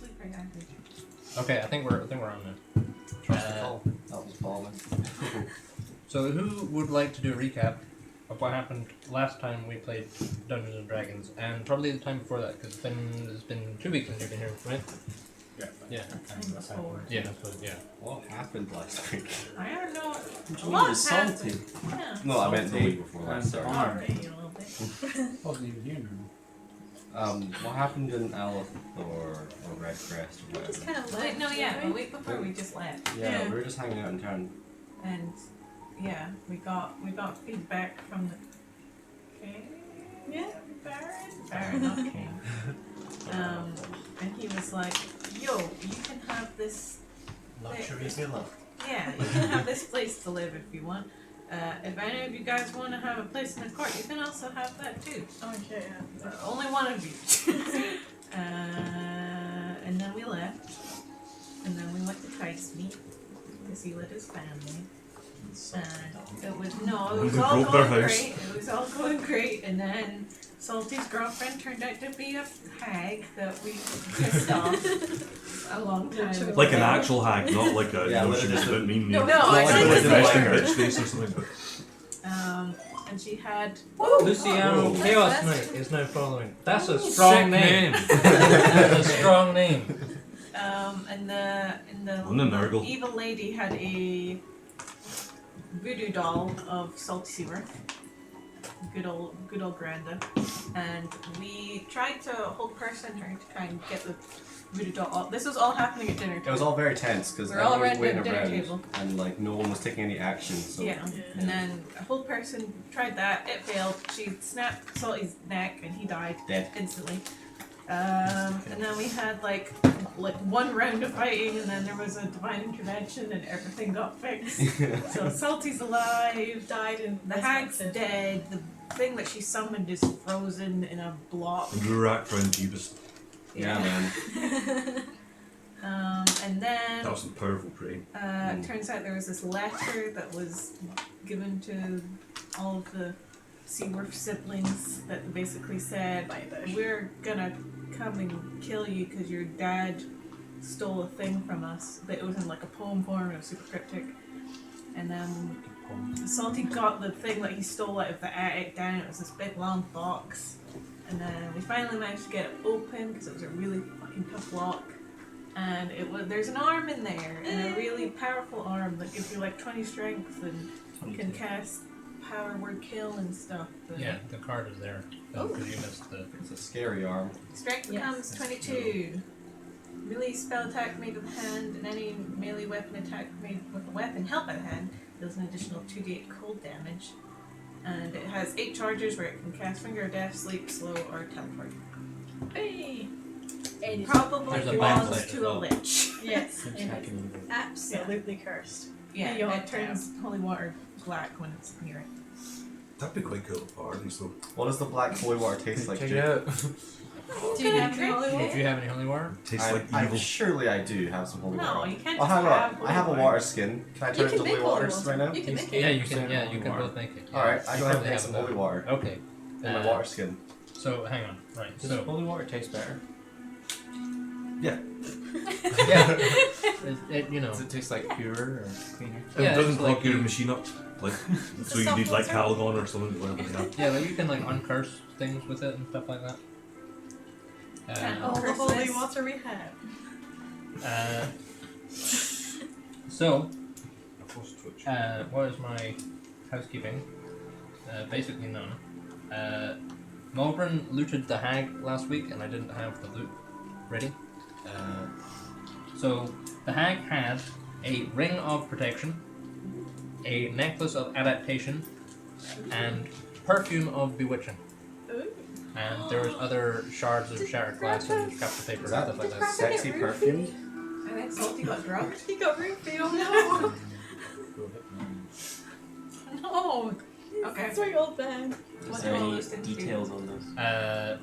sleep right after. Okay, I think we're on now. Trust the call. That was balling. So who would like to do a recap of what happened last time we played Dungeons and Dragons, and probably the time before that, because it's been 2 weeks since you've been here, right? Yeah. Yeah. Yeah, I suppose, yeah. What happened last week? I don't know. A Julie lot was happened. salty. Yeah. No, I meant the week before last. Sorry. Already a little bit. Wasn't even here now. What happened in Aleph or Redcrest or whatever? Just kind of Wait, no, yeah, a week before we just left. Yeah, we were just hanging out in town. And yeah, we got feedback from the king. Yeah. Baron, not king. And he was like, "Yo, you can have this. Luxury villa. Yeah, you can have this place to live if you want. If any of you guys want to have a place in the court, you can also have that too. Okay, yeah. Only one of you." And then we left. And then we went to Kite's meet to see with his family. And it was all going great. It was all going great. And then Salty's girlfriend turned out to be a hag that we pissed off a long time ago. Like an actual hag, not like a Yeah, she just didn't mean No, you. no, I Like said a the resting word. bitch face or something. And she had Luciano Whoa. Chaos Knight is now following. That's a strong name. name. That's a strong name. and the On the Nurgle. evil lady had a voodoo doll of Salty Seaworth. Good old Granda. And we tried to hold person, trying to try and get the voodoo doll off. This was all happening at dinner It was all very tense because We're all everyone was around waiting the dinner around table. and like no one was taking any action. So Yeah. And then a whole person tried that, it failed. She snapped Salty's neck and he died dead. instantly. And then we had like one round of fighting, and then there was a divine intervention, and everything got fixed. So Salty's alive, Died in the hag's dead, the thing that she summoned is frozen in a block. And Rurak found Jeebus. Yeah, man. And then That was some powerful prey. it turns out there was this letter that was given to all of the Seaworth siblings that basically said, "We're gonna come and kill you because your dad stole a thing from us." But it was in like a poem form, it was super cryptic. And then Salty got the thing that he stole out of the attic down. It was this big long box. And then we finally managed to get it open because it was a really fucking tough lock. And there's an arm in there, and a really powerful arm that gives you like 20 strength, and you can cast power word kill and stuff. But Yeah, the card is there. Because you missed the. It's a scary arm. strength Yes. becomes 22. Melee spell attack made with the hand, and any melee weapon attack made with a weapon held by the hand deals an additional 2d8 cold damage. And it has 8 charges where it can cast Finger of Death, Sleep, Slow, or Teleport. Hey! And Probably There's a belongs backlight as to well. a lich. yes, And and checking it's evil. absolutely cursed. Yeah, Beyond it turns holy water black when it's near it. That'd be quite cool at parties though. What does the black holy water taste like? Check Jake? it out. Do you have any holy Do water? you have any holy water? Tastes like evil. Surely I do have some holy No, water. you can't Oh, just hang have on. I have a holy water skin. Can I You turn it can into make holy holy waters water. right now? You can make Yeah, it. you can. Yeah, you holy can water. both make it. Yeah. Alright, I go ahead and Probably make have some enough. holy water Okay. in my water skin. So hang on. Right. Does So holy water taste better? Yeah. yeah, you know. Does it taste like purer or cleaner? Yeah, it doesn't it's like clog your you- machine up. Like, so a you need like self-filter. Calgon or something, whatever they have. Yeah, like you can like uncurse things with it and stuff like that. All the Curse holy this. water we have. So, Twitch. what is my housekeeping? Basically none. Malbrin looted the hag last week, and I didn't have the loot ready. So the hag had a ring of protection, a necklace of adaptation, and perfume of bewitching. Ooh. And there was other shards of shattered glass and scraps of paper and Is that stuff like the that. Sexy Roofie. perfume? I think Salty got drugged. He got roofie, oh no! Go hit man. No! Okay. Sweet old man. Is What there do all any those things do? details on this?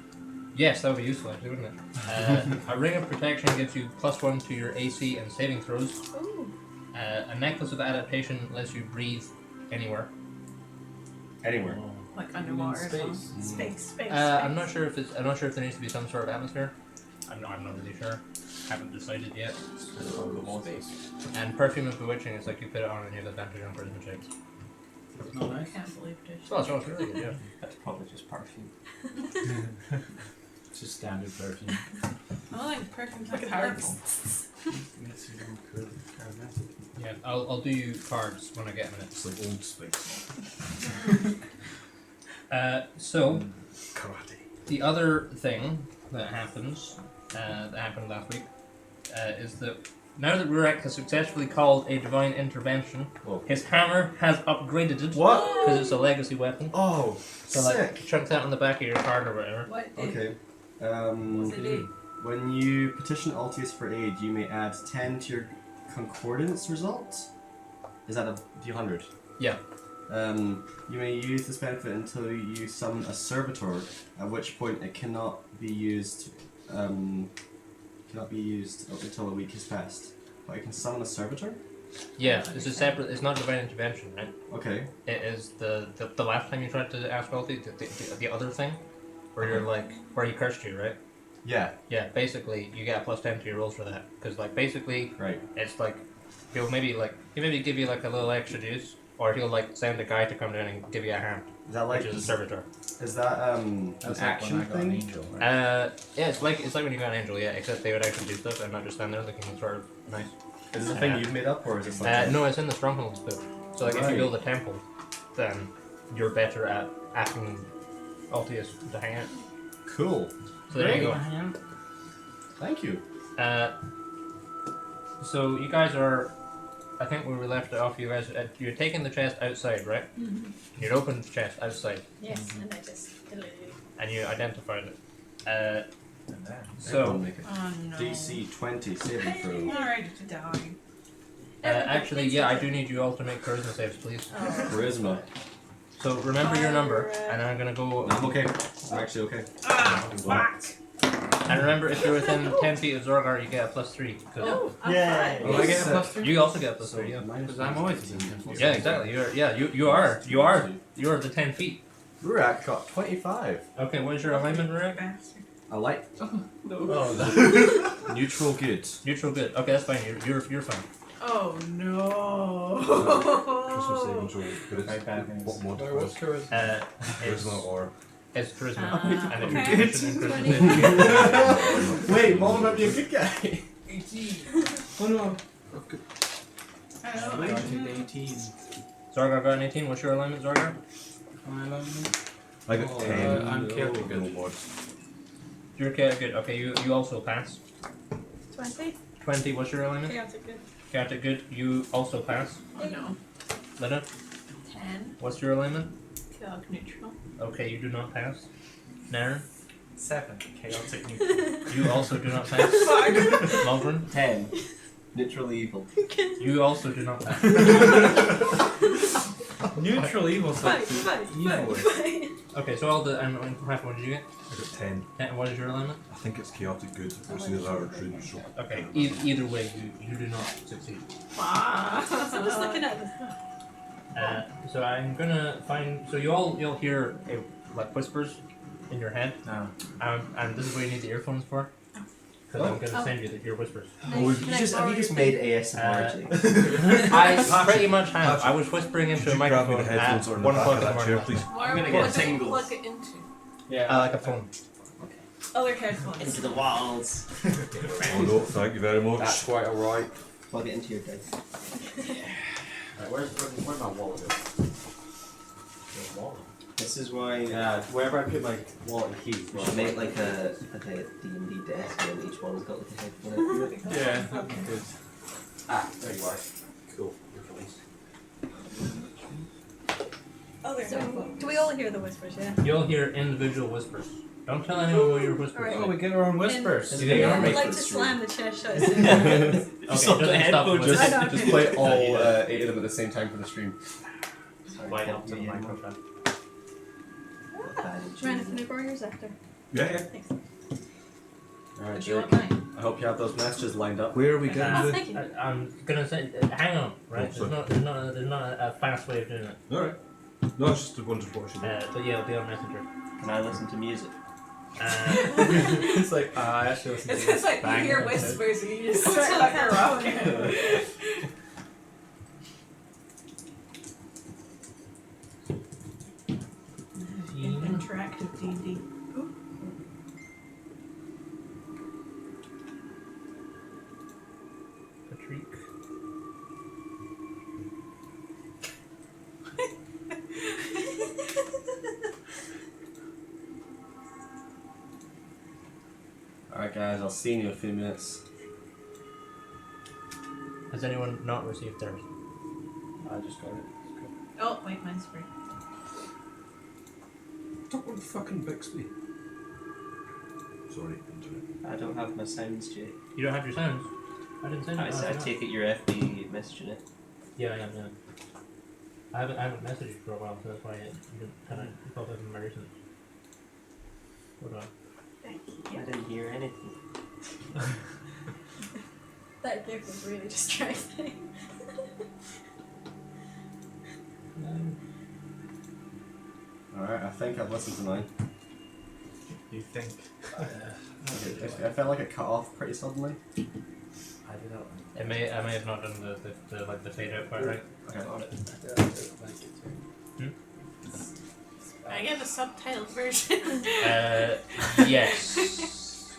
Yes, that would be useful actually, wouldn't it? A ring of protection gives you +1 to your AC and saving throws. Ooh. A necklace of adaptation lets you breathe anywhere. Anywhere. Oh. Like underwater as well. Space. Space. I'm not sure if there needs to be some sort of atmosphere. I'm not really sure. Haven't decided yet. Space. And Perfume of Bewitching is like you put it on and you have advantage on charisma checks. It's not I nice. can't believe it. So it's really good, yeah. That's probably just perfume. It's just standard perfume. I like perfumes Look like at her. purple. Makes you go charismatic. Yeah, I'll do you cards when I get a minute. It's like Old Spice. So Karate. the other thing that happens, that happened last week, is that now that Rurik has successfully called a divine intervention, Whoa. his hammer has upgraded it What? because it's a legacy weapon. Oh, So like, chunk that on the back of your card or whatever. What did Okay. what's it do? When you petition Altius for aid, you may add 10 to your concordance result. Is that a D100? Yeah. You may use this benefit until you summon a servitor, at which point it cannot be used. Cannot be used up until a week has passed. But I can summon a servitor. Yeah, it's a separate. It's not divine intervention, right? Okay. It is the last time you tried to ask Wealthy, the other thing, where you're like where he cursed you, right? Yeah. Yeah, basically you get a plus 10 to your rolls for that, because like basically Right. it's like he'll maybe give you like a little extra juice, or he'll like send a guy to come down and give you a hand, Is that like? which is a servitor. Is that an That's action like when I got an thing? angel, right? Yeah, it's like when you got an angel, yeah, except they would actually do stuff and not just stand there looking sort of nice. Is this a thing you've made up, or is this like? No, it's in the strongholds book. So like if Right. you build a temple, then you're better at asking Altius to hang out. Cool. So there you go. Thank you. So you guys are, I think where we left it off, you guys, you're taking the chest outside, right? Mm-hmm. You'd opened the chest outside, Yes, and I just deleted it. and you identified it. And then. So, Everyone make a Oh no. DC 20 saving throw. I'm ready to die. actually, yeah, I do need you all to make charisma saves, please. Oh. Charisma. So remember your number, Alright. and I'm gonna go. No, I'm okay. I'm actually okay. Ah, fuck! And remember, if you're within 10 feet of Zorgar, you get a plus 3. 'cause Oh, I'm Yay. Oh, I get a plus 3? you also get a plus 3, yeah. Because I'm always within 10 feet. Yeah, exactly. You're the 10 feet. Rurak got 25. Okay, what is your alignment, Rurik? Bastard. I like. Oh, Oh, Neutral good. Neutral good. Okay, that's fine. You're fine. Oh no! Christmas saving throw. But Very bad things. what mod? Sorry, what's charisma? It's, Charisma or it's charisma. Ah, and okay. it's your condition and charisma. Wait, Mom might be a good guy. 18. Oh no. I I don't know. got to 18. Zorgar got an 18. What's your alignment, Zorgar? My alignment? I got Oh, 10. I'm careful. No mod. You're okay, good. Okay, you also pass. 20? 20. What's your alignment? Chaotic good. Chaotic good. You also pass. Oh no. Lena, 10. what's your alignment? Chaotic neutral. Okay, you do not pass. Naren, 7. Chaotic neutral. you also do not pass. Malvern, 10. Neutral evil. you also do not pass. Neutral evil Fight, stuff. fight, Evil. fight, fight. Okay, so all the and Rafa, what did you get? I got 10. And what is your alignment? I think it's chaotic good. It's either that or trade neutral. Okay, either way, you do not succeed. So just looking at this. So I'm gonna find. So you'll hear like whispers in your head, No. and this is what you need the earphones for. Because I'm gonna Oh. send you your whispers. Have you just made ASMR? Jake? I pretty much have. I was whispering into Could a you grab me microphone the at headphones or in the 1 back o'clock of in the that chair, morning. please? What gonna do get we tingles. plug it into? Yeah. Like a phone. Other headphones. Into the walls. Oh no, thank you very much. That's quite alright. Plug it into your dice. Where's my wallet? This is why Wherever I put my wallet and keys. we should make like a D&D desk and each one's got like a headphone in it. Yeah, that'd be good. Ah, there you are. Cool. Other So, headphones. do we all hear the whispers, yeah? You'll hear individual whispers. Don't tell anyone what your whispers Alright. are. Oh, we get our own whispers. You get your I own would like to whispers. slam the chest shut. Okay, doesn't stop the whispers. I know. Just play all 8 of them at the same time for the stream. Line up to the microphone. Trying to finish yours after. Yeah, yeah. Thanks. Alright, Do you Jake. want mine? I hope you have those messages lined up. Where are we Uh, getting Oh, the... thank you. I'm gonna say, hang on, right? Oh, There's not a fast way of doing it. Alright. No, it's just a wonderful what I should do. But yeah, it'll be on Messenger. Can I listen to music? It's like, I actually listened to It's this just like you banger hear episode. whispers and you just start like rocking. Interactive D&D. Patrick. Alright, guys, I'll see you in a few minutes. Has anyone not received theirs? I just got it. Oh, wait, mine's free. Stop on fucking Bixby. Sorry, internet. I don't have my sounds, Jay. You don't have your sounds? I didn't send I it. said, I Oh, take it you're FB messaging it. yeah, I am, yeah. I haven't messaged you for a while, so that's why you didn't kind of pop up in my recent. Hold on. Thank I you. didn't hear anything. That gift was really distracting. Alright, I think I've listened to mine. You think? I felt like it cut off pretty suddenly. I did not. I may have not done the like the fade out part right. Okay. Got it. I don't like it too. I get the subtitled version. Yes.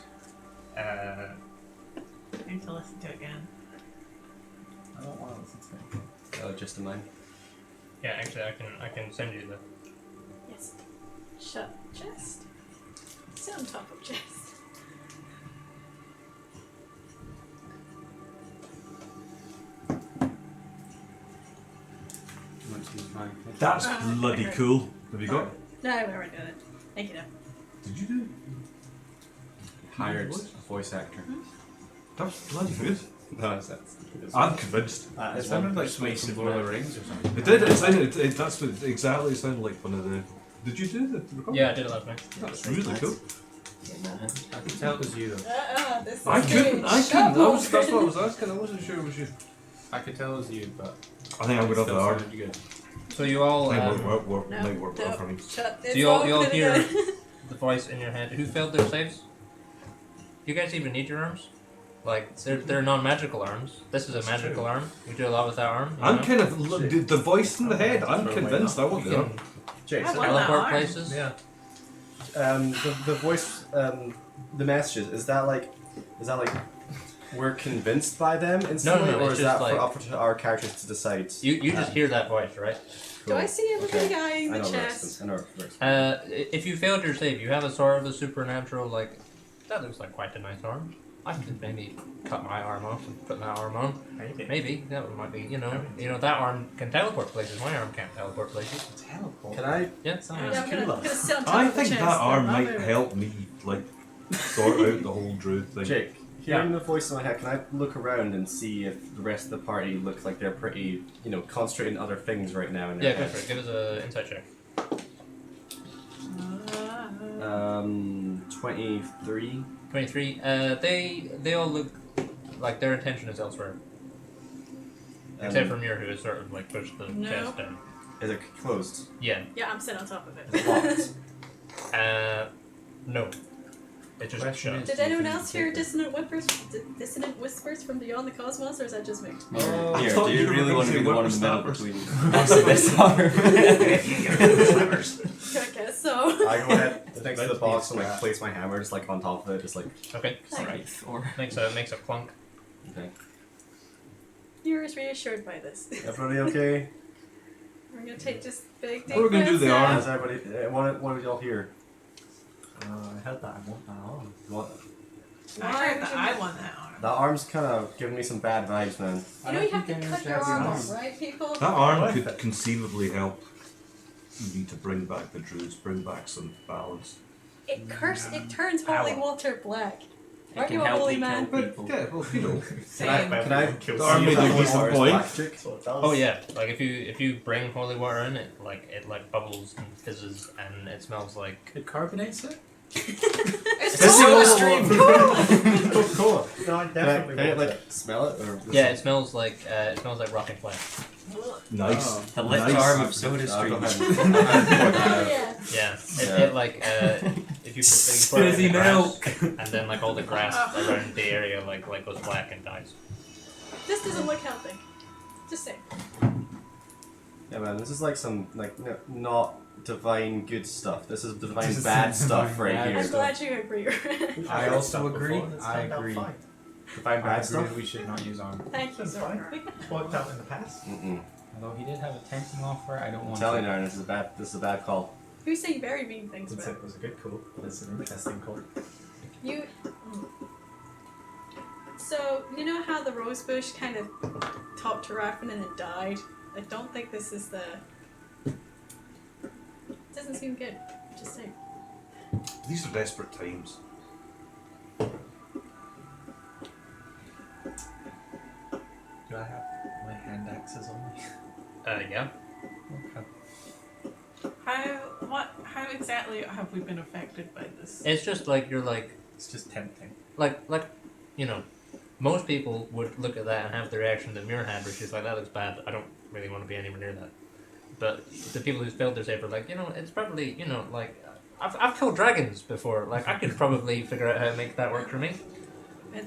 I need to listen to it again. I don't want to listen to it. Oh, just to mine. Yeah, actually, I can send you the. Yes. Shut chest. Sit on top of chest. You want to use mine? That's bloody cool. Have you got it? No, I've already done it. Thank you, though. Did you do it? Hired a voice actor. That's bloody good. No, it's I'm convinced. It sounded like something from Lord of the Rings or something. It did. It sounded. That's what exactly. It sounded like one of the. Did you do the recording? Yeah, I did it last night. That's really cool. I can tell it was you though. This is I couldn't. I couldn't. That's what I was asking. I wasn't sure it was you. I could tell it was you, but I think I'm gonna have the still arm. sounded good. So you all. Might Um, work No, might work well no. for me. Shut so you all open it hear again. the voice in your head. Who failed their saves? Do you guys even need your arms? Like they're non-magical arms. This is a magical arm. You do a lot with that arm. You I'm know? kind of the voice in the head. I'm Throw convinced. I want You the can arm. Jason. I want that teleport arm. places. Yeah. The voice, the messages. Is that like we're convinced by them instantly, no, or it's is just that like- up to our characters to decide? You just hear that voice, right? Do I see everything Okay. guy in I the know chest? Rexton. I know Rexton. If you failed your save, you have a sort of a supernatural like. That looks like quite a nice arm. I could maybe cut my arm off and put that arm on. Maybe that one might be. You know that arm can teleport places. My arm can't teleport places. Teleport. Can I? Yeah. Sounds Yeah, I'm gonna cooler. sit on top I of the think chest. that arm then. might I'll move. help me like sort out the whole druid thing. Jake, hearing the voice in my head, can I look around and see if the rest of the party looks like they're pretty, concentrating on other things right now in their Yeah, go heads? for it. Give us an insight check. 23. 23. They all look like their attention is elsewhere. Except for Mir, who has sort of like pushed the No. chest down. Is it closed? Yeah. Yeah, I'm sitting on top of Is it it. locked? No. It just Question shut. is- Did anyone else hear dissonant whispers from beyond the cosmos, or is that just me? Oh, I Here, thought do you you were really gonna want to say be the one in the middle whippersnappers. between this arm? I guess so. I go ahead next to the Let's box be and like scrap. place my hammer just like on top of it, just like Okay. Alright. Makes a clunk. okay. You're reassured by this. Everybody okay? We're gonna take just big deep What are we gonna do breaths the now. arm? How's everybody? What did y'all hear? I heard that. I want that on. What? I heard that I won that arm. That arm's kind of giving me some bad vibes, man. You know you have to cut your arm off, right, people? That arm could conceivably help me to bring back the druids, bring back some balance. It turns holy water black. Aren't you a help holy me man? kill But yeah, well, you know, Same. Can I the arm made a decent point. Oh yeah. Like if you bring holy water in, it like bubbles and fizzes and it smells like. It carbonates it? It's This so is extreme. Coca-Cola. No, I Can definitely I want like it. smell it or? Yeah, it smells like rotting flesh. Nice. Oh. The left Nice. arm of Soda I'll go Stream. ahead and- Yeah. Yeah, Yeah. it like if you put it in Fizzy the grass, milk. and then like all the grass around the area like goes black and dies. This doesn't look healthy. Just saying. Yeah, man, this is like some not divine good stuff. This is divine This is bad some stuff divine right bad here. I'm glad you agree. I also agree. I agree. Divine I bad agree stuff. that we should not use armor. Thank you, That's sir. fine. It's worked out in the past. Although he did have a tempting offer, I don't I'm want telling to. you, Aaron, this is a bad call. You say very mean things It's about it was a good call, but it's an interesting call. you. So you know how the rosebush kind of talked to Raffin and it died. I don't think this is the. Doesn't seem good. Just saying. These are desperate times. Do I have my hand axes on me? Yeah. Okay. How exactly have we been affected by this? It's just like you're like It's just tempting. you know, most people would look at that and have the reaction that Muir had, which is like, that looks bad. I don't really want to be anywhere near that. But the people who failed their save are like, it's probably, like, I've killed dragons before. Like, I could probably figure out how to make that work for me. I'd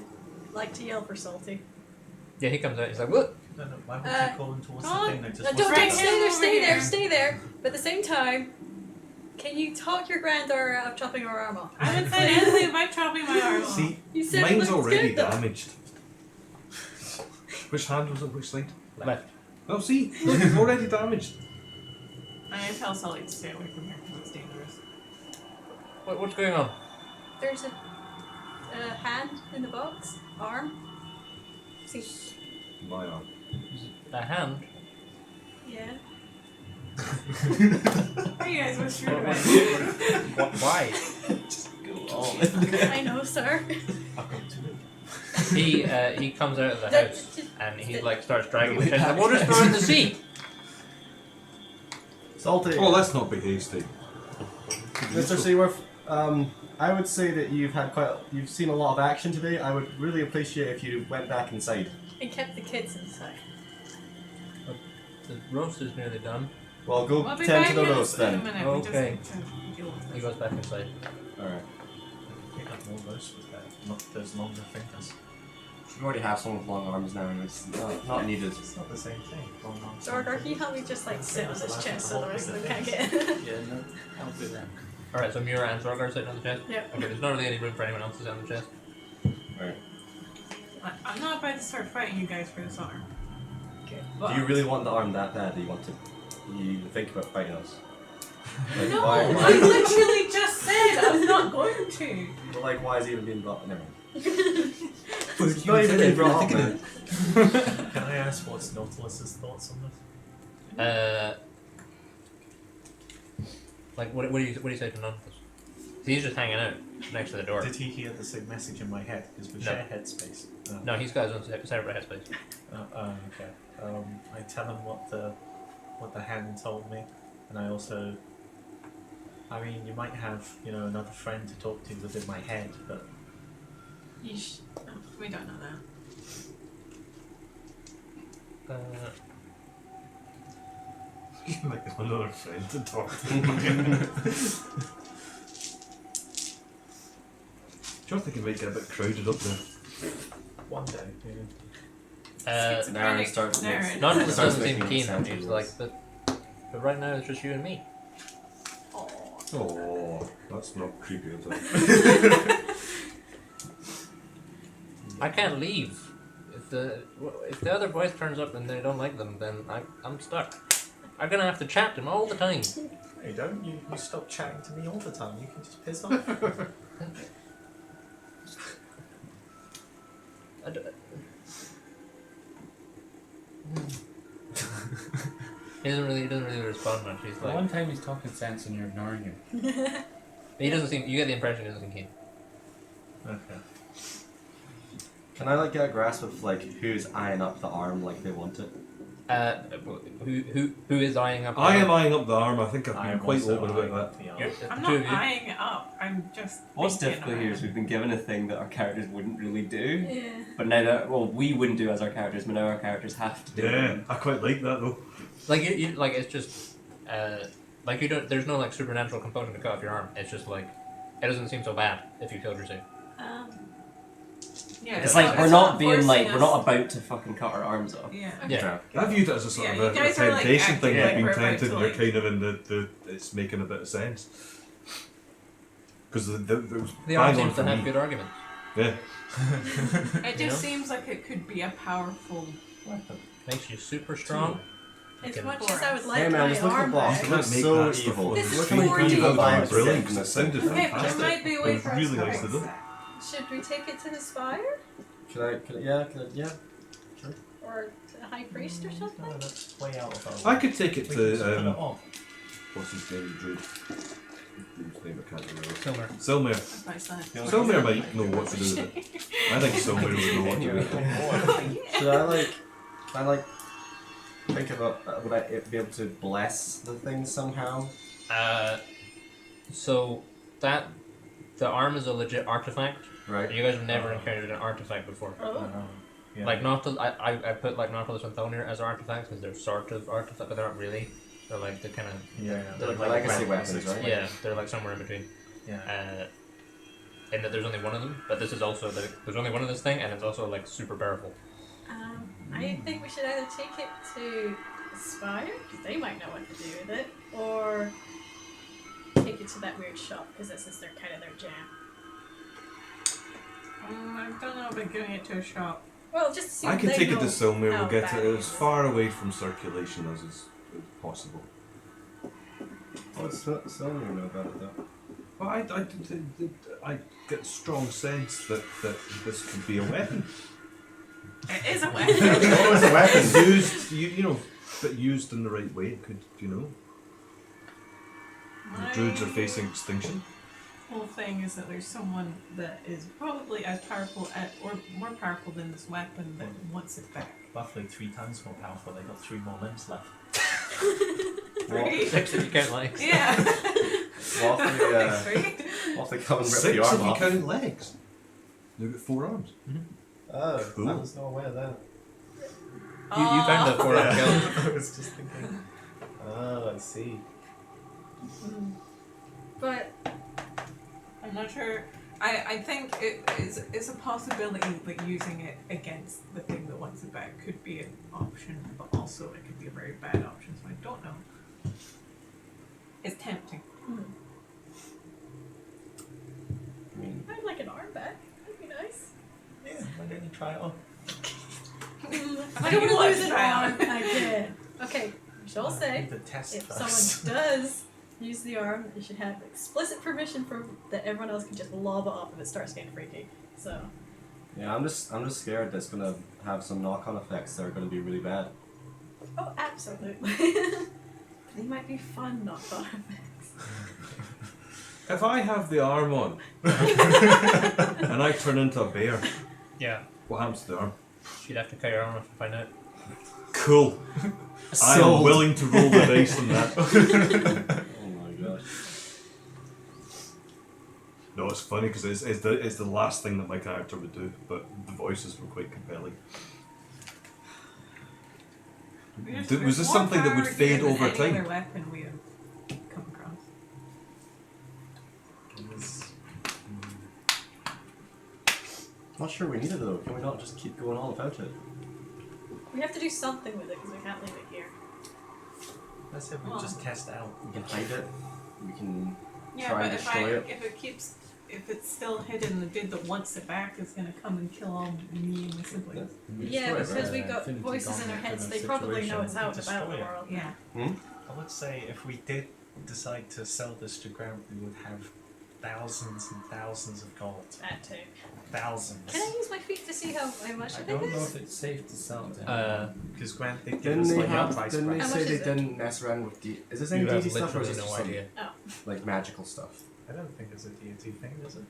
like to yell for Salty. Yeah, he comes out. He's like, what? No, why would you call him towards Come the on. thing that just Don't, was Right stay here, there, over stay there, here. stay there. But at the same time, can you talk your granddaughter out of chopping her arm off? I haven't said anything about chopping my arm off. See, You said it mine's looks already good, though. damaged. Which hand was it? Which side? Left. Oh, see, look, it's already damaged. I tell Sully to stay away from here because it's dangerous. What's going on? There's a hand in the box. Arm. See. My arm. A hand? Yeah. Are you guys what's true about it? Why? Go on. I know, sir. I'll come to it. He comes out of the house and he like starts dragging the Really chest. Like, we'll just throw it in the sea. Salty. Oh, let's not be hasty. Mr. Seaworth, I would say that you've seen a lot of action today. I would really appreciate if you went back inside. And kept the kids inside. The roast is nearly done. Well, go We'll be tend back to the in roast in a then. minute. Okay. We just need to deal with He this. goes back inside. Alright. We have more roast with that. Not those longer fingers. You already have someone with long arms now, and it's not needed. It's not the same thing. Long arms. Zorgar, can you help me just like sit on this chest so the rest of them can't get Yeah, no, I'll do that. Alright, so Mura and Zorgar sitting on the chest? Yeah. Okay, there's not really any room for anyone else to sit on the chest. Right. I'm not about to start fighting you guys for this arm. Okay. Do you really want the arm that bad that you want to? You even think about fighting us? Like, No, why? I literally just said I'm not going to. Well, like, why is it even being brought? Never mind. Well, It's not even being brought up. Man. Can I ask what's Nautilus's thoughts on this? Like, what do you say to Nonplus? He's just hanging out next to the door. Did he hear the same message in my head? Because we No. share headspace. Oh. No, he's got his own separate headspace. Okay. I tell him what the hand told me, and I also. I mean, you might have another friend to talk to within my head, but We don't know that. Like another friend to talk to. Sure, think it might get a bit crowded up there. one day. Aaron starts Aaron. Nonplus Starts doesn't seem making keen. sound He's rules. like, but right now it's just you and me. Oh, that's not creepy at all. I can't leave. If the other voice turns up and they don't like them, then I'm stuck. I'm gonna have to chat to them all the time. Hey, don't you stop chatting to me all the time. You can just piss off. I d- He doesn't really respond much. He's The like, one time he's talking sense and you're ignoring him. he doesn't seem. You get the impression he doesn't seem keen. Okay. Can I get a grasp of who's eyeing up the arm like they want it? Who is eyeing up? I am eyeing up the arm. I think I've I been am quite also open eyeing about up that. the arm. You're- I'm the two not of you. eyeing it up. I'm just. What's thinking difficult about here it. is we've been given a thing that our characters wouldn't really do. Yeah. But now that, well, we wouldn't do as our characters, but now our characters have to do Yeah, it. I quite like that though. Like you like it's just like you don't. There's no like supernatural component to cut off your arm. It's just like it doesn't seem so bad if you killed yourself. Yeah, It's like we're it's not being forcing like, us- we're not about to fucking cut our arms off. Yeah. Yeah. I viewed it as a sort Yeah, of you a guys are, like, temptation thing. acting You've like been we're about tempted, to, and you're like- kind of in the it's making a bit of sense. Because the The arm bang on seems to for have me. good arguments. Yeah. It just seems like it could be a powerful Weapon makes you super strong. As Okay. much as I would like Hey man, my just look at the arm boss. back. It Can't looks make so that stuff evil. look This is Look how many 4D. evil Oh, vibes brilliant. in It this sounded thing. Okay, but there fantastic. might be a It way was for us really to nice to fix do. that. Should we take it to the spire? Yeah. Or to the high priest or something? No, that's way out of our I could take it We can just put it to off. what's his name, the druid. Whose name I can't remember. Silver. Silmir. By science. Silmir might know what to do with it. I think Silmir would know what to do with it. Oh, yeah. Should I like think about would I be able to bless the thing somehow? So that the arm is a legit artifact. Right. You guys have never encountered an artifact before. Oh. Yeah. Like I put like Nautilus and Thonir as artifacts because they're sort of artifacts, but they're not really. They're like the kind of Yeah. They're like like legacy red- weapons, right? yeah, they're like somewhere in between. Yeah. And that there's only one of them, but this is also there's only one of this thing, and it's also like super powerful. I think we should either take it to the spire, because they might know what to do with it, or take it to that weird shop, because this is their kind of their jam. I don't know about giving it to a shop. Well, just to see I if can they take it know to Silmir. how We'll get bad it it as is. far away from circulation as is possible. Oh, so you know about it though. Well, I get a strong sense that this could be a weapon. It is a weapon. It was a weapon. Used, you know, but used in the right way, it could, you know. The druids are facing extinction. Whole thing is that there's someone that is probably as powerful or more powerful than this weapon that wants it back. Roughly 3 times more powerful. They got 3 more limbs left. Three? 6 if you count legs. Yeah. What if Three? what if they come and rip 6 the if arm you off? count legs. They've got 4 arms. Oh, Cool. I was not aware of that. You found the 4 arm skeleton. I was just thinking. Oh, I see. But I'm not sure. I think it's a possibility that using it against the thing that wants it back could be an option, but also it could be a very bad option, so I don't know. It's tempting. I mean, I'd like an arm back. That'd be nice. Yeah, why don't you try it on? I don't You want to lose like an that. arm again. Okay, we shall say, The test if first. someone does use the arm, you should have explicit permission from that everyone else can just lob it off if it starts getting freaky. So, yeah, I'm just scared that's gonna have some knock-on effects that are gonna be really bad. oh, absolutely. They might be fun knock-on effects. If I have the arm on and I turn into a bear, Yeah. what happens to the arm? She'd have to cut your arm off to find out. Cool. I am willing to roll the dice on that. Oh my gosh. No, it's funny because it's the last thing that my character would do, but the voices were quite compelling. Was this something that would fade over Any time? other weapon we have come across. Not sure we need it though. Can we not just keep going all about it? We have to do something with it because we can't leave it here. Let's say we Well. just test out. We can hide it. We can Yeah, try but and destroy it. if it's still hidden, the dude that wants it back is gonna come and kill all me and my siblings. Yeah, destroy it, because right? we got Infinity voices in our Gauntlet heads. in a They probably know it's situation, out and about in the destroy it. world. Yeah. I would say if we did decide to sell this to Grant, we would have thousands and thousands of gold. That too. Thousands. Can I use my feet to see how much I it don't know is? if it's safe to sell to him. Because Grant did give Didn't us they like a have? price Didn't they How say much they is it? didn't mess around with Is this any You have DD stuff or is literally this no just some, idea. like magical stuff? I don't think it's a deity thing, is it?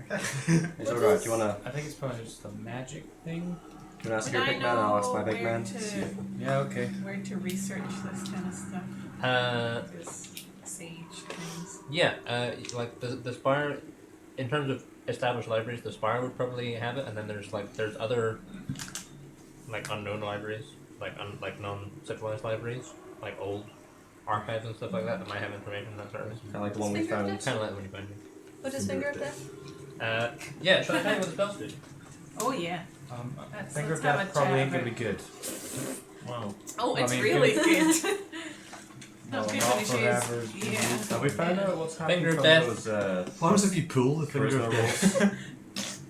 Okay. It's alright. Do you wanna? I think it's probably just a magic thing. Can I ask Would your I big man? I'll ask my know big man. Yeah, okay. where to research this kind of stuff? This sage things. Yeah, like the Spire, in terms of established libraries, the Spire would probably have it, and then there's other like unknown libraries, like non-civilized libraries, like old archives and stuff like that might have information in that service. Kind of like the one we Finger found. death? Kind of like when you find it. What does Finger of Death? Yeah, should I tell you what the spells do? Oh yeah. Finger of let's have a Death probably chat ain't gonna be about- good. Wow. Oh, I it's mean, really good. good. Well, Not not good forever. Yeah. Have we found out what's happening Finger of from death. those What happens if you pull the finger of death?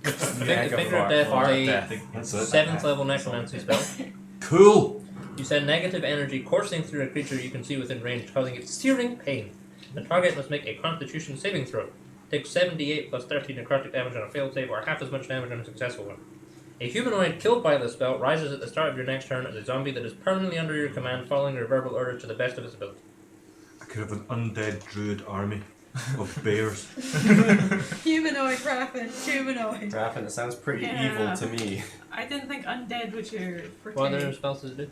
Finger of Death is a 7th level necromancy spell. Cool! You send negative energy coursing through a creature you can see within range, causing it searing pain. The target must make a Constitution saving throw. Take 78 plus 13 necrotic damage on a failed save, or half as much damage on a successful one. A humanoid killed by this spell rises at the start of your next turn as a zombie that is permanently under your command, following your verbal orders to the best of its ability. I could have an undead druid army of bears. Humanoid, Raffin. Humanoid. Raffin, it sounds pretty Yeah. evil to me. I didn't think undead was your forte. What other spells does it do?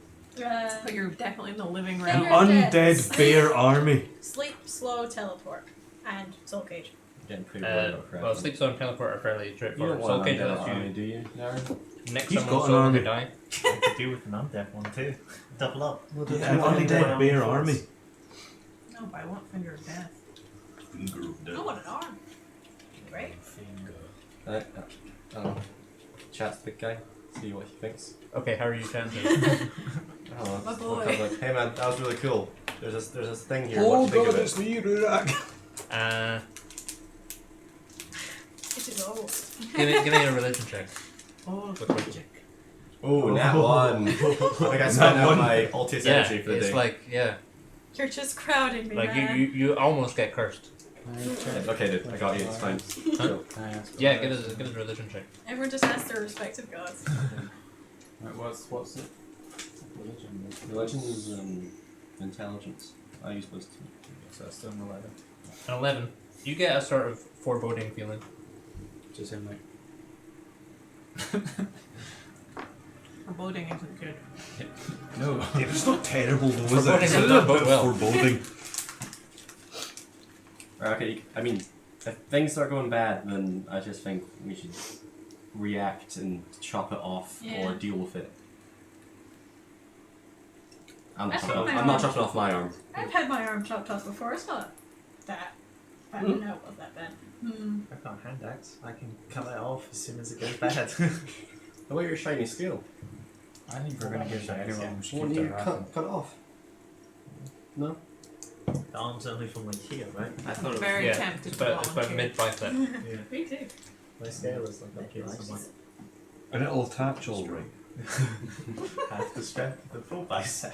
But you're definitely in the living Finger realm. of Death. Undead bear army. Sleep, slow, teleport, and soul cage. Getting pretty worried about crap. Well, Sleep Zone and Teleport are fairly You don't straightforward. want Soul an Cage undead lets army, you do you, Darren? next He's someone's got soul an when they army. die. I could do with an undead one too. Double up. An undead bear army. No, but I want Finger of Death. Finger of I death. want an arm. Right? Finger. Oh. Chat to the big guy, see what he thinks. Okay, how are you chanting? I don't know. My just boy. look up like, hey man, that was really cool. There's this thing here. What do you think of it? me, Rurak. It is old. Give me a religion check. Oh, Quick, quick. magic. Oh, nat one. I think I spent out my ultius Yeah, energy for the it's day. like You're just crowding me, like man. you almost get cursed. Okay, dude, I got you. It's fine. Huh? Can I ask Yeah, give us a religion check. Everyone just has their respective gods. Right, what's it? Religion. Religion is intelligence. Are you supposed to? So that's still an 11. An 11. You get a sort of foreboding feeling. Just him like. Foreboding isn't good. No. It's not terrible though, is it? Foreboding It's does a not bit bode well. foreboding. Okay, I mean, if things start going bad, then I just think we should react and chop it off Yeah. or deal with it. I'm I've not, got my I'm not arm. chopping off my arm. I've had my arm chopped off before. It's not that bad. No, it was that bad. I've got a hand axe. I can cut it off as soon as it goes bad. How about your shiny steel? I think we're gonna give Shiny, everyone Why shoot don't you their rifle. cut it off? No? The arm's only from like here, right? I thought I'm it was... very Yeah, tempted it's to about volunteer. mid bicep. Yeah. Me too. My scale is like up here somewhere. And it'll attach all right. Half the strength of the full bicep.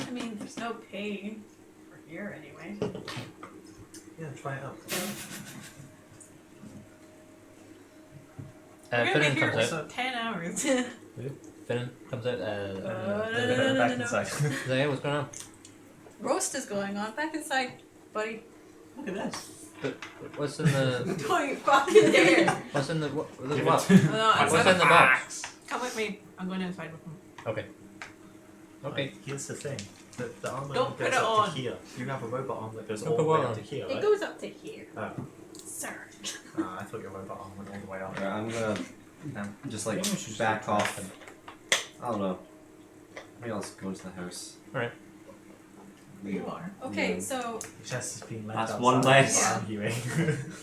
I mean, there's no pain for here anyway. Yeah, try it out. We're gonna Finnan be here comes for out. 10 hours. Finnan comes out. No, Back no, no. inside. He's like, hey, what's going on? Roast is going on. Back inside, buddy. Look at this. What's in the? Don't you fucking dare. What's in the? What? Give it what? to- No, What's it's in the box? Come with me. I'm going inside with him. Okay. Okay. Like, here's the thing. The armor Don't only put goes it up on. to here. You have a robot arm that goes Don't all put the way what up on? to here, It right? goes up to here, Oh. sir. I thought your robot arm went all the way up. Alright, I'm gonna just like Maybe we should just back go off. I don't know. Maybe I'll just go into the house. Alright. You are. Okay, Yeah. so Chest has been left That's outside one less. arguing.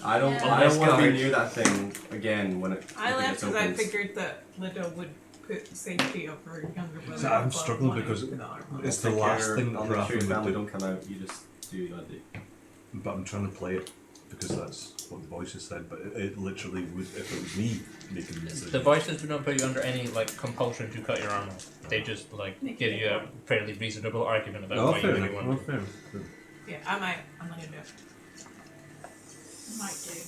I don't. Yeah. I don't want to Guard. be near that thing again when it. I if it left gets because I opened. figured that Lido would put safety of her younger brother. So I'm above struggling mine because with the armor. it's the Take last care- thing I'll that make sure your Raffin would family do. don't come out. You just do what you gotta do. But I'm trying to play it because that's what the voices said. But it literally would, if it was me making the decision. The voices do not put you under any like compulsion to cut your arm off. They just like give you a fairly reasonable argument about Oh, why you fair really enough. want Oh, to. fair enough. Yeah, I'm not gonna do it. might do.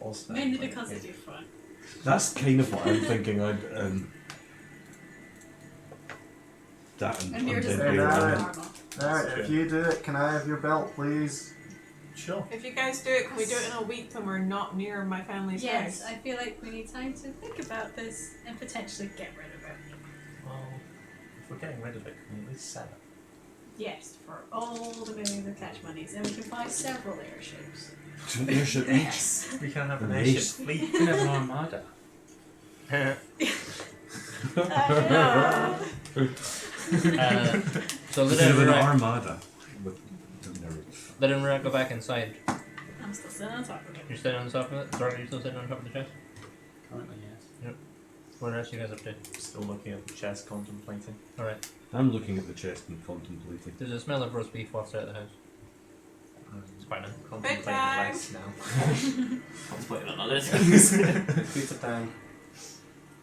Also, Mainly like, because they do fun. That's kind of what I'm thinking. I'd that and And you're just undead wearing bear Alright. army. armor. Alright, if you do it, can I have your belt, please? Sure. If you guys do it, can we do it in a week when we're not near my family's Yes, house? I feel like we need time to think about this and potentially get rid of it. Well, if we're getting rid of it, can we at least sell it? Yes, for all the millions of catch monies, and we can buy several airships. An airship each. We can have an Nice. airship fleet. You can have an armada. So Instead of an let armada. him go back inside. I'm still sitting on top of it. You're sitting on top of it? Sorry, are you still sitting on top of the chest? Currently, yes. What else you guys up to? Still looking at the chest, contemplating. Alright. I'm looking at the chest and contemplating. There's a smell of roast beef wafted out of the house. It's quite nice. Contemplating Bedtime. less now. Contemplating on other things. Pizza time.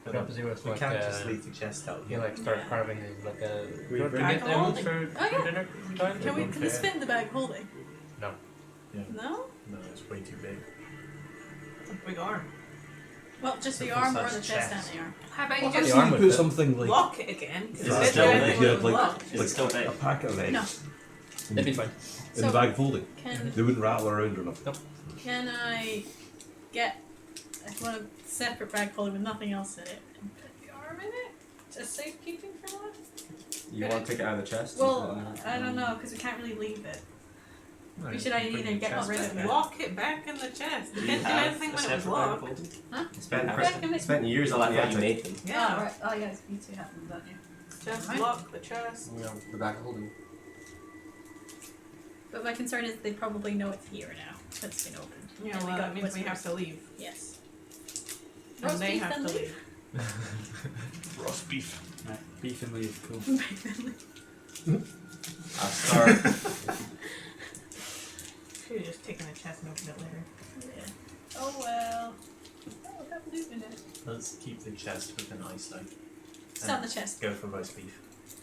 But Go up to see what's we like, can't just leave the chest out he here. like starts carving his like a. We Do you want to bring get it them home? for Oh, yeah. dinner time? Can we Okay. fit in the bag holding? No. Yeah. No? No, it's way too big. It's a big arm. Well, just the So arm for or such the chest chest. and the arm. How about Well, you how just the arm would put fit. something like lock it again? 'Cause Is it's it still definitely big? Yeah, was like- locked. Is it still big? a pack of eggs No. It'd be fine. in So- the bag folding. Can They wouldn't rattle around or nothing. can I get one of separate bag holding with nothing else in it and put the arm in it? Just safekeeping for that? You want to take it out of the chest? Well, I don't know because we can't really leave it. No, We you should can either bring the get chest rid of back it. there. Lock it back in the chest. You You didn't do have anything a when it was separate locked. bag of Huh? Spent, spent years on I that thought you project. made them. Yeah. Oh, right. Oh, yes, you two have them, don't you? Just Right. lock the chest. You know, the back holding. But my concern is they probably know it's here now. It's been opened. Yeah, And well, they that got means we have whispers. to leave. Yes. And Roast they beef have then to leave? leave. Roast beef. Right. Beef and leave, cool. I'll start. Should have just taken the chest and opened it later. Yeah. Oh well. Oh, we have loot in it. Let's keep the chest within eyesight. Sell the chest. Go for roast beef.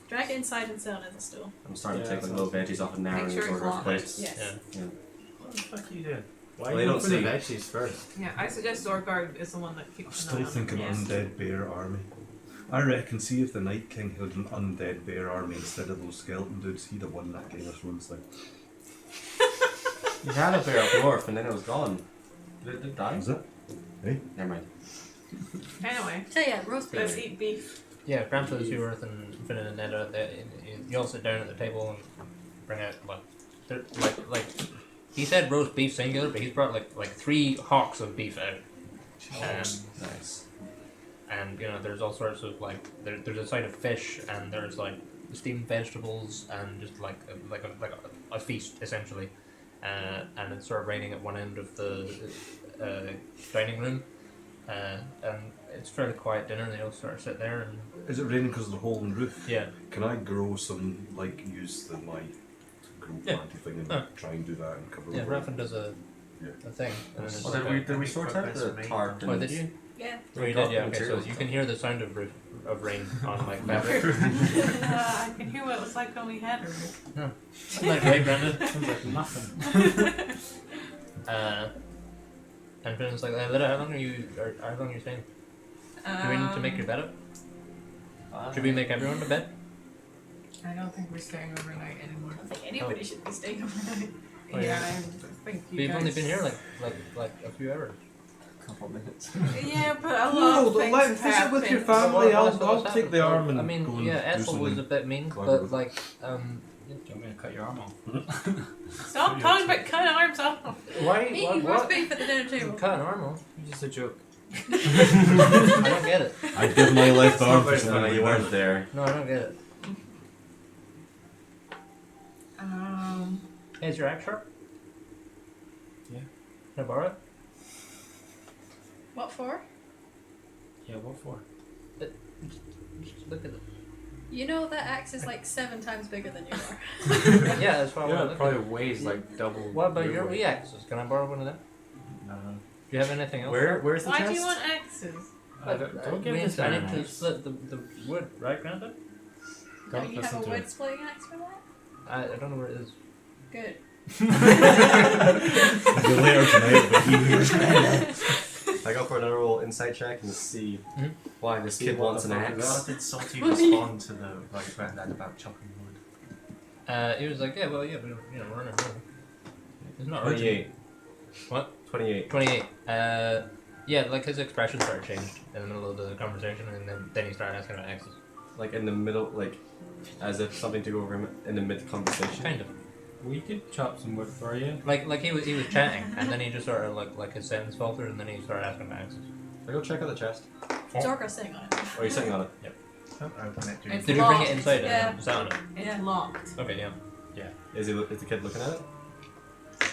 Drag it inside and sell it as a stool. I'm starting Yeah, to take like that little veggies off and narrowing Make sure the it's order of locked. plates. Yes. Yeah. What the fuck are you doing? Why Well, are they you don't going for the see. veggies first? Yeah, I suggest Zorgard is the one that I'm keeps an still eye on thinking them. Yes. undead bear army. I reckon, see if the Night King had an undead bear army instead of those skeleton dudes, he'd have won that Game of Thrones thing. You had a bear up north and then it was gone. Did it die? Is it? Hey? Never mind. Anyway, So yeah, roast let's beef. eat beef. Yeah, grab those two Earth and Finn and Ned out there. You all sit down at the table and bring out like he said roast beef singular, but he's brought like 3 hawks of beef out. Nice. And you know, there's all sorts of like there's a side of fish and there's like steamed vegetables and just like a feast essentially. And it's sort of raining at one end of the dining room. And it's fairly quiet dinner. They all sort of sit there and Is it raining because of the hole in the roof? yeah. Can I grow some, like, use my grow Yeah. planty thing and Oh. try and do that and cover Yeah, over it? Raffin does a thing. And then it's Well, like did we sort out the tarp? oh, did you? Yeah. Oh, you got did, yeah. the Okay, so materials. you can hear the sound of rain on like fabric. I can hear what it was like when we had her. Isn't that great, Brandon? Sounds like nothing. And Finn's like, Lita, how long are you staying? Do we need to make your bed up? Should we make everyone a bed? I don't think we're staying overnight anymore. I don't think anybody should be staying overnight. Oh, Yeah, yeah. I think you We've guys... only been here like a few hours. Couple minutes. Yeah, but a lot No, of things let have visit with your happened. family. What's I'll happened? take the arm and I mean, go and yeah, do Ethel was something a bit mean, clever but with like, Do you want me to cut your arm off? Stop talking about cutting arms off. why? Eating roast beef at the dinner table. Cut an arm off. It's just a joke. I don't get it. I'd give my left arm for No, something. you weren't there. No, I don't get it. Hey, is your axe sharp? Yeah. Can I borrow it? What for? Yeah, what for? Just look at it. You know that axe is like 7 times bigger than you are. Yeah, that's why I Yeah, want to it look probably at it. weighs like double. What about your weight. wee axes? Can I borrow one of them? No. Do you have anything else? Where's the Why chest? do you want axes? Don't give We this I man need an to axe. split the wood, right, Grandpa? Don't you have listen a to wood it. splitting axe for that? I don't know where it is. Good. You'll later tonight, but he hears I go for another roll insight check and see Mhm. why this See kid what wants the an fuck is axe. How did Salty respond to the granddad about chopping wood? He was like, yeah, well, yeah, we're running home. It's not urgent. 28. What? 28. 28. Yeah, like his expression started changed in the middle of the conversation, and then he started asking about exes. Like in the middle, like as if something took over him in the mid conversation. Kind of. We could chop some wood for you. Like he was chatting, and then he just sort of like his sentence faltered, and then he started asking about exes. I go check out the chest. Zorgo's sitting on it. Oh, you're sitting on it. Don't open it, dude. It's Did you bring locked. it inside? Yeah. And sound it? It's locked. Okay, yeah. Is the kid looking at it?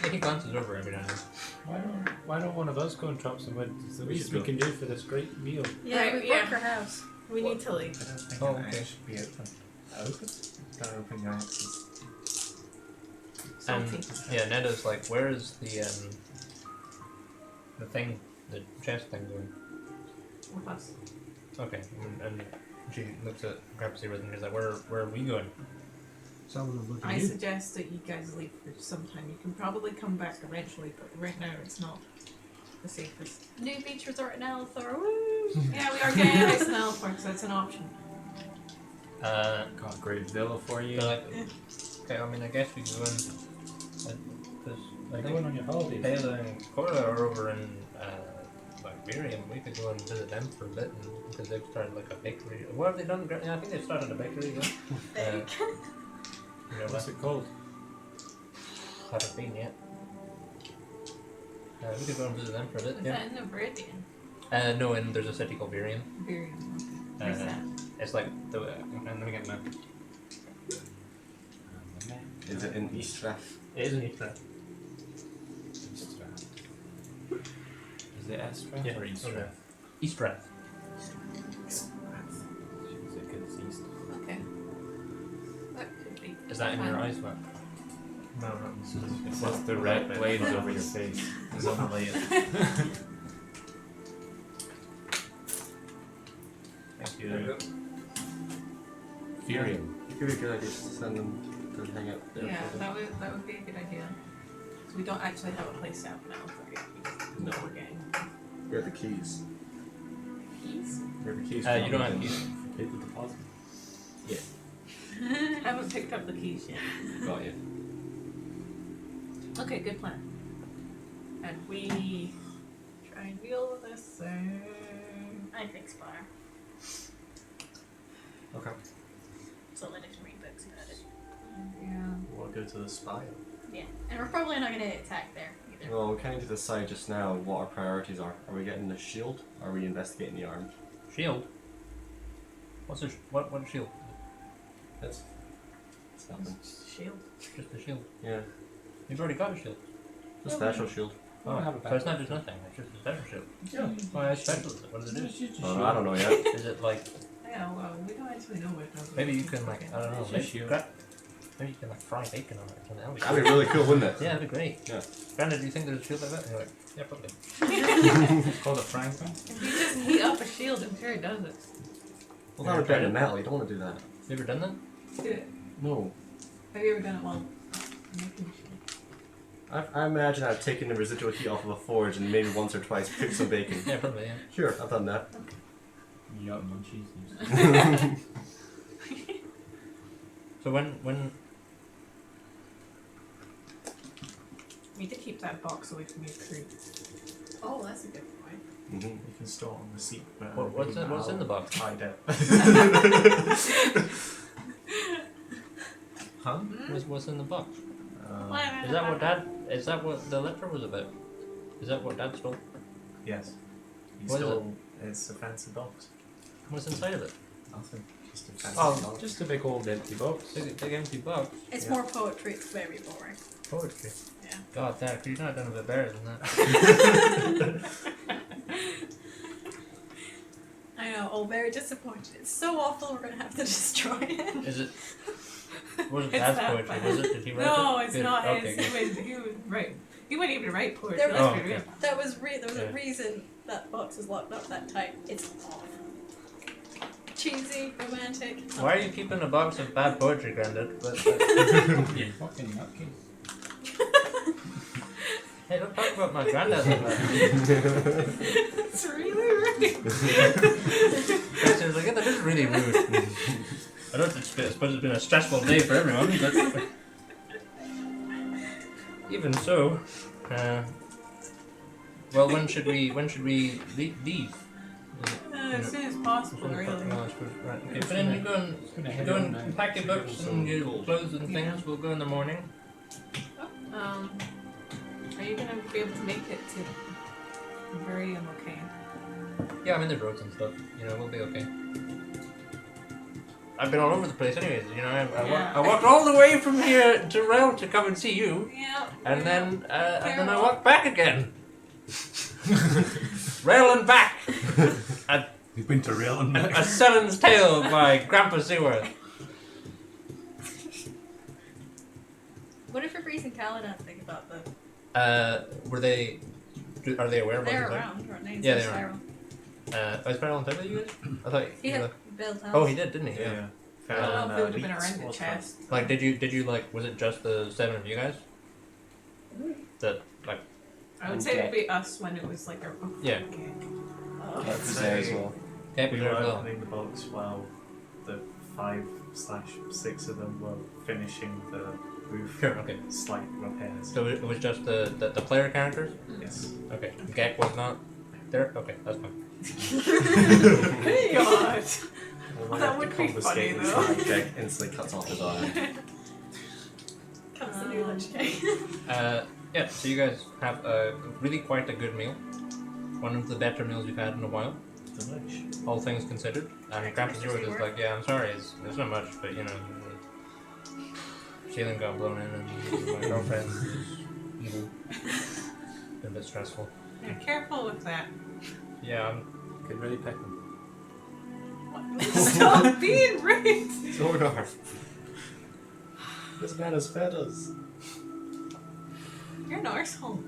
Yeah, he glances over every now and then. Why don't one of us go and chop some wood? It's the We least should we go. can do for this great meal. Yeah, Right, we yeah. broke her house. We need to leave. I don't think Oh, an okay. axe should be open. Open? Don't open your axes. And Salty. yeah, Neda's like, where is the thing, the chest thing going? With us. Okay, and she looks at Grapsy with and she's like, where are we going? Someone look I suggest that you guys leave for some time. You can probably come back eventually, but right now it's not the safest. New beach resort in Althor. Woo! Yeah, we are getting ice and Alford, so it's an option. Uh, Got a great villa for you. they're like, okay, I mean, I guess we could go in, because I Going think on your holidays. Taylor and Cora are over in Liberian. We could go and visit them for a bit, because they've started like a bakery. What have they done? Yeah, I think they've started a bakery. Yeah. You know, What's it called? haven't been yet. We could go and visit them for a bit. Is Yeah. that in the Viridian? No, and there's a city called Virion. Viridian, okay. Where's that? It's like the. Let me get the map. Is it in Eastrath? It is in Eastrath. Is it Estrath Yeah, or Eastrath? okay. Eastrath. She's a good east. Okay. That could be. Is that in your eyes map? No, not this one. It's just the red blades over your face. It's on the layer. Thank There you you. go. Furium. It could be a good idea to send them to hang out there. Yeah, for that would be a good idea. So we don't actually have a place out now for it. No. We're getting We have the keys. keys. We have the keys. You don't have keys. Paid the deposit. Haven't picked up the keys yet. Got you. Okay, good plan. And we try and deal with this. I think Spire. Okay. So let us read books about it. Yeah. We'll go to the spire. Yeah. And we're probably not going to attack there either. Well, we kind of need to decide just now what our priorities are. Are we getting the shield? Or are we investigating the arm? Shield. What's a what shield? It's nothing. Shield. Just a shield. Yeah. You've already got a shield. It's a special shield. Oh, I have a so it's not just nothing. It's just a special shield. Yeah. Oh, how special is it? What does it do? I don't know yet. Is it like Yeah, well, we don't actually know what it does. maybe you can like I don't know It's a maybe shield. maybe you can like fry bacon on it or something. That'd be really cool, wouldn't it? Yeah, that'd be great. Yeah. Brandon, do you think there's a shield like that? And you're like, yeah, probably. It's called a frying pan. If you just heat up a shield, I'm sure it does it. Well, that would be in metal. You don't want to do that. You ever done that? Do it. No. Have you ever done it while making a shield? I imagine I've taken the residual heat off of a forge and maybe once or twice cooked some bacon. Yeah, probably. Yeah. Sure, I've done that. You got munchies. So when We need to keep that box away from your crew. Oh, that's a good point. Mm-hmm. You can store it on the seat. But what's in the box? Hide it. Huh? What's in the box? Why Is that what Dad? Is that what the letter was about? Is that what Dad stole? Yes. You What is stole. It's a fancy box. What's inside of it? Nothing. Just a fancy Oh, box. Just a big old empty box. Big empty box. It's Yeah. more poetry. It's very boring. Poetry. Yeah. God, Dad, could you not have done a bit better than that? I know. Oh, very disappointed. It's so awful. We're gonna have to destroy it. Is it? Wasn't It's Dad's that poetry? bad. Was it? Did he write it? No, it's Good. not Okay, his. good. He would right. He wouldn't even write poetry. There Let's was- be Oh, real. okay. There was a Yeah. reason that box is locked up that tight. It's off. Cheesy, romantic. Why are you keeping a box of bad poetry, Grandad? You fucking nutcase. Hey, don't talk about my granddad like that. It's really rude. She was like, yeah, that is really rude. I suppose it's been a stressful day for everyone, but Even so, well, when should we leave? As soon as possible, really. No, I suppose, right. Okay, but then you go and pack your books and your clothes and things. We'll go in the morning. Are you gonna be able to make it to Imperium okay? Yeah, I'm in the roads and stuff. You know, we'll be okay. I've been all over the place, anyways. You know, I walked all the way from here to Rel to come and see you, Yeah. and then I walked back again. Rail and back. You've been to Rail and back. A Sellen's Tale by Grandpa Seaworth. What if Fabrice and Caladan think about them? Are they aware of what They're he's like? around, aren't they? Yeah, they Spiral. Was Spiral on top of you guys? I thought He had built house. Oh, he did, didn't he? Yeah. I don't know if it would have been Beats around the was chest. Like, did you like? Was it just the 7 of you guys? That like. I would say it'd be us when it was like a. Yeah. Okay. Oh. That's there as well. Okay, We we were well. opening the box while the 5/6 of them were finishing the roof. Sure. Okay. Slight repairs. So it was just the player characters. Yes. Okay. Gek was not there. Okay, that's fine. Hey God! Well, That would be funny, though. Jake instantly cuts off his arm. Comes the new Lich King. Yeah. So you guys have quite a good meal. One of the better meals you've had in a while, Delish. all things considered. And Grandpa Seaworth is like, yeah, I'm sorry, it's not much, but you know, the ceiling got blown in, and my girlfriend is evil. Been a bit stressful. Yeah, careful with that. Yeah, Could really pick them. Stop being rude! Zordar. This man has feathers. You're an arsehole.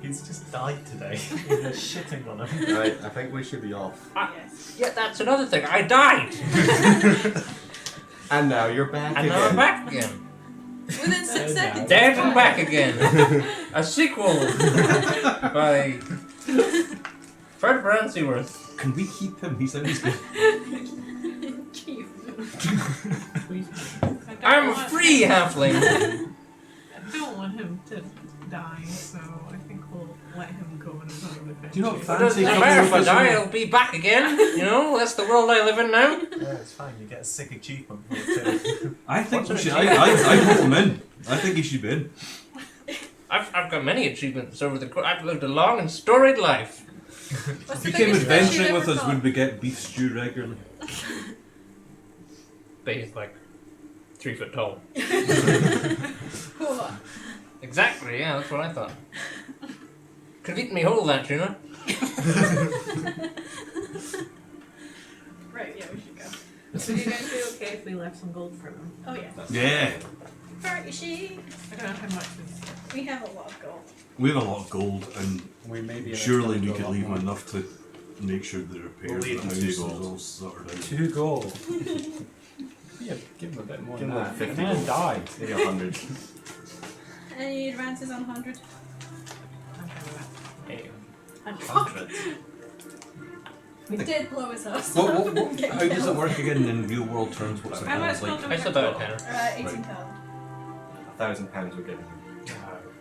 He's just died today. You're shitting on him. Right, I think we should be off. Yes. yeah, that's another thing. I died, And now you're back and again. now I'm back again, Within 6 seconds. dead and back again. A sequel by Fred Brown Seaworth. Can we keep him? He sounds good. Keep. I'm a free halfling. I don't want him to die, so I think we'll let him go on his own adventure. Do you not It fancy doesn't coming matter with if I us die, on- I'll be back again. You know, that's the world I live in now. Yeah, it's fine. You get a sick achievement for it too. I think What's we an should. I vote him in. I think he should be in. I've got many achievements over the course. I've lived a long and storied life. What's If you the came biggest fish adventuring you've with ever us, would we get beef stew regularly? But he's like 3 foot tall. caught? Exactly, yeah, that's what I thought. Could have eaten me whole, that tuna. Right, yeah, we should go. So you guys be okay if we left some gold for them? Oh yeah. Yeah. Party sheet. I don't know how much is. We have a lot of gold. We have a lot of gold, and We may be surely we could leave him enough to make sure the repairs We'll of the leave house him 2 is gold. all sorted out. 2 gold. Yeah, give him a bit more Give than him that. 50 The man gold. died. Maybe 100. Any advances on 100? Hey, 100. We did blow his house. How does it work again in real world terms? What's the How much balance like? gold do we it's have about a total? tenner. 18,000. £1,000 we're giving him.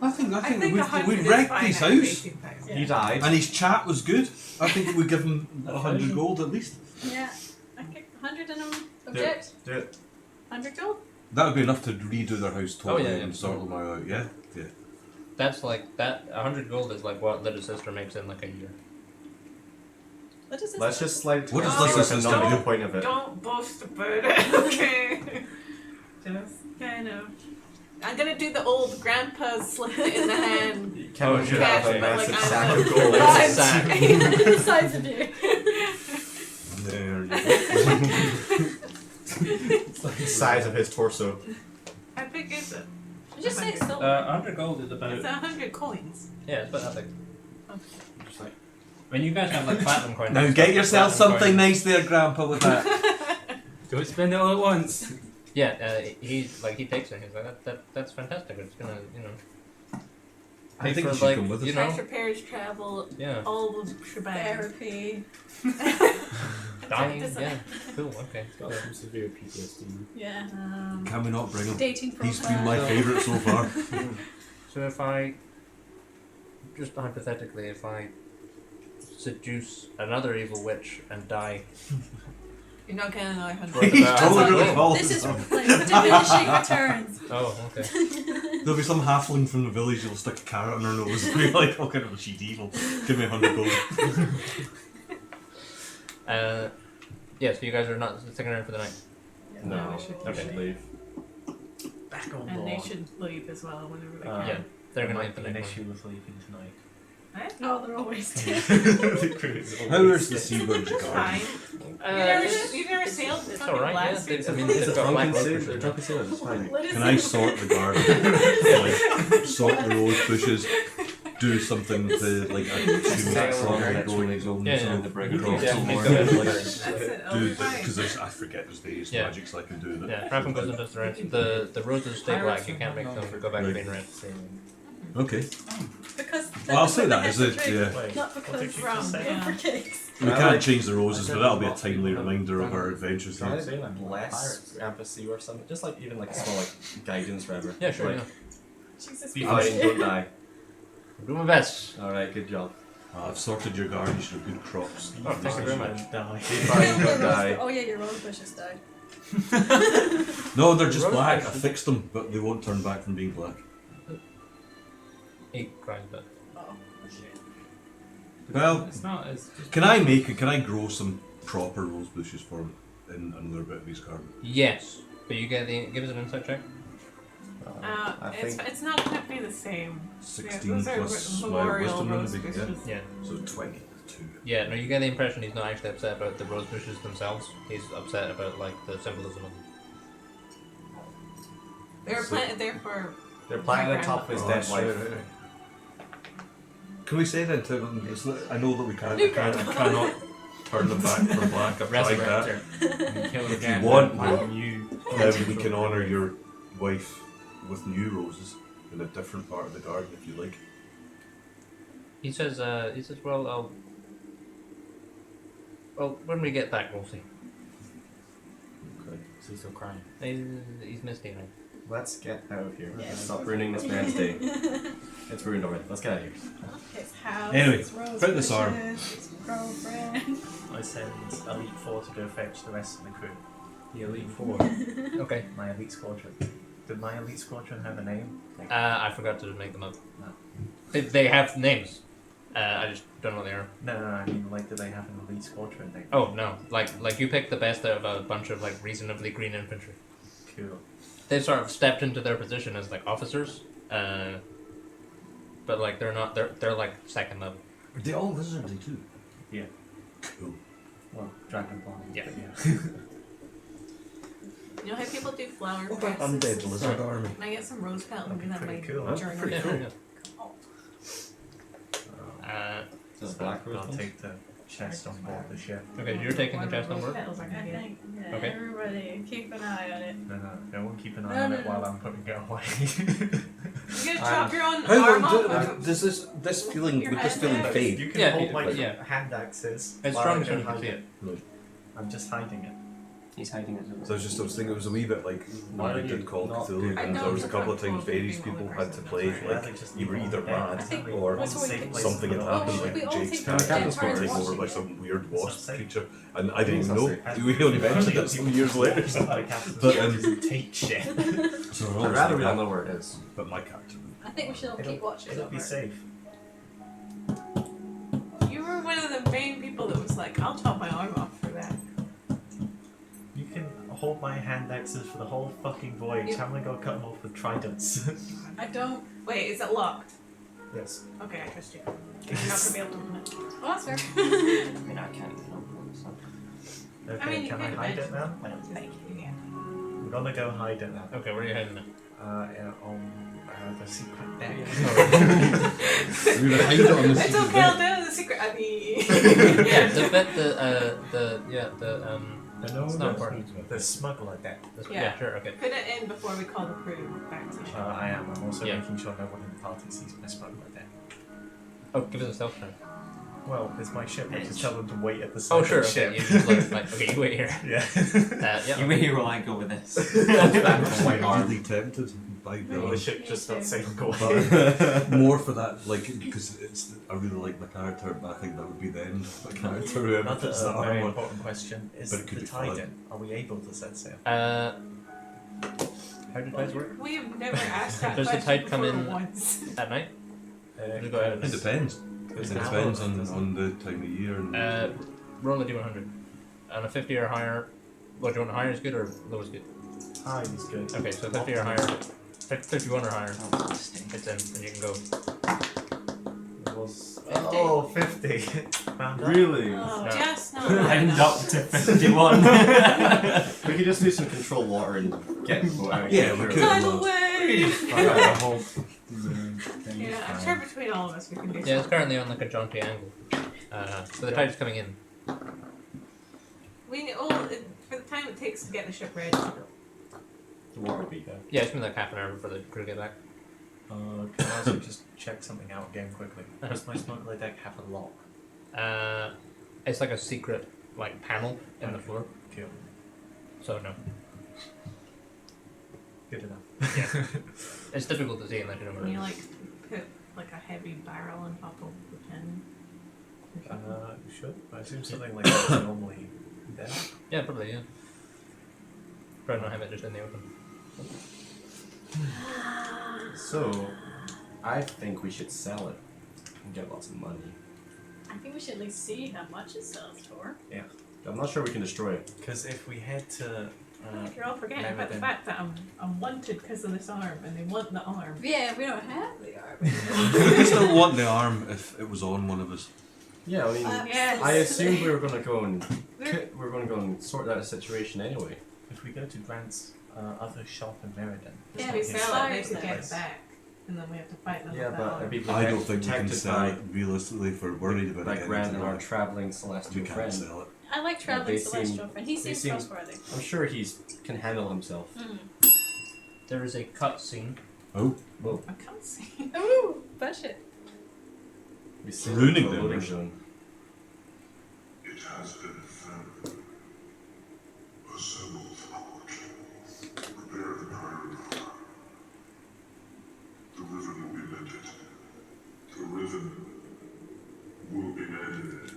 I think I think we 100 is wrecked fine his out of house, 18,000. He died. and his chat was good. I think we give him 100 gold at least. Yeah. Okay, 100 and object. Do it. 100 gold. That would be enough to redo their house totally Oh, yeah, yeah. and sort them out. Yeah. Yeah. That's like, that 100 gold is like what little sister makes in like a year. What is this? Let's just slide What does towards this the system not be do? the point of it. Don't boast about it, okay? Just kind of. I'm gonna do the old grandpa slip it in the hand. Can we Oh, do yeah, that with a but, massive like, sack I'm of the- gold? Right. Sack. the size of you. There you go. It's like the size of his torso. How big is it? Just say silver. 100 gold is about, It's 100 coins. yeah, it's about that big. Okay. Just like, I mean, you guys have like platinum coins. Now and get stuff, yourself platinum something coins. nice there, Grandpa, with that. Don't spend it all at once. Yeah, he takes it. He's like, that's fantastic. It's gonna, you know. I think for, you should come with us. you know, Fresh repairs, travel, yeah, all the shebang. Therapy. dying, yeah, cool, okay. Got some severe PTSD. Yeah. Can we not bring him? Dating He's profile. been my favourite so far. So if I, just hypothetically, if I seduce another evil witch and die, You're not getting another 100. worth He's about- totally gonna Oh, follow This is us. like diminishing returns. oh, okay. There'll be some halfling from the village who'll stick a carrot on her nose and be like, "Oh, kind of, she's evil. Give me 100 gold." Yeah, so you guys are not sticking around for the night. No, No, we should we Okay. should leave. Back on And board. they should leave as well whenever they Uh, can. Yeah, they're There gonna might leave the be an next issue one. with leaving tonight. Oh, they're always dead. The crew is How always is the dead. seabirds It's guard? fine. It's- You've never sailed it's fucking alright, yeah. glass They- suits I mean, before? they've got black Drunken ropes. sailors, drunken sailors, it's fine. What is Can I it? sort the garden? Like, sort the rose bushes, do something to, like, assume that's all Very like golden, going. Yeah, yeah. the brig You can across definitely the do it. morning. That's it. I'll Do be fine. because I forget there's various Yeah. magics I can do. That Yeah, Rapham goes into the rest. The roses stay black. You can't make them go back to being red. Okay. Because Well, I'll say that's that what is they it. have to drink, Yeah. Wait, Not what because did you rum, just say? go for cakes. We I can't like- change the roses, but that'll be a timely reminder of our adventures. Can I Here. bless empathy or something? Just like even like a small like guidance, whatever. Yeah, sure. Like, Yeah. Jesus be Christ. fine, don't die. Do my best. Alright, good job. I've sorted your garden. You should have good crops. Oh, thank you very much. Die. Be fine, don't die. Oh yeah, your rose bushes died. No, they're just Rose black. I bushes. fixed them, but they won't turn back from being black. He cries, but Oh, shit. Well, It's not as. Just can I grow some proper rose bushes for him in another bit of his garden? yes. But you get the give us an insight check. I think It's not going to be the same. 16 those are plus my memorial wisdom rose would be- bushes. Yeah. So 22. Yeah. No, you get the impression he's not actually upset about the rose bushes themselves. He's upset about like the symbolism of them. They were planted there for. they're planting on top of his Oh, dead sorry, wife. right, right. Can we say then to them? I know that we cannot turn them back from black. I've tried that. kill If again. you want, like you. Then we can honour your wife with new roses in a different part of the garden if you like. He says, well, when we get back, we'll see. Okay. So he's still crying. He's misty now. Let's get out of here. Yeah. Stop ruining this man's day. It's ruined already. Let's get out of here. His house, Anyway, his rose put this arm. bushes, his girlfriend. I send Elite 4 to go fetch the rest of the crew. The Elite Four. Okay. My Elite Squadron. Did my Elite Squadron have a name? I forgot to make them up. They have names. I just don't know what they are. No, I mean, like, do they have an Elite Squadron name? Oh no, like you picked the best out of a bunch of like reasonably green infantry. Cool. They've sort of stepped into their position as like officers, but like they're not. They're like second level. Are they all wizardly too? Yeah. Cool. Well, Dragonfly. Yeah. but yeah. You know how people do flower What about crosses? undead lizard army? Can I get some rose petals and That'd give be that my pretty cool. That's journal? pretty Yeah, cool. yeah. Does So black rose I'll ones? take the chest on board the ship. Okay, you're taking the What chest on rose board. petals I I can get? think, yeah, Okay. everybody keep an eye on it. No one keep an eye No, on no, it no. while I'm putting it away. You gonna chop your own How arm long off? does this feeling Your would this head feeling hurts. fade? You can Yeah, hold my but yeah. hand axes. It's while strong I as go soon as you hide see it. I'm just hiding it. He's hiding it. So I was thinking it was a wee bit like Why when we are did you Call of not Cthulhu, good? and I there was a know couple of the times control various being people the had to person play that's Rather like just you were leave either it there. mad I think or what's what we safe could place something had to go. happened, Oh, like we all Jake's take character turns was taken watching over by it. some weird wasp That's creature, and I didn't That's know. safe. We only mentioned it some years later. But But take shit. so I'd rather we don't know where it is. But my character. I think we should all keep watching It'll be over. safe. You were one of the main people that was like, I'll chop my arm off for that. You can hold my hand axes for the whole fucking voyage. Yeah. How am I gonna cut them off with tridents? I don't. Wait, is it locked? yes. Okay, I trust you. You're not gonna be able to open it. Oh, that's fair. I mean, I can't even open this. Okay, I mean, you can I could hide it imagine. now? Thank you, yeah. I'm gonna go hide it now. Okay, where are you heading now? Yeah, on the secret deck. We're gonna hide it on the It's secret okay, deck. I'll do the secret. I mean, Yeah, the bit No, It's not important. the smuggler deck. yeah, sure, okay. put it in before we call the crew back to the ship. I am. I'm also Yeah. making sure no one in the party sees my smuggler deck. Oh, give us a stealth check. Well, it's my ship. I just tell them to wait at the Oh, second sure. ship. Okay, you just like okay, you wait here. Yeah. Yeah. You may hear where I go with this. White arm. Really tempted by The the ship just starts sailing away. but more for that, like, because it's I really like my character, but I think that would be the end of my character. Whoever Another puts that very armor. important question is But it could the be tide fun. in? Are we able to set sail? How do tides work? We have never asked that Does the question tide come before in- once. At night? It Go ahead. It depends. goes It down, depends doesn't on the time of year and. Roll a d100. On a 50 or higher. What do you want? Higher is good or low is good? it? High is good. Okay, so 50 or higher. 51 or higher. Oh, mistake. It's in, and you can go. It was 50. oh 50. Round up. Really? Oh, No. just not Round enough. up to 51. We could just do some control water and get people out. Yeah, we could. Tidal wave! Yeah, Yeah, I'm sure between all of us we can do Yeah, it's something. currently on like a jaunty angle. So the tide's coming in. We all, for the time it takes to get the ship ready. The water will be there. Yeah, it's been like half an hour before the crew get back. Can I also just check something out again quickly? Does my smuggler deck have a lock? It's like a secret like panel in the floor. Cool. So no, Good enough. it's difficult to see unless you know where Can it you is. like put like a heavy barrel on top of the pen? Sure. I assume something like that's normally there. Yeah, probably yeah. Probably not have it just in the open. So, I think we should sell it and get lots of money. I think we should at least see how much it sells for. I'm not sure we can destroy it. Because if we head to You're all forgetting never about the been- fact that I'm wanted because of this arm, and they want the arm. Yeah, we don't have the arm. We still want the arm if it was on one of us. Yeah, I mean, Yes. I assumed we were gonna go and We're- we were gonna go and sort out a situation anyway. if we go to Grant's other shop in Meriden, If Yeah, we it's sell it, they fires could get place. it back, and then we have to fight them Yeah, with but that it'd arm. be I don't think we can protected sell by it realistically if we're worried about like it. Grant and our traveling We celestial can't friend. sell it. I like traveling they seem- celestial friend. He they seems seem- trustworthy. I'm sure he's can handle himself. There is a cut scene. Oh, I can't see. Ooh, push it. We sail Ruining into a them, loading Rush. zone. It has been found. Assemble the court. Prepare the pirate fire. The riven will be mended. The riven will be mended.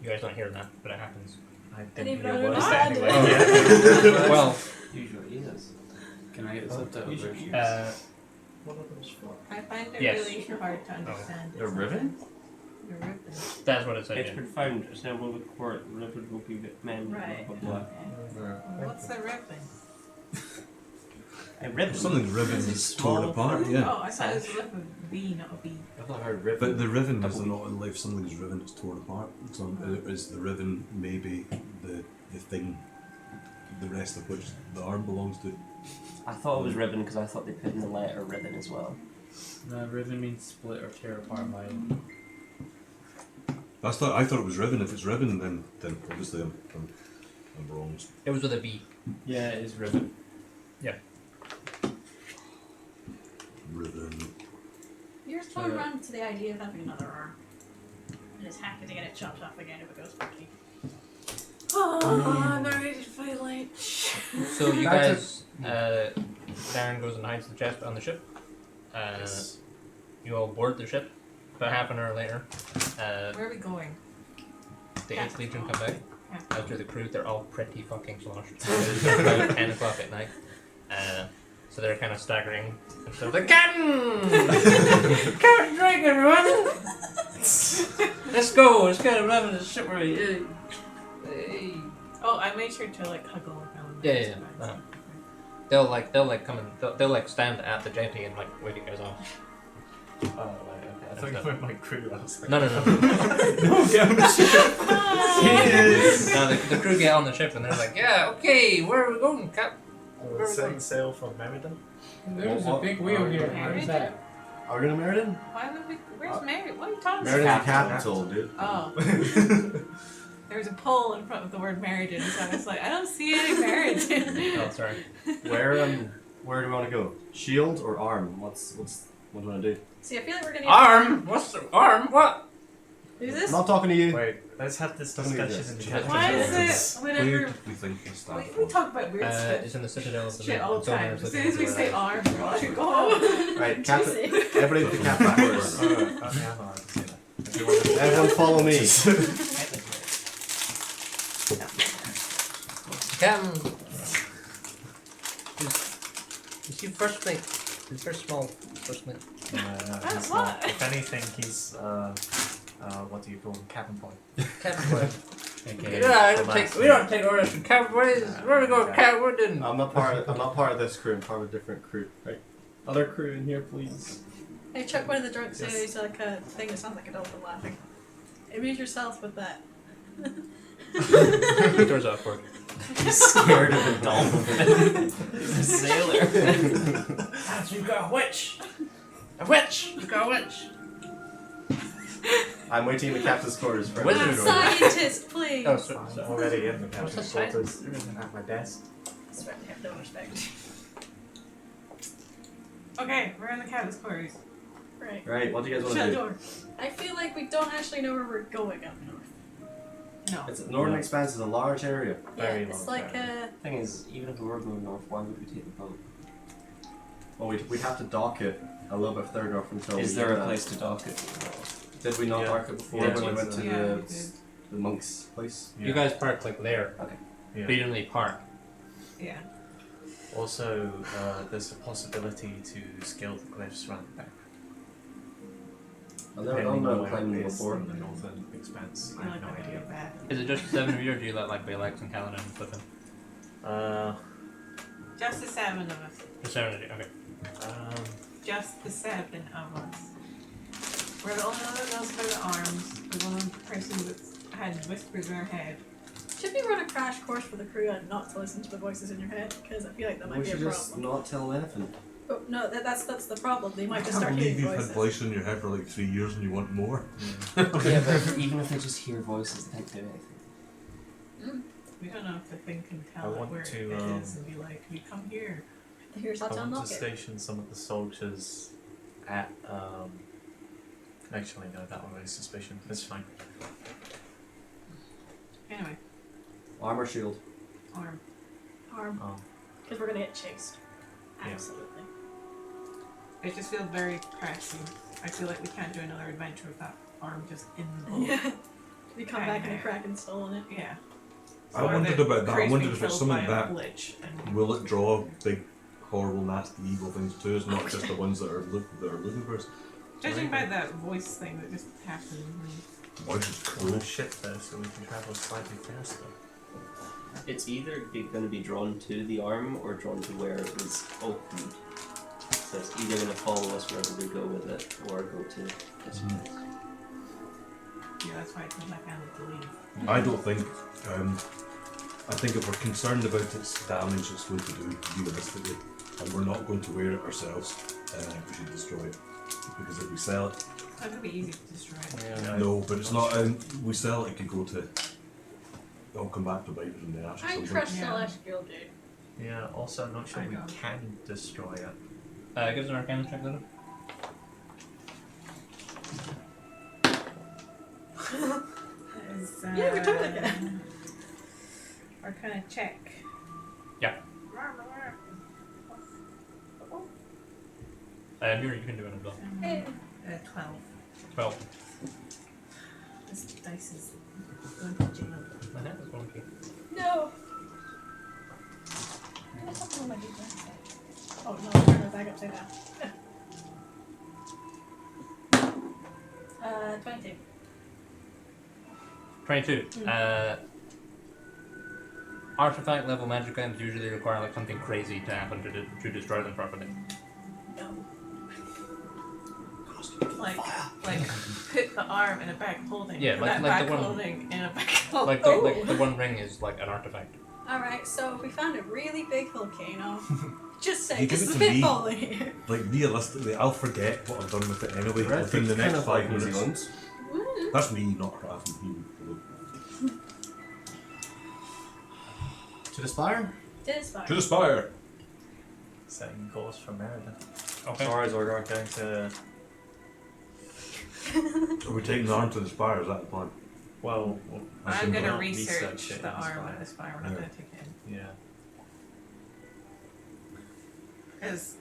You guys don't hear that, but it happens. I Didn't didn't even hear know what it I said was anyway. Yeah. Well, Usually is. Can I get the subtitle version? What are those for? I find it Yes. really hard to understand. The riven? The riven. that's what it said. It's Yeah. been found. Assemble the court. Riven will be mended. Right. Blah, blah, Well, what's the riven? blah. A riven. something's riven It's a is torn small apart, yeah. Oh, I thought it was with a V, not a B. I've not heard riven. But the riven is not in life. Something's riven, it's torn apart. So is the riven maybe the thing, the rest of which the arm belongs to? I thought it was riven because I thought they put in the letter riven as well. No, riven means split or tear apart by. I thought it was riven. If it's riven, then obviously I'm wrong. It was with a B. Yeah, it is riven. Riven. You're still run to the idea of having another arm. And just happy to get it chopped off again if it goes funky. Oh, I'm not ready to fight lunch. So you guys, Darren goes and hides the chest on the ship. You all board the ship. About half an hour later, Where are we going? the 8th Legion come back. Yeah. After the crew, they're all pretty fucking sloshed. It's about 10 o'clock at night. So they're kind of staggering. And so they're Captain! Captain drink, everyone! Let's go! Let's get him out of the ship ready. Hey. Oh, I made sure to like huggle with Ellen. Yeah. They'll come and they'll like stand at the jetty and like wave you guys off. Oh, right, okay. I thought you meant my crew. I was like, No. No, get on the ship. No, the crew get on the ship and they're like, yeah, okay, where are we going, Cap? We're setting sail from Meriden. There's a big wheel here. Where's that? Are we going to Meriden? Why would we? Where's Mary? What are you talking Meriden's about? the capital, dude. Oh. There was a pole in front of the word Meriden, so I was like, I don't see any Meriden. Oh, sorry. Where do we want to go? Shield or arm? What's What do you want to do? See, I feel like we're gonna. Arm? What's the arm? What? Who's I'm this? not talking to you. Wait, let's have this Tell me discussion this. in the Why is Yes. it Where whenever do we think we stand we for? talk about weird stuff? It's in the Citadel of the Shit all the Soul time. Mariners As looking soon as we for say that. arm, we're like, oh. Right, captain. Juicy. Everybody to captain quarters. Okay, I'm allowed to say that. If you want to- Everyone follow me. Captain. Is he first mate? He's very small first mate. No, he's what? not. If anything, he's what do you call him? Cabin boy. Captain boy. Okay. We don't take orders from Captain boys. Where are we going, Captain? We're doing. I'm not part of this crew. I'm part of a different crew. Right. Other crew in here, please. Hey, Chuck, one of the drunks Yes. says like a thing that sounds like a dolphin laughing. Amuse yourself with that. Doors upward. He's scared of a dolphin. He's a sailor. Lads, we've got a witch. A witch. We've got a witch. I'm waiting in the captain's quarters for Wizard everyone. order. Scientist, please. Oh, so, I'm already in the What's captain's that quarters at my desk. I swear I have no respect. Okay, we're in the captain's quarters. Right. Right. What do you guys want Shut to the do? door. I feel like we don't actually know where we're going up north. No. It's Northern Expanse is a large area. Very Yeah, it's long like time. Thing is, even if we were going north, why would we take the boat? Well, we'd have to dock it a little bit further north until. Is we there get a that. place to dock it? Did we not Yeah. dock it before Yeah, when we went it's, to Yeah, we did. the monk's place? you guys park like there. Yeah. Freedomly park. Yeah. Also, there's a possibility to scale the cliffs round the back. I've never Depending done on that where climbing it is before. in the northern expanse. I You're have no like, idea. bad. Is it just 7 of you, or do you let like Balex and Kaladin and stuff in? Just the 7 of us. Just 7 of you. Okay. Just the 7 of us. We're the only one that knows about the arms. The one person that's had whispers in her head. Should we run a crash course for the crew and not to listen to the voices in your head? Because I feel like that might We be a should just problem. not tell anything. Oh, no, that's the problem. They might I just can't start believe hearing you've had voices. voice in your head for like 3 years and you want more. Yeah, but even if they just hear voices, they can't do anything. We don't know if the thing can I tell like, want where to, it is and be like, you come here. Here's how I to want unlock to it. station some of the soldiers at. Actually, no, that one was suspicion. That's fine. Anyway, Armor shield. arm. Arm. Because we're gonna get chased. Yeah. Absolutely. It just feels very pressing. I feel like we can't do another adventure with that arm just in the boat. Yeah. We come back and the Kraken's stolen it. Yeah. I Or wondered the about that. I creature's wondered been if it's killed something by a that lich and will it draw big, horrible, nasty, evil things to us, not just the ones that are looking for us. judging by that voice thing that just happened. Voice is We'll cool. shift though, so we can travel slightly faster. It's either going to be drawn to the arm or drawn to where it was opened. So it's either going to follow us wherever we go with it, or go to this place. Yeah, that's why I told my family to leave. I don't think. I think if we're concerned about its damage it's going to do, realistically, and we're not going to wear it ourselves, then I think we should destroy it. Because if we sell it, It's not gonna be easy to destroy. Yeah. no, but it's not. We sell it, it could go to. It'll come back to bite us in the ass or I something. trust Yeah. Celestial, dude. Yeah, also, I'm not sure I we know. can destroy it. Give us an Arcana check, Luna. Is, Yeah, we totally can. Arcana check. Yeah. You can do it as well. Hey. 12. 12. This dice is going to jail. My hand is going to. No! What's up with my defense? Oh no, turn my bag upside down. 22. 22. Artifact level magic items usually require like something crazy to happen to destroy them properly. No. Like put the arm in a bag of holding. Yeah, put like- that like bag the one- holding in a bag of holding. Like the one ring is like an artifact. Alright, so we found a really big volcano. Just say, You give this it is a to bit me. falling here. Like realistically, I'll forget what I've done with it anyway Red within the Peak's kind next of like 5 New minutes. Zealand. That's me, not crafting. To the spire? It is fine. To the spire. Setting course for Merida. Okay. Or is we're going to. Are we taking the arm to the spire? Is that the plan? Well, I'm we're gonna not research it the in arm Spire. of the spire. We're not Yeah. gonna take it in. Yeah. Because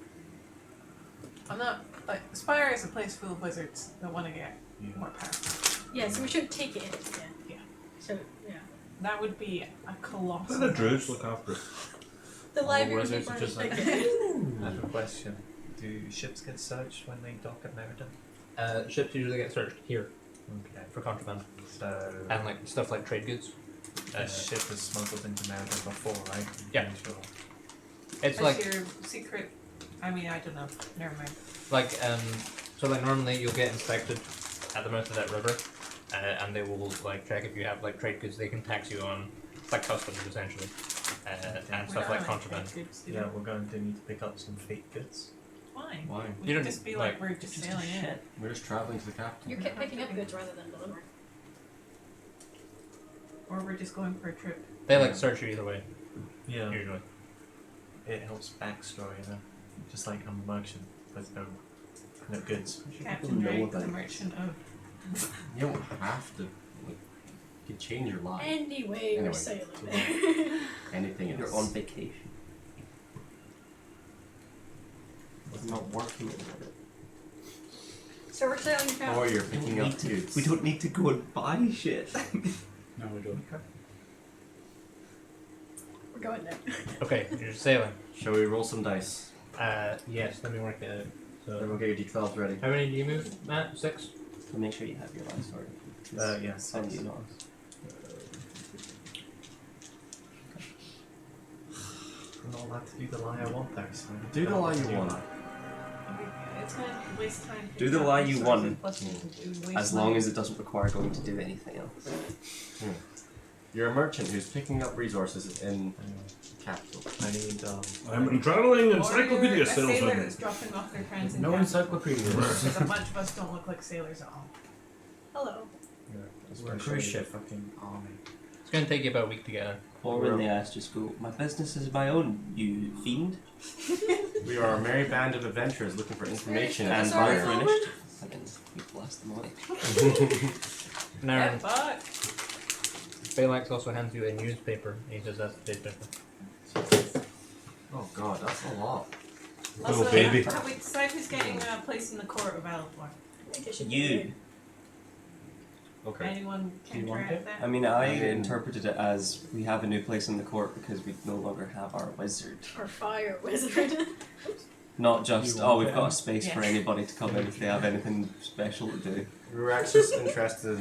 I'm not like Spire is a place full of wizards that want to get Yeah. more powerful. Yeah, so we should take it in instead. Yeah. So, yeah. That would be a colossal. Let the druids loss. look after it. The All library wizards people are are just just like, like, I have a question. Do ships get searched when they dock at Meriden? Ships usually get searched here Okay. for contraband So and like stuff like trade goods. a ship is smuggled into Meriden before, right? Yeah. I'm sure. It's That's like your secret. I mean, I don't know. Never mind. so like normally you'll get inspected at the mouth of that river, and they will like check if you have like trade goods. They can tax you on like customs essentially, and We're stuff not like on contraband. trade goods, do Yeah, we? we're going to need to pick up some fake goods. Why? Why? We You could don't just be like- like we're just sailing in. We're just traveling to the capital. you kept picking up goods rather than delivering. Or we're just going for a trip. They like search you either way Yeah. usually. It helps backstory, you know? Just like I'm a merchant with no goods. Captain know Drake, about the it. merchant of. You don't have to. Like, you can change your life. Anyway, Anyway, we're sailing so there. Anything else? You're on vacation. I'm not working at it. So we're sailing now. Or you're picking up goods. We don't need to go and buy shit. No, we don't. We're going there. Okay, you're sailing. Shall we roll some dice? Yes. Let me work it out. Then So we'll get your d12s ready. how many do you move, Matt? 6. So make sure you have your last order. Yeah, Some six. do not. I'm not allowed to do the lie I want though, so Do the lie you want. It's gonna waste time. Do the lie you want, want. As long as it doesn't require going to do anything else. You're a merchant who's picking up resources in Anyway, capital. I need I'm a traveling Or encyclopedia you're a sailor salesman. that's dropping off their friends in No capital. encyclopedias. Because a bunch of us don't look like sailors at all. Hello. We're a cruise ship. Fucking army. It's gonna take you about a week to get there. Or when they ask, just go, my business is my own, you fiend. We are a merry band of adventurers looking for information and Sorry, fire. for Robert. initiative. I mean, you blast them away. Now, Yeah, fuck. Balax also hands you a newspaper. He says that's the newspaper. Oh god, that's a lot. Little Also, baby. have we decided who's getting a place in the court of Alethor? I think it should be You. Okay. Anyone Do you want counteract it? that? I mean, I interpreted it as we have a new place in the court because we no longer have our wizard. Our fire wizard. Not just, You oh, want we've got a it? space for Yeah. anybody to come in if they have anything special to do. We were actually interested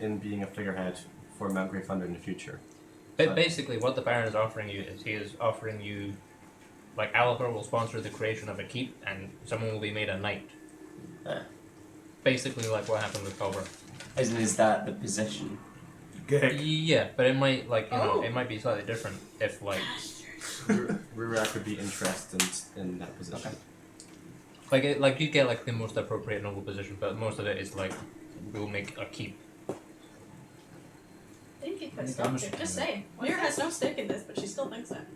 in being a figurehead for Mount Grey Thunder in the future. But basically, what the Baron is offering you is he is offering you, like Alethor will sponsor the creation of a keep, and someone will be made a knight. Basically, like what happened with Culver. Is that the position? Geck. Yeah, but it might like you know Oh. it might be slightly different if like Rurak would be interested in that position. like you get like the most appropriate noble position, but most of it is like we'll make a keep. I think you put I'm stock just- to. Just saying. Mira has no stake in this, but she still thinks that.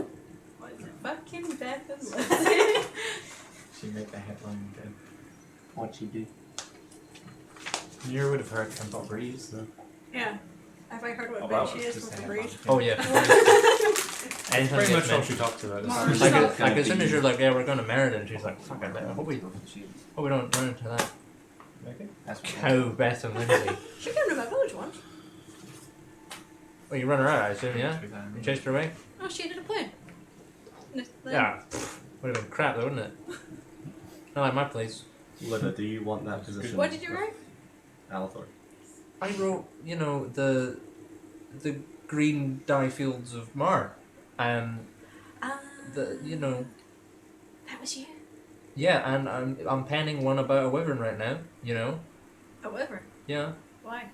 What is it? Fucking Beth and she make the headline again. What'd she do? You would have heard from Bob Reeves, though. Yeah. Have I heard what Oh, bed well, she is just from a the breed? Oh yeah. Anytime Pretty gets much all mentioned. she talked about. Mars. Is Like, not like gonna as soon be- as you're like, yeah, we're going to Meriden, she's like, fuck, I hope we don't run into that Maybe? That's what cow Beth and Lindsay. She came to my village once. Well, you run her out, I assume, yeah? You chased her away? Oh, she did a plane. Yeah. Would have been crap though, wouldn't it? Not like my place. Lida, do you want that position? What did you write? Alethor. I wrote, you know, the green dye fields of Mar, and the you know, That was you. yeah, and I'm penning one about a wyvern right now, you know, However, yeah, why?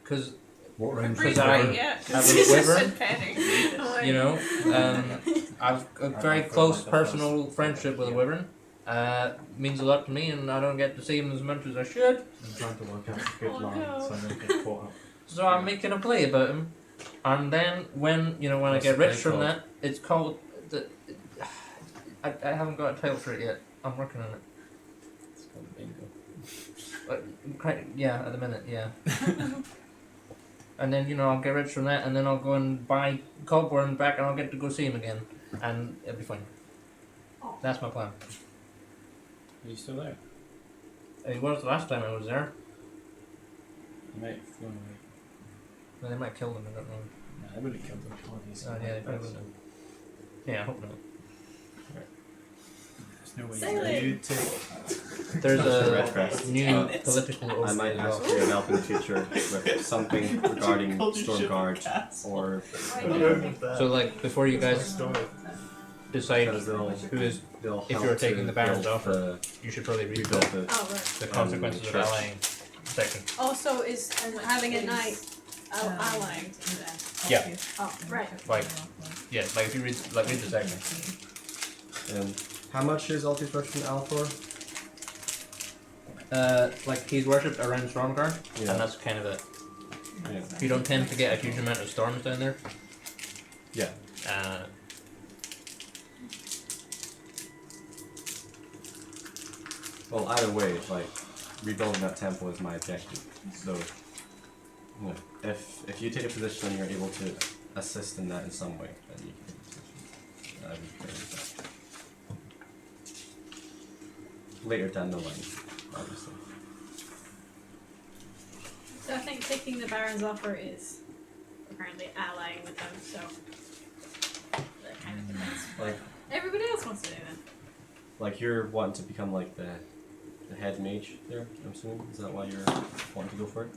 because What range Because is I- that? Yeah, I because was he's just wyvern. been panning. you know, I've a very felt close like the personal first- friendship with a wyvern. Means a lot to me, and I don't get to see him as much as I should. I'm trying to work out a good Oh, line no. so I don't get caught up. So I'm making a play about him, and then when I What's get the rich play from called? that, it's called the. I haven't got a title for it yet. I'm working on it. Bingo. Yeah, at the minute, yeah. And then, you know, I'll get rich from that, and then I'll go and buy Cobborn back, and I'll get to go see him again. And it'll be fine. Oh. That's my plan. Are you still there? It was the last time I was there. You might have flown away. Well, they might kill them, I don't know. Nah, I would have killed them. Oh, yeah, they probably would have. Yeah, I hope not. There's no way Sailing. You take. There's Red a Crest. new political I oath might as ask well. for your help in the future with something regarding Stormguard or. So, like, before you guys decide Because they'll, who is, they'll if help you're taking to the barons build off, the, you should probably read rebuild the, the. Oh, right. the consequences of church. allying section. Also, is having a knight Um, allying. Yeah. Oh, right. Like, yeah, like if you read, like, read the section. How much is all destruction Althor? Like, he's worshipped around Stormguard, Yeah. and that's kind of it. Yeah. You don't tend to get a huge amount of storms down there. Yeah. Well, either way, like rebuilding that temple is my objective. So, you know, if you take a position and you're able to assist in that in some way, then you can take a position. I would agree with that. Later down the line, obviously. So I think taking the Baron's offer is apparently allying with them, so that kind of depends what Like, everybody else wants to do then. like you're wanting to become like the head mage there. I'm assuming is that why you're wanting to go for it?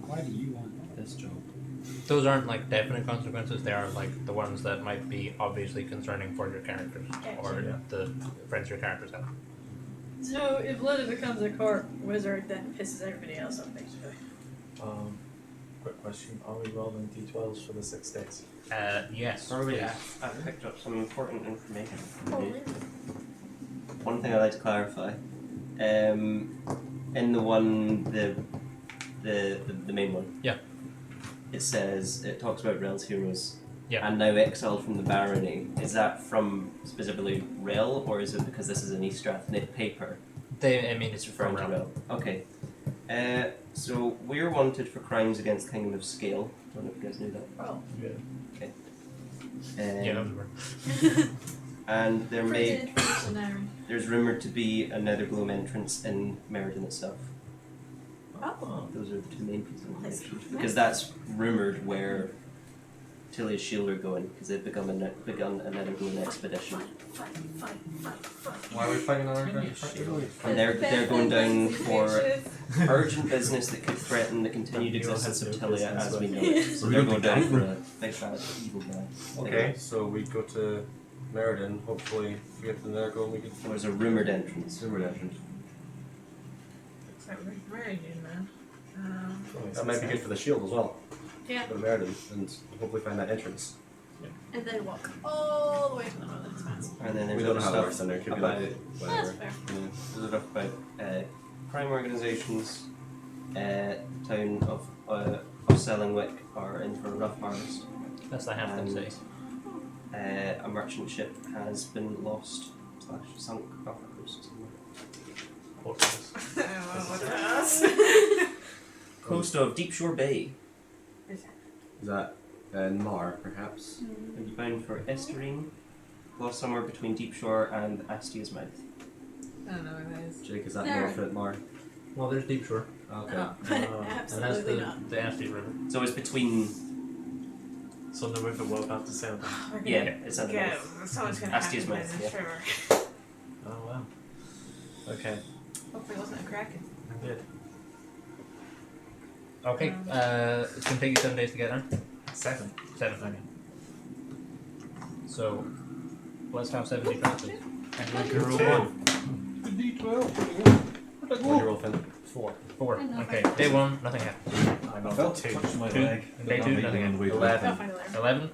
Why do you want this job? Those aren't like definite consequences, they are like the ones that might be obviously concerning for your characters, or the friends your characters have. So if Luna becomes a court wizard, then pisses everybody else off basically. Quick question: are we rolling d12s for the 6 days? Yes. Sorry, please. I picked up some important information. Oh, really? One thing I'd like to clarify, in the one, the main one. Yeah. It says, it talks about Rel's heroes. Yeah. And now exiled from the barony. Is that from specifically Rel, or is it because this is an East Strathnick paper? I mean, It's referring to Rel. Okay. So we're wanted for crimes against Kingdom of Scale. Don't know if you guys knew that. Well, Yeah, that was weird. And there may Mercenary. there's rumoured to be another Gloom entrance in Meriden itself. Oh. Those are the two main pieces of Nice. information. Because that's rumoured where Tilly's Shield are going, because they've begun another Gloom expedition. Fight. Why are we fighting on our And they're going down for urgent business that could threaten the continued You all existence have of no Tilly business as we with know it. So We they're don't going down be for a big bad evil guy. Okay, so we go to Meriden. Hopefully, we get from there. Go and we get There's a rumoured entrance. Super entrance. Looks like we're married, man. That might be good for the shield as well. Yeah. Go to Meriden and hopefully find that entrance. And then walk all the way to the northern expanse. And then there's We don't know how it other works stuff in there. It could be about like That's whatever. fair. there's stuff about crime organisations, town of Sellingwick are in for a rough harvest. That's the Hampton And City. A merchant ship has been lost / sunk off the coast somewhere. Coast of Deep Shore Bay. Is that in Mar, perhaps? And you bound for Esterine, lost somewhere between Deep Shore and Astia's Mouth. I don't know what that is. Jake, is that There. north at Mar? Well, there's Deep Shore, Okay. Oh. and that's Absolutely not. the Asti River. So it's between. So on the river we're about to sail down. We're gonna Yeah, it's at the get north. so much gonna Astia's happen in Mouth, this yeah. river. Oh wow. Okay, Hopefully it wasn't a kraken. I'm good. Okay, it's gonna take you 7 days to get there. 7. 7. Okay. So, let's have 70 chances. And we can roll 1. What do you roll, Finn? 4. I know. Okay, day 1, nothing happened. I'm on Felt 2. Touch my 2. leg. Day 2, nothing happened. I'll 11. find it later. 11.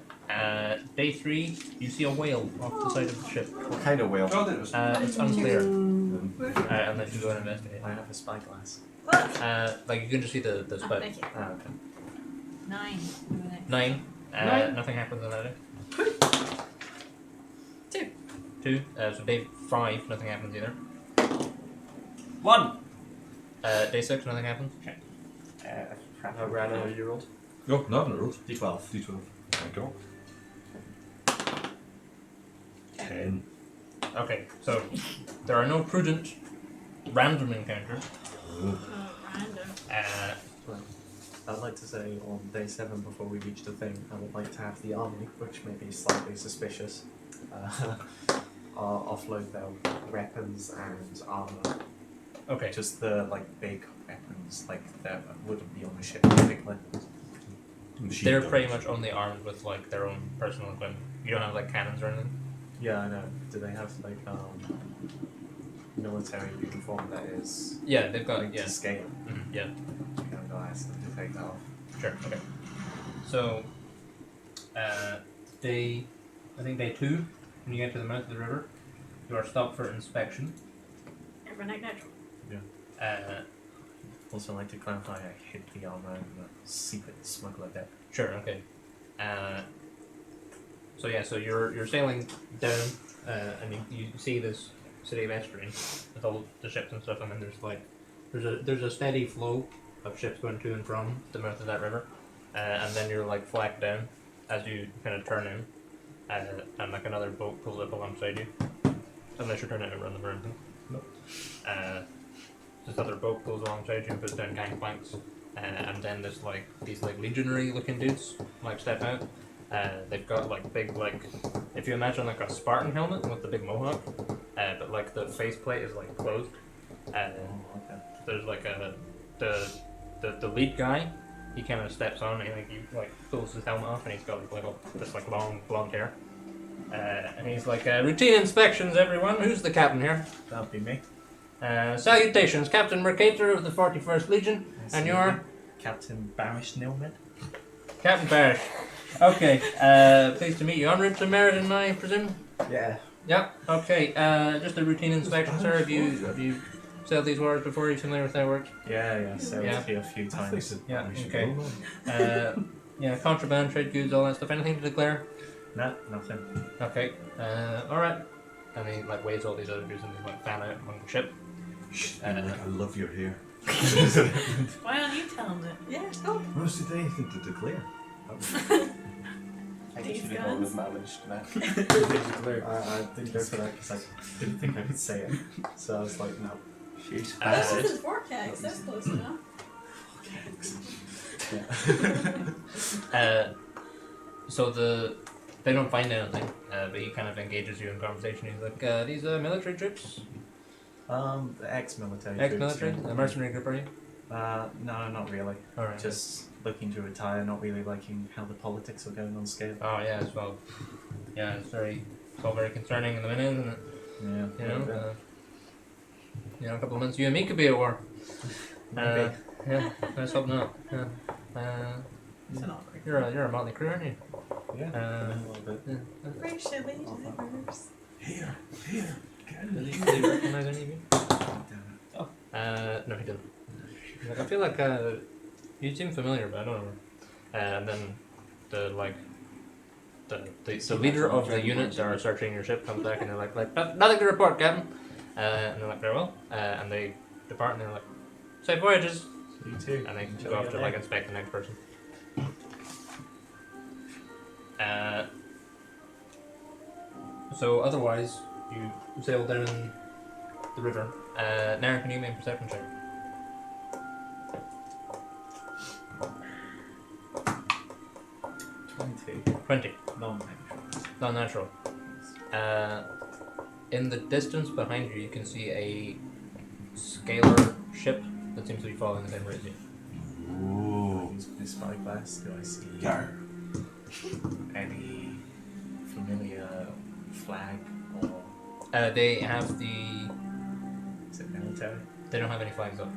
Day 3, you see a whale off the side of the ship. What kind of whale? It's unclear, unless you go and investigate. I have a spyglass. Like, you can just see the Oh, spout. thank you. Ah, okay. 9. 9. Nine. Nothing happens on that day. 2. 2. So day 5, nothing happens either. 1! Day 6, nothing happens. Rana, you rolled? No, not in a road. D12. D12. Thank you. 10. Okay, so there are no prudent random encounters. Oh, random. Well, I'd like to say on day 7 before we reach the thing, I would like to have the army, which may be slightly suspicious, offload their weapons and armor. Okay, Just the like big weapons, like that wouldn't be on the ship typically. Machine they're guns. pretty much only armed with like their own personal equipment. You don't have like cannons or anything. Yeah, I know. Do they have like military uniform that is Yeah, they've got linked yeah, to scale? yeah. I'm gonna ask them to take that off. Sure. Okay. So, I think day 2, when you get to the mouth of the river, you are stopped for inspection. Evernight natural. Also, like to clarify, I hid the armor in the secret smuggler deck. Sure. Okay. So yeah, so you're sailing down, and you see this city of Estrine with all the ships and stuff, and then there's a steady flow of ships going to and from the mouth of that river, and then you're like flagged down as you kind of turn in, and like another boat pulls up alongside you, unless you're turning to run the anything. Nope. This other boat pulls alongside you and puts down gangplanks, and then these legionary looking dudes like step out. They've got like big if you imagine like a Spartan helmet with the big mohawk, but like the faceplate is like closed. There's like the lead guy. He kind of steps on and he pulls his helmet off and he's got this long blonde hair. And he's like, routine inspections, everyone. Who's the captain here? That'd be me. Salutations, Captain Mercator of the 41st Legion, and you're Captain Barish Nilmed. Captain Parrish. Okay, pleased to meet you. En route to Meriden, I presume? Yeah. Yep. Okay, just a routine inspection, sir. Have you sailed these waters before? Are you familiar with how it works? Yeah. Sailed Yeah. here a few times. Yeah, We should okay. go. Yeah, contraband, trade goods, all that stuff. Anything to declare? No, nothing. Okay. Alright. And he waves all these other dudes and they fan out among the ship. Shh, I love your hair. Why don't you tell them that? Yeah, go. Most of anything to declare. I These should have gone guns? with managed to that. I didn't go for that because I didn't think I could say it. So I was like, no. She's This is Vortex, that's close enough. So they don't find anything, but he kind of engages you in conversation. He's like, these military troops? The ex-military. Ex-military? troops, A mercenary group, are you? no, not really. Alright. Just looking to retire, not really liking how the politics are going on scale. Oh yeah, as well. Yeah, it's all very concerning in the minute, isn't it? Yeah. You know, a couple of months you and me could be at war. Maybe. Yeah, let's hope not. Yeah. It's an awkward. You're a motley crew, aren't you? Yeah. A little bit. Yeah. Racially diverse. Here. Did he recognize any of you? Oh. No, he didn't. He's like, I feel like you seem familiar, but I don't know. And then the leader of the unit that are searching your ship comes back and they're like nothing to report, Captain. And they're like, very well. And they depart and they're like, safe voyages. You too. And they Enjoy go off your to day. inspect the next person. So otherwise, you sail down the river. Naren, can you make a perception check? 20. Non-natural. In the distance behind you, you can see a scalar ship that seems to be following the same route as you. Ooh. Use my spyglass. Do I see Gar. any familiar flag or They have the. is it military? They don't have any flags up.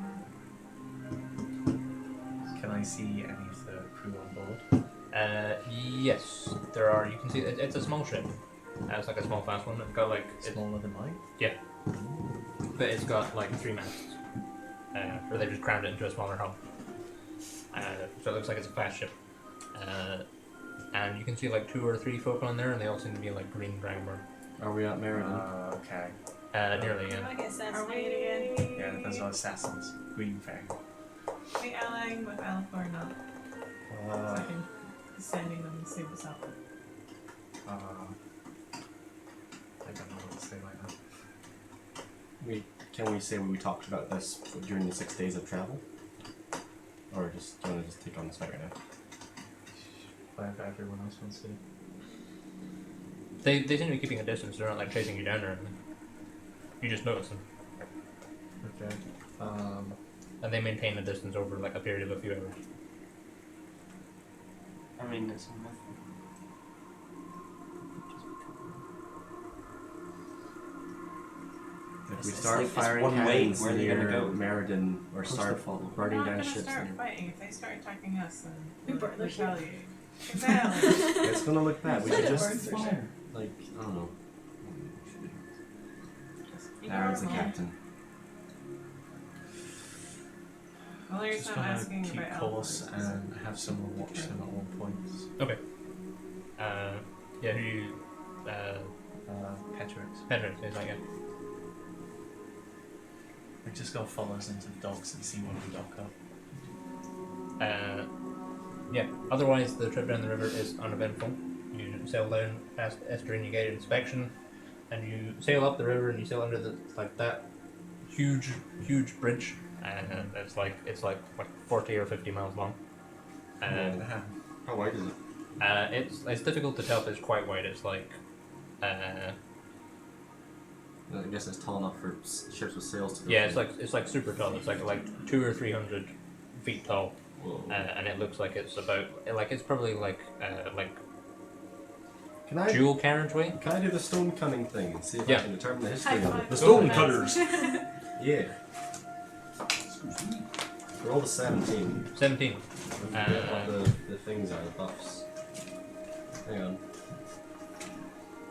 Can I see any of the crew on board? Yes, there are. You can see it's a small ship. It's like a small fast one. It's got Smaller than mine? but it's got like 3 masts. Or they just crammed it into a smaller hull. So it looks like it's a fast ship. And you can see like 2 or 3 folk on there, and they all seem to be like green dragonborn. Are we at Meriden? Okay. Nearly, I yeah. might get Are assassinated we? again. Yeah, those are assassins. Green Fang. Are we allying with Alpha or not? So I can sending them to see what's up. I don't know what to say right now. Can we say we talked about this during the 6 days of travel? Or just do you want to just take on this fight right now? Whatever everyone else wants to. They seem to be keeping a distance. They're not like chasing you down or anything. You just notice them, Okay. and they maintain a distance over like a period of a few hours. I mean, it's a myth. If we It's start like it's firing one way, cannons where are they near gonna go? Meriden or Coast start to follow. We're burning not down gonna ships, start then fighting. If they start attacking us, then We we'll burn their ship. retaliate. Exactly. it's gonna look bad. We Said should it just burns their ship. like I don't know. Just be Aaron's the normal. captain. Valerie's Just not gonna asking keep about course Alpha. and have someone watch them at all points. Yeah, who you, Petrix. Pedro, is like, yeah. We just gotta follow us into the docks and see when we dock up. Yeah, otherwise the trip down the river is uneventful. You sail down past Estuarine Gate inspection, and you sail up the river and you sail under that huge bridge, and it's like 40 or 50 miles long. How wide is it? It's difficult to tell if it's quite wide. It's like I guess it's tall enough for ships with sails to go. yeah, through. it's like super tall. It's like 200 or 300 feet tall. Whoa. And it looks like it's about it's probably like Can I dual carriageway. can I do the stone cunning thing and see if I Yeah. can determine the history High of five. it? The stone cutters. Yeah. Roll the 17. 17. Get all the things out of the buffs. Hang on.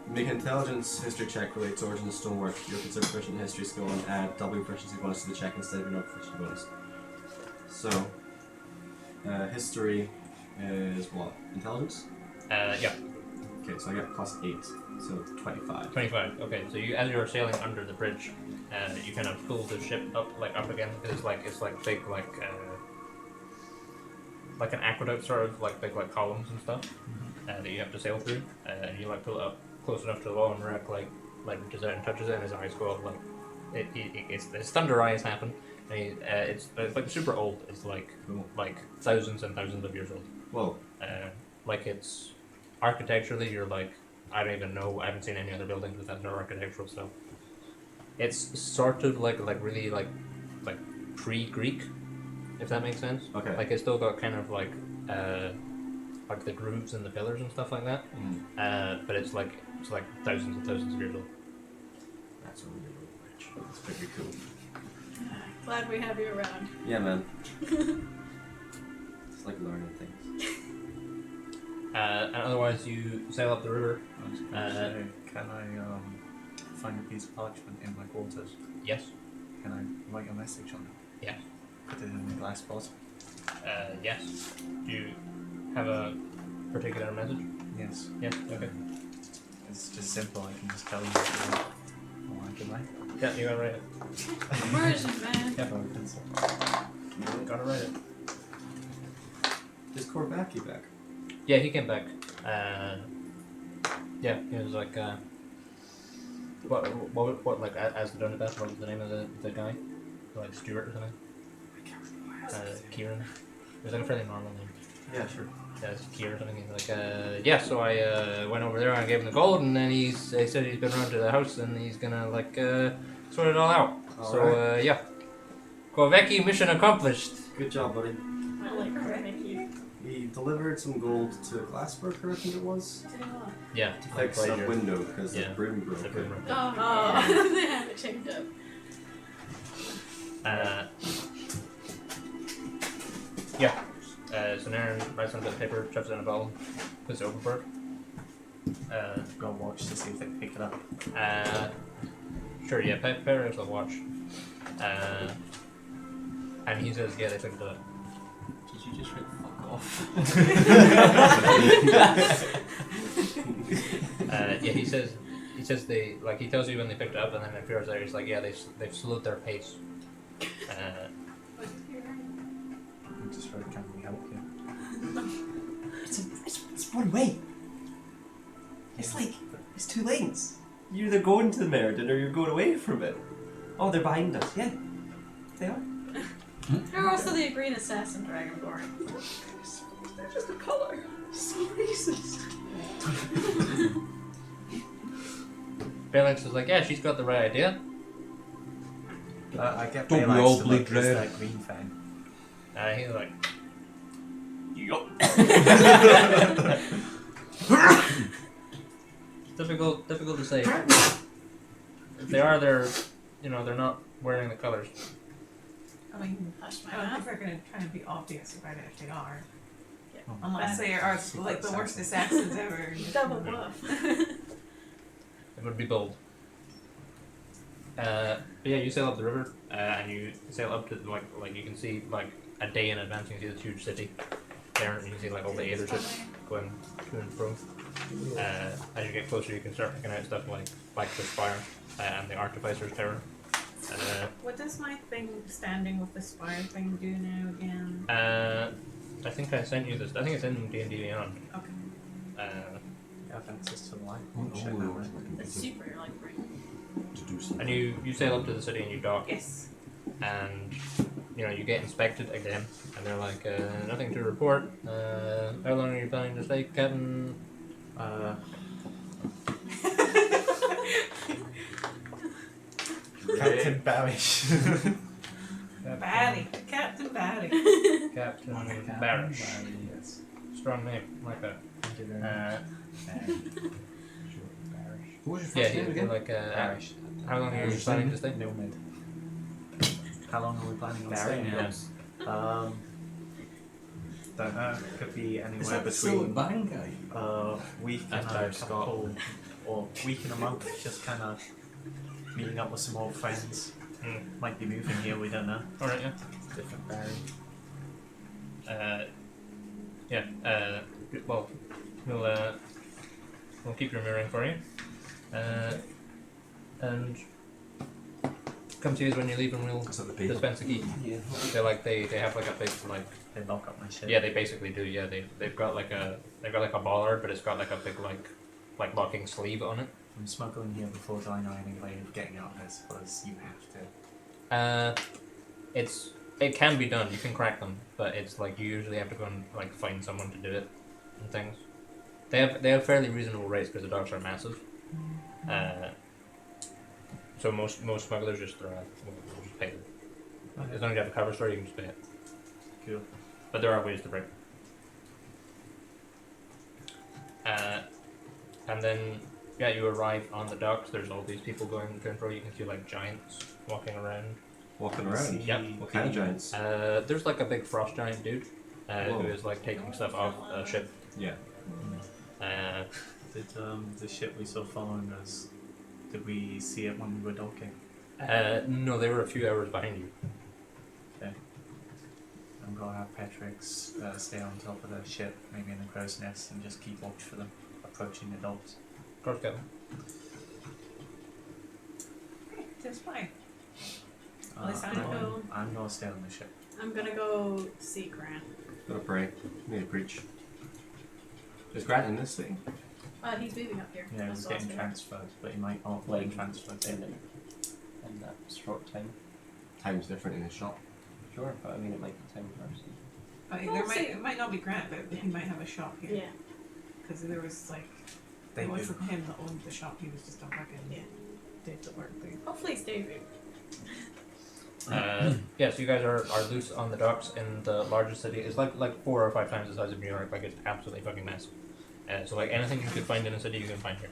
Make an intelligence history check related to origin of stonework. You're considered proficient in history skill and add double proficiency bonus to the check instead of your non-proficiency bonus. So, history is what? Intelligence? Yeah, Okay, so I get plus 8, so 25. 25. Okay, so you as you're sailing under the bridge, you kind of pull the ship up again because it's big like an aqueduct sort of big columns and stuff that you have to sail through, and you pull it up close enough to the wall and Rick reaches out and touches it and his eyes go up it's thunder eyes happen. And it's super old. It's Cool. thousands and thousands of years old. Whoa. It's architecturally, you're I don't even know. I haven't seen any other buildings with that sort of architectural stuff. It's sort of really pre-Greek, if that makes sense. Okay. It's still got kind of the grooves and the pillars and stuff like that. But it's thousands and thousands of years old. That's a really old bridge. That's pretty cool. Glad we have you around. Yeah, man. It's like learning things. And otherwise, you sail up the river. I was gonna say, can I find a piece of parchment in my quarters? Yes. Can I write a message on it? Yeah. Put it in the glass bottle? Yes. Do you have a particular message? Yes. Yes. Okay. It's just simple. I can just tell you what you want. I like it, right? Yeah, you gotta write it. Immersion, man. Yeah. Or a pencil. You gotta write it. Is Korbaki back? Yeah, he came back. Yeah, he was what as the Donabeth, what was the name of the guy? Stuart or something? Kieran. It was a fairly normal name. Yeah, sure. Yeah, it's Kieran or something. He's yeah, so I went over there and I gave him the gold, and then he said he's been around to the house and he's gonna sort it all out. Alright. Yeah. Korveki, mission accomplished. Good job, buddy. I like Korveki. He delivered some gold to Glassberger, I think it was, Yeah. to fix a window because Yeah. the broom broke. The broom broke. Oh, they have it chained up. Yeah. So Naren writes on a bit of paper, shoves it in a bowl, puts it overboard. Go watch to see if they can pick it up. Sure, yeah, Perez will watch. And he says, yeah, they picked it up. Did you just write fuck off? Yeah, he says, he says he tells you when they picked it up, and then it appears there. He's like, yeah, they've slowed their pace. I'm just very can we help you? It's one way. It's like, it's 2 lanes. You're either going to the Meriden or you're going away from it. Oh, they're behind us. Yeah, they are. They're also the Green Assassin Dragonborn. They're just a colour. So racist. Phalanx is like, yeah, she's got the right idea. I get Don't we Phalanx all to bleed look as red? that green thing. He's like, difficult to say. If they are, they're not wearing the colors. I mean, Hush my I don't think mouth. they're going to try and be obvious about it if they are. Yeah. Unless they are like the worst assassins ever. Double bluff. It would be bold. But yeah, you sail up the river, and you sail up to like you can see like a day in advance. You can see this huge city there, and you can see like all the Aether ships going to and fro. As you get closer, you can start picking out stuff like the spire and the Artificer's Tower. What does my thing standing with the spire thing do now again? I think I sent you this. I think it's in D&D Beyond. Okay. You have access to the light. Oh, Check no, that no, way. It's super like right. to do something. And you sail up to the city and you dock, Yes. and you get inspected again, and they're like, nothing to report. How long are you planning to stay, Captain? Captain Barish. Batty. Captain Batty. Captain Captain Barish. Yes. Strong name, like that. Thank you very much. What was your Yeah, first name he's again? like, Barish. how long are you planning to stay? No mid. How long are we planning on Barry staying? Yes. Don't know. Could be Is anywhere that the Silver between Bang guy? week and That's a Dave Scott. couple, or week and a month. Just kind of meeting up with some old friends. Mm. Might be moving here. We don't know. Alright, yeah. Different Barry. Well, we'll keep your mirroring for you. And come to you when you leave, and we'll Is that the paper? dispense a key. Yeah. They have like a big They lock up my shit. yeah, they basically do. Yeah, they've got like a bollard, but it's got like a big like locking sleeve on it. I'm smuggling here before I know any way of getting out, I suppose you have to. It can be done. You can crack them, but it's like you usually have to go and like find someone to do it and things. They have fairly reasonable rates because the docks are massive. So most smugglers just will just pay them. As long as you have a cover story, you can just pay it. Cool. But there are ways to break. And then yeah, you arrive on the docks. There's all these people going to and fro. You can see like giants walking around. Walking around? Yep. What kind of giants? There's like a big frost giant dude who Whoa. is like taking stuff off a ship. Yeah. Did the ship we saw following us? Did we see it when we were docking? No, they were a few hours behind you. Okay. I'm gonna have Petrix stay on top of the ship, maybe in the crow's nest, and just keep watch for them approaching the docks. Of course, Kevin. Just fine. At least I know. I'm gonna stay on the ship. I'm gonna go see Grant. Gotta pray. Need to preach. Is Grant in this thing? He's moving up here. Yeah, That's he's what I was getting gonna- transferred, but he might not Like, get transferred. in that short time. Time's different in the shop. Sure, but I mean it might be time first. It might not be Grant, but he might have a shop here. Yeah. Because there was like, They it do. wasn't him that owned the shop. He was just a fucking did the work thing. Hopefully it's David. Yeah, so you guys are loose on the docks in the largest city. It's like 4 or 5 times the size of New York. Like it's absolutely fucking massive. So like anything you could find in a city, you can find here.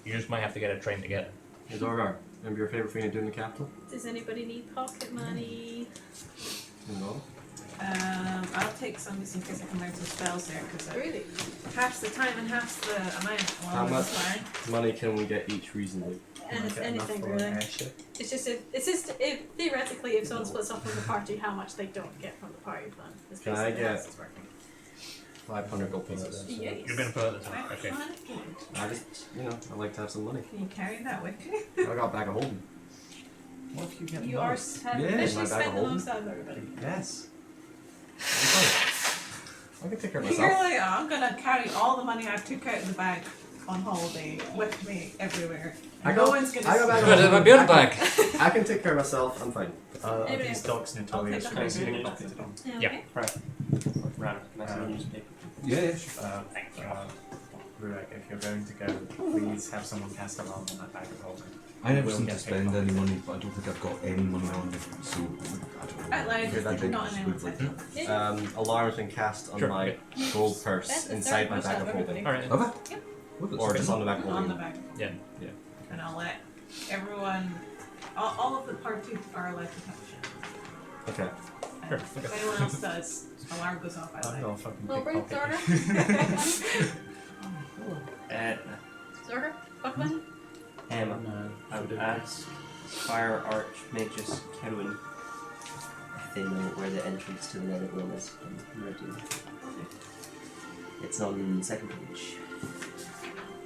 You just might have to get a train to get it. Hey Dorgar, remember your favourite thing to do in the capital? Does anybody need pocket money? No. I'll take some just in case I can learn some spells there. Because Really? half the time and half the amount. How While much fine. money can we get each reasonably? And it's anything for an really. airship. It's just if theoretically if someone splits up from the party, how much they don't get from the party fund. Is Can I basically how get- this is working. 500 gold pieces. Yes. You're gonna put it at the top. Okay. I just, I like to have some money. Can you carry that with you? I got a bag of holding. What if you get You are lost? have Yeah, literally my bag spent of the holding. most out of everybody. Yes. I can take care of You're myself. like, I'm gonna carry all the money I took out of the bag on holiday with me everywhere. I No got- one's gonna I got see back it. Good, my build bag. I can take care of myself. I'm fine. Are Anyway, these dogs notorious I'll for take the being hundred. adopted? Yeah. Ran. Maximum newspaper. Yeah, sure. Thank you. Rurik, if you're going to go, please have someone cast alarm on that bag of holding. I never We'll seem to get spend paid any for it. money, but I don't think I've got any money on me, so I don't know. Out loud, Okay, that not in anyone's head. Yeah. Alarm's been cast on Sure, my okay. gold That's purse the inside third my most bag out of of holding. Alright. Have I? What is Or it? just on the back of On the holding. bag. Yeah. And I'll let everyone, all of the party are allowed to touch it. Okay. And Sure, if anyone else does, alarm goes off. I'm I not a fucking Well, bring pickpocket. Zorger. Zorger, Buckman. I would ask Fire Archmagus Kerwin if they know where the entrance to the Nether Realm is. I'm ready. It's on the second page.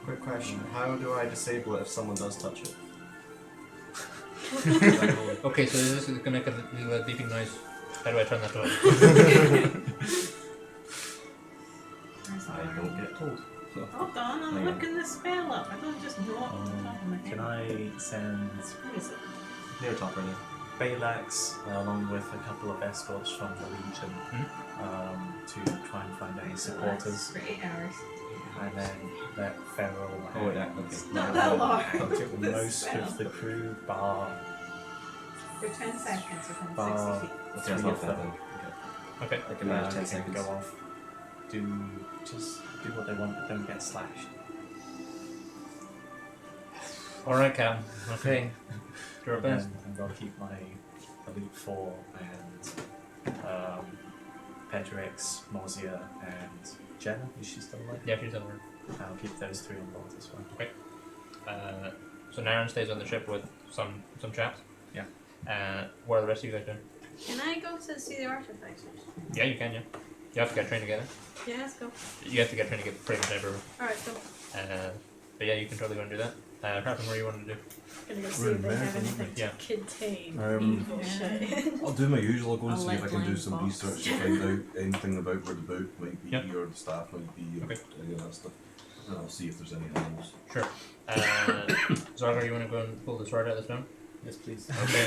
Quick question: how do I disable it if someone does touch it? Okay, so this is gonna make a little beeping noise. How do I turn that on? I don't get told. Hold on, I'm Hang on. looking the spell up. I don't just know off the top of my head. Can I send What is it? Near top right now. Balax along with a couple of escorts from the Legion to try and find any supporters, For 8 hours. and then let Feral Oh, yeah, and okay. Not that long. The most spell. of the crew bar For 10 seconds within Bar. 60 feet. Okay, three it's not of bad them. then. Okay. I can manage 10 can seconds. go off, just do what they want, but don't get slashed. Alright, Cam. Okay. Do our And best. then I'm going to keep my Elite Four and Pedrix, Mosia, and Jenna. Is she still alive? Yeah, she's over. I'll keep those three on board as well. So Naren stays on the ship with some chaps. Yeah. What are the rest of you guys doing? Can I go to see the artifacts? Yeah, you can, yeah. You have to get trained together. Yeah, let's go. You have to get trained to get pretty much everywhere. Alright, go. But yeah, you can totally go and do that. Crafton, what do you want to do? Gonna go see if they have American, anything yeah. to contain Um, evil shit. I'll do my usual. I'll go and A see if I can do lead some line box. research to find out anything about where the boat might be, Yep. or the staff might be, or Okay. any of that stuff. And I'll see if there's any animals. Sure. Zargar, you want to go and pull the sword out this one? Yes, please. Okay.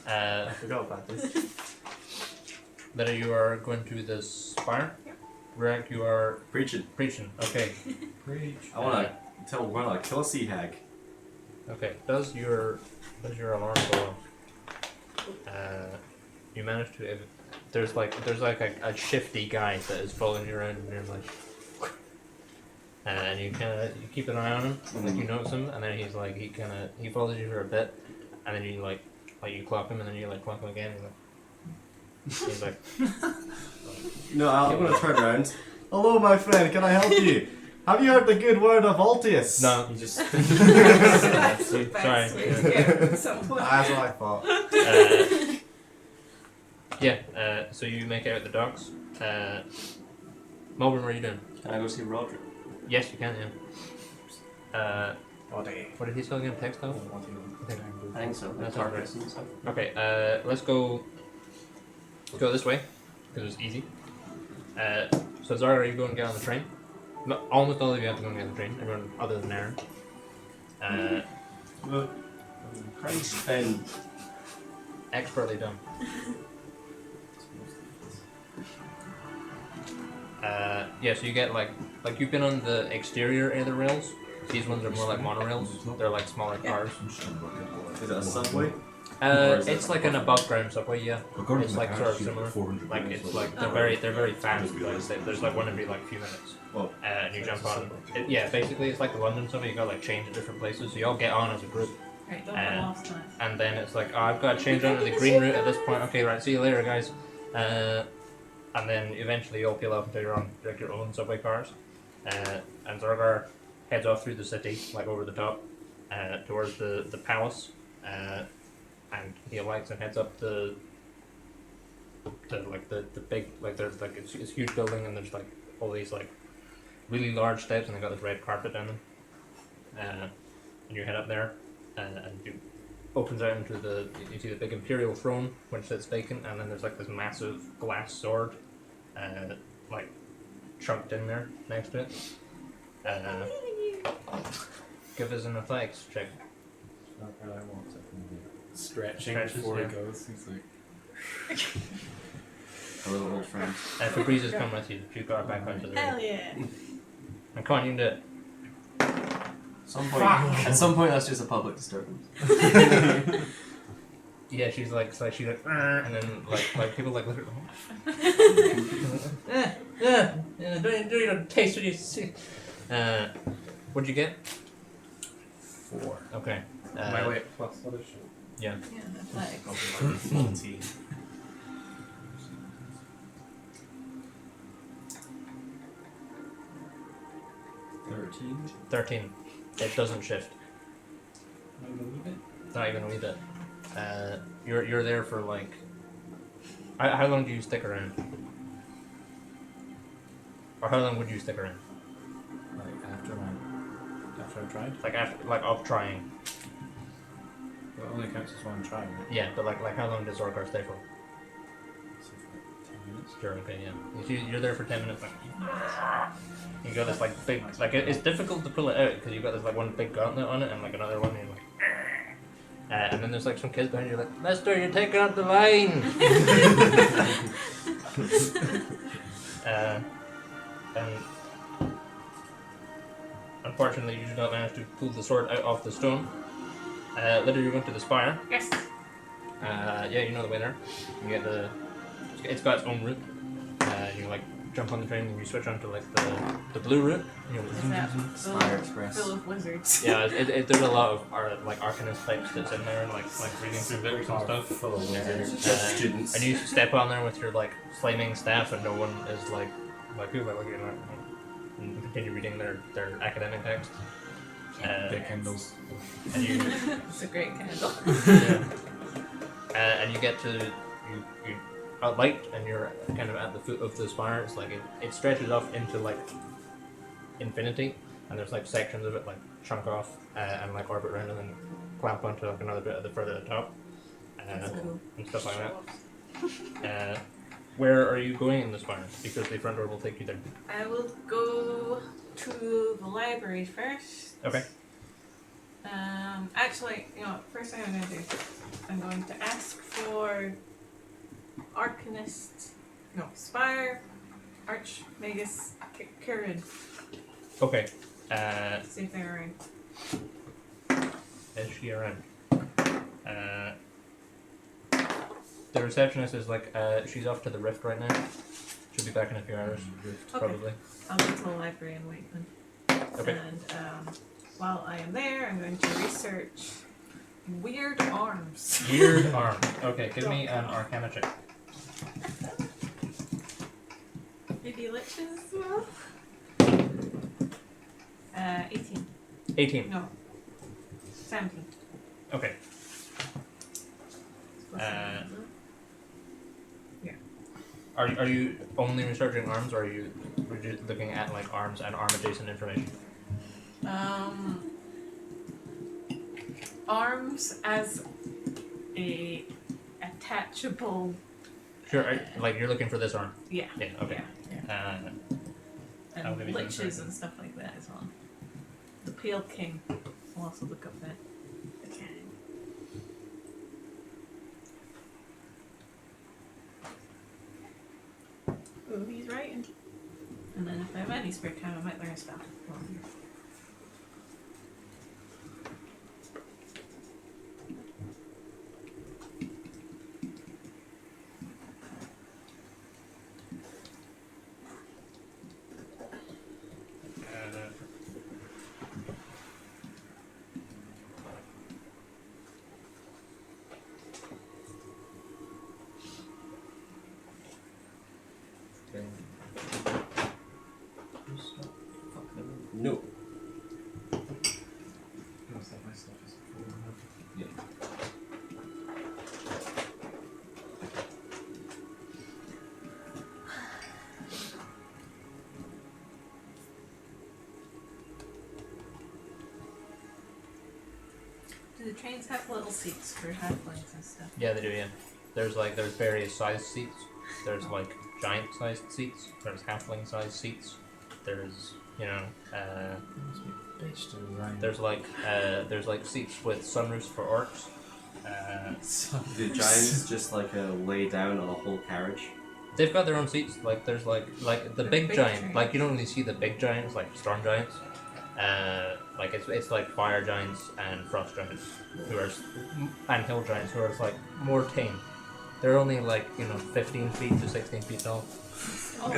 I forgot about this. Then you are going to the spire. Yep. Rag, you are Preaching. preaching. Okay. I want to tell one to kill a sea hag. Okay. Does your alarm go off? You manage to. If there's like a shifty guy that is following you around, and you're like. And you keep an eye on him, and like you notice him, and then he's like he follows you for a bit, and then you like you clock him, and then you like clock him again. And he's like, No, I'm going to turn around. Hello, my friend. Can I help you? Have you heard the good word of Altius? no. You just That's the best Sorry. way to get someone. That's what I thought. So you make it out the docks. Melbourne, what are you doing? Can I go see Roderick? Yes, you can. Yeah. body. What did he still again? Textile. What do you I think so. That Like sounds carpets and stuff. Okay. Let's go. Let's go this way because it's easy. So Zara, are you going to get on the train? No, almost all of you have to go and get on the train. Everyone other than Aaron. Christ, Ben. Expertly done. So you get like you've been on the exterior of the rails. These ones are more like monorails. They're like smaller cars. I'm just trying to work out Is it a subway? It's like an above ground subway, yeah. According It's to like my sort of sheet, similar. 400 Like miles, it's so like they're very fast. Like, there's like one every like few minutes. Well, And you jump on. Basically it's like the London subway. You got like change at different places. So you all get on as a group, Right, don't get lost in it. and then it's like, oh, I've got to change onto the green route at this point. Okay, right. See you later, guys. And then eventually you'll peel off until you're on like your own subway cars. And Zorgar heads off through the city, like over the top, towards the palace. And he alights and heads up the the big, like there's like it's a huge building and there's like all these like really large steps and they got this red carpet down them. And you head up there and you opens out into you see the big imperial throne which sits vacant, and then there's like this massive glass sword like chunked in there next to it. Give us an athletics check. Not what I want it. Stretching Stretches, before yeah. he goes. He's like, A little old friend. Febreze has come with you. You've got her back onto the Hell room. yeah. And come on, you can do it. At some point, that's just a public disturbance. Yeah, she's like, and then like people like look at her. Do you taste what you see? What'd you get? 4. Okay. My weight plus other shit. Yeah. Yeah, athletics. Probably like 14. $13. 13. It doesn't shift. Not even a wee bit. Not even a wee bit. You're there for like. How long do you stick around? Or how long would you stick around? Like after I tried. Like of trying. Well, it only counts as one try, right? Yeah, but like how long does Zorgar stay for? So for like 10 minutes. Sure, okay, yeah. You're there for 10 minutes. Like, you got this like big, like it's difficult to pull it out because you've got this like one big gauntlet on it and like another one, and you're like, and then there's like some kids behind you like, Mister, you're taking up the line. And unfortunately, you do not manage to pull the sword out of the stone. Later, you're going to the spire. Yes. Yeah, you know the way there. You get it's got its own route. You like jump on the train and you switch onto like the blue route. You know, Is that Spire Express. full of wizards? yeah, there's a lot of like arcanist types that's in there, and like reading through books and stuff. Full of wizards. Just students. And you step on there with your like flaming staff, and no one is like who like looking at, and continue reading their academic text. Big Kindles. And you It's a great candle. and you get to you light, and you're kind of at the foot of the spire. It's like it stretches off into like infinity, and there's like sections of it like chunk off and like orbit around and then clamp onto like another bit at the further at the top Cool. and stuff like that. Where are you going in the spire? Because the front door will take you there. I will go to the library first. Okay. Actually, you know, first thing I'm going to do, I'm going to ask for Spire, Archmagus, Kirin. Okay. See if they're around. Is she around? The receptionist is like, she's off to the rift right now. She'll be back in a few hours, probably. I'll go to the library and wait then. Okay. And while I am there, I'm going to research weird arms. Weird arm. Okay, give me an Arcana check. Maybe liches as well? 18. 18. No. 17. Okay. Plus 17, isn't it? Are you only researching arms, or are you looking at like arms and arm adjacent information? Arms as a attachable. Sure. Like you're looking for this arm. Yeah. Yeah. Okay. Yeah. I'll And give you some liches information. and stuff like that as well. The Pale King. I'll also look up that. Okay. Ooh, he's writing. And then if I have any spare time, I might learn a spell. Well, No. Most of my stuff is full. Yeah. Do the trains have little seats for halflings and stuff? Yeah, they do. Yeah. There's various sized seats. There's like giant sized seats. There's halfling sized seats. There's Bitch to Ryan. there's like seats with sunroofs for orcs. Do giants just lay down on a whole carriage? They've got their own seats. Like there's like the They're big big giant. trains. Like you don't really see the big giants like storm giants. Like it's like fire giants and frost giants and hill giants who are like more tame. They're only 15 feet to 16 feet tall. Oh,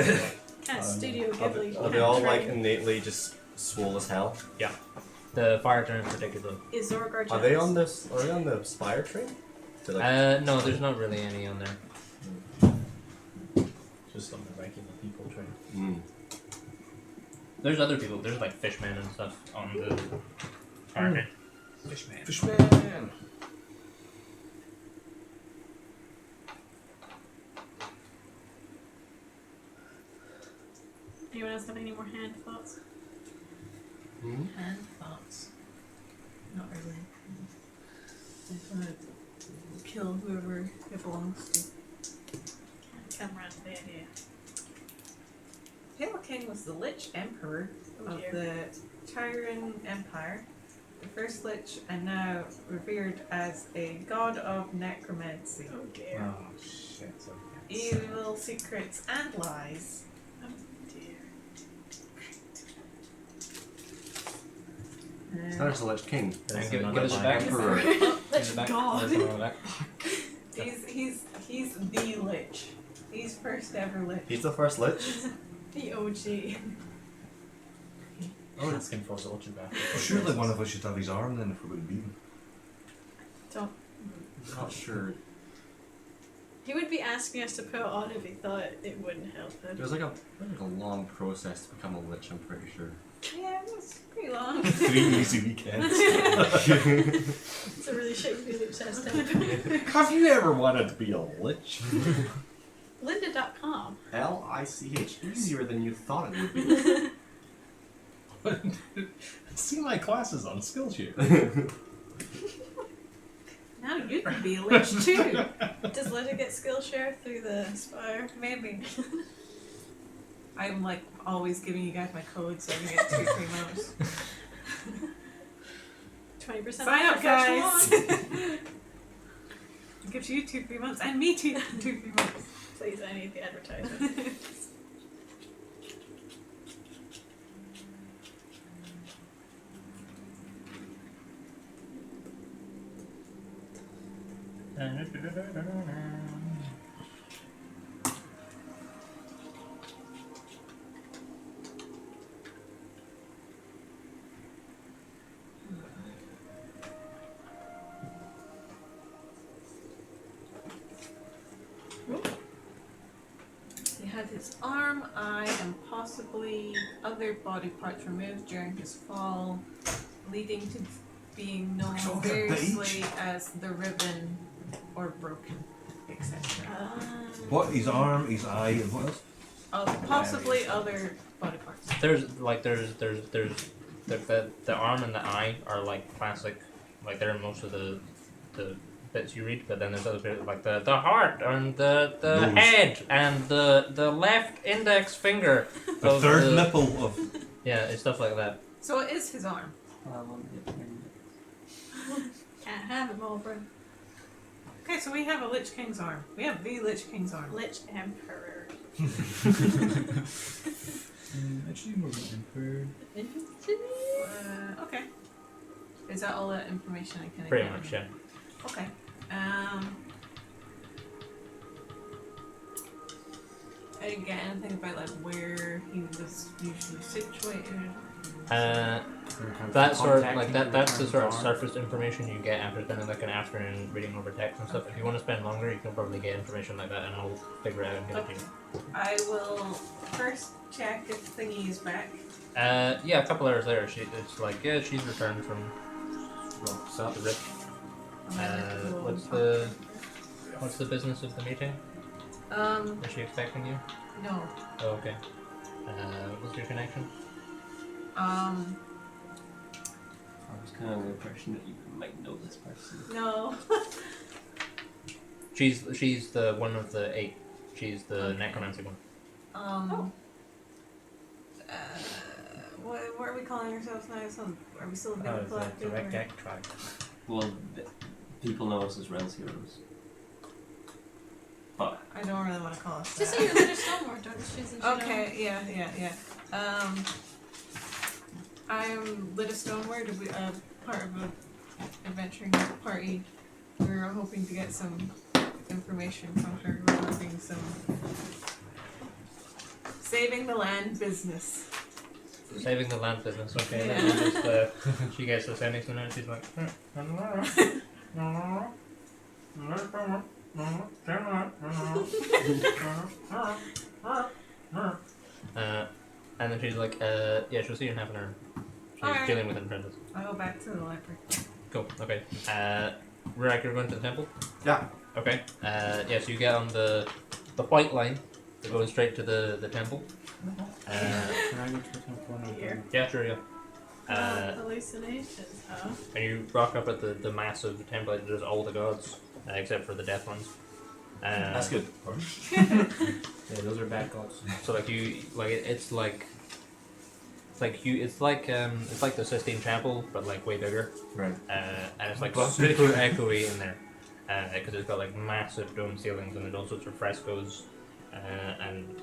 kind of Studio Ghibli. Are they all train. innately just swole as hell? Yeah. The fire giants particularly. Is Zorgar Are they on this? Are they on the Spire train? No, there's not really any on there. Just on the regular people train. Mm. There's other people. There's like fishmen and stuff on the fire train. Fishman. Fishman! Anyone else have any more hand thoughts? And thoughts. Not really. I just want to kill whoever it belongs to. Can't come around to the idea. Pale King was the Lich Emperor Oh of dear. the Tyran Empire, the first Lich, and now revered as a god of necromancy. Oh dear. Oh shit. Okay. Evil secrets and lies. Oh dear. That is the Lich King. And give another us a line. back. Emperor. Give us Let's a back. God. There's another back. He's the Lich. He's first ever Lich. He's the first Lich. The OG. I'll ask him for his autograph. Surely one of us should have his arm then if we're going to beat him. Don't. Not sure. He would be asking us to put it on if he thought it wouldn't help him. There's a long process to become a Lich, I'm pretty sure. Yeah, it was pretty long. 3 easy weekends. It's a really shitty video test. Have you ever wanted to be a lich? Lynda.com. LICH. Easier than you thought it would be. See my classes on Skillshare. Now you can be a Lich too. Does Linda get Skillshare through the Spire? Maybe. I'm always giving you guys my code so I can get 2 free modes. 20% Sign off up, for first guys! one. It gives you 2 free months and me 2 free months. Please, I need the advertisement. He had his arm, eye, and possibly other body parts removed during his fall, leading to being known Oh, the variously as the Ribbon or Broken, etc. What? His arm, his eye, and what else? Possibly other body parts. There's the arm and the eye are like classic, like they're in most of the bits you read, but then there's other bits like the heart and the Nose. head and the left index finger. The of third nipple of. Yeah, it's stuff like that. So it is his arm. Can't have it, Mulbrin. Okay, so we have a Lich King's arm. We have the Lich King's arm. Lich Emperor. Actually, more than Emperor. Okay. Is that all the information I can Pretty get? much, yeah. Okay. I didn't get anything about where he was usually situated. That sort of like that's the sort of surface information you get after spending like an afternoon reading over text and stuff. If you want to spend longer, you can probably get information like that, and I'll figure it out and get it to you. I will first check if Thingy is back. Yeah, a couple hours later, it's like she's returned from the rift. What's the business of the meeting? Is she expecting you? No. Oh, okay. What's your connection? I was kind of the impression that you might know this person. No. She's the one of the 8. She's the necromancy one. What are we calling ourselves now? Are we still a big The collective? Red or- Gang tribe. Well, people know us as Realms Heroes. But I don't really want to call us Just that. say you're Litter Stoneward, don't you? Isn't she Okay, yeah. I'm Lyda Stoneward, part of an adventuring party. We were hoping to get some information from her regarding some saving the land business. Saving the land business, okay. Yeah. Let me just, she gets the sending to and she's like, and then she's like, yeah, she'll see you in half an hour. She's Alright. dealing with an apprentice. I'll go back to the library. Cool, okay. Rurak, you're going to the temple? Yeah. Okay. Yeah, so you get on the white line that goes straight to the temple. Can I go to the temple and Here. Yeah, sure, yeah. Hallucinations, huh? And you rock up at the massive temple that does all the gods, except for the death ones. That's good. Yeah, those are bad gods. So like it's like the Sistine Chapel, but like way bigger. Right. And it's like But super echoey in there, because it's got like massive dome ceilings and there's all sorts of frescoes, and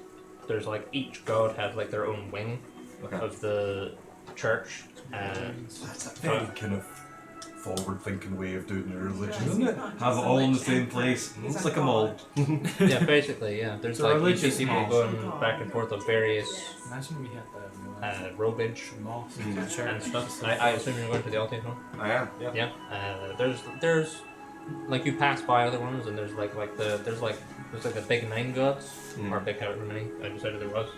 there's like each god has like their own wing Okay. of the church. That's a very kind of forward-thinking way of doing your religion, Yeah, isn't it? it's not Have it just all in the like same place. He's It's a like a mall. Yeah, basically, yeah. There's So like you see religious people mall. going back and forth of various Imagine we had the robage mosque Mm. and church. and stuff. I assume you're going to the Altius one. I am. Yeah. Yeah. There's like you pass by other ones and there's like a big 9 gods or big however many I decided there was.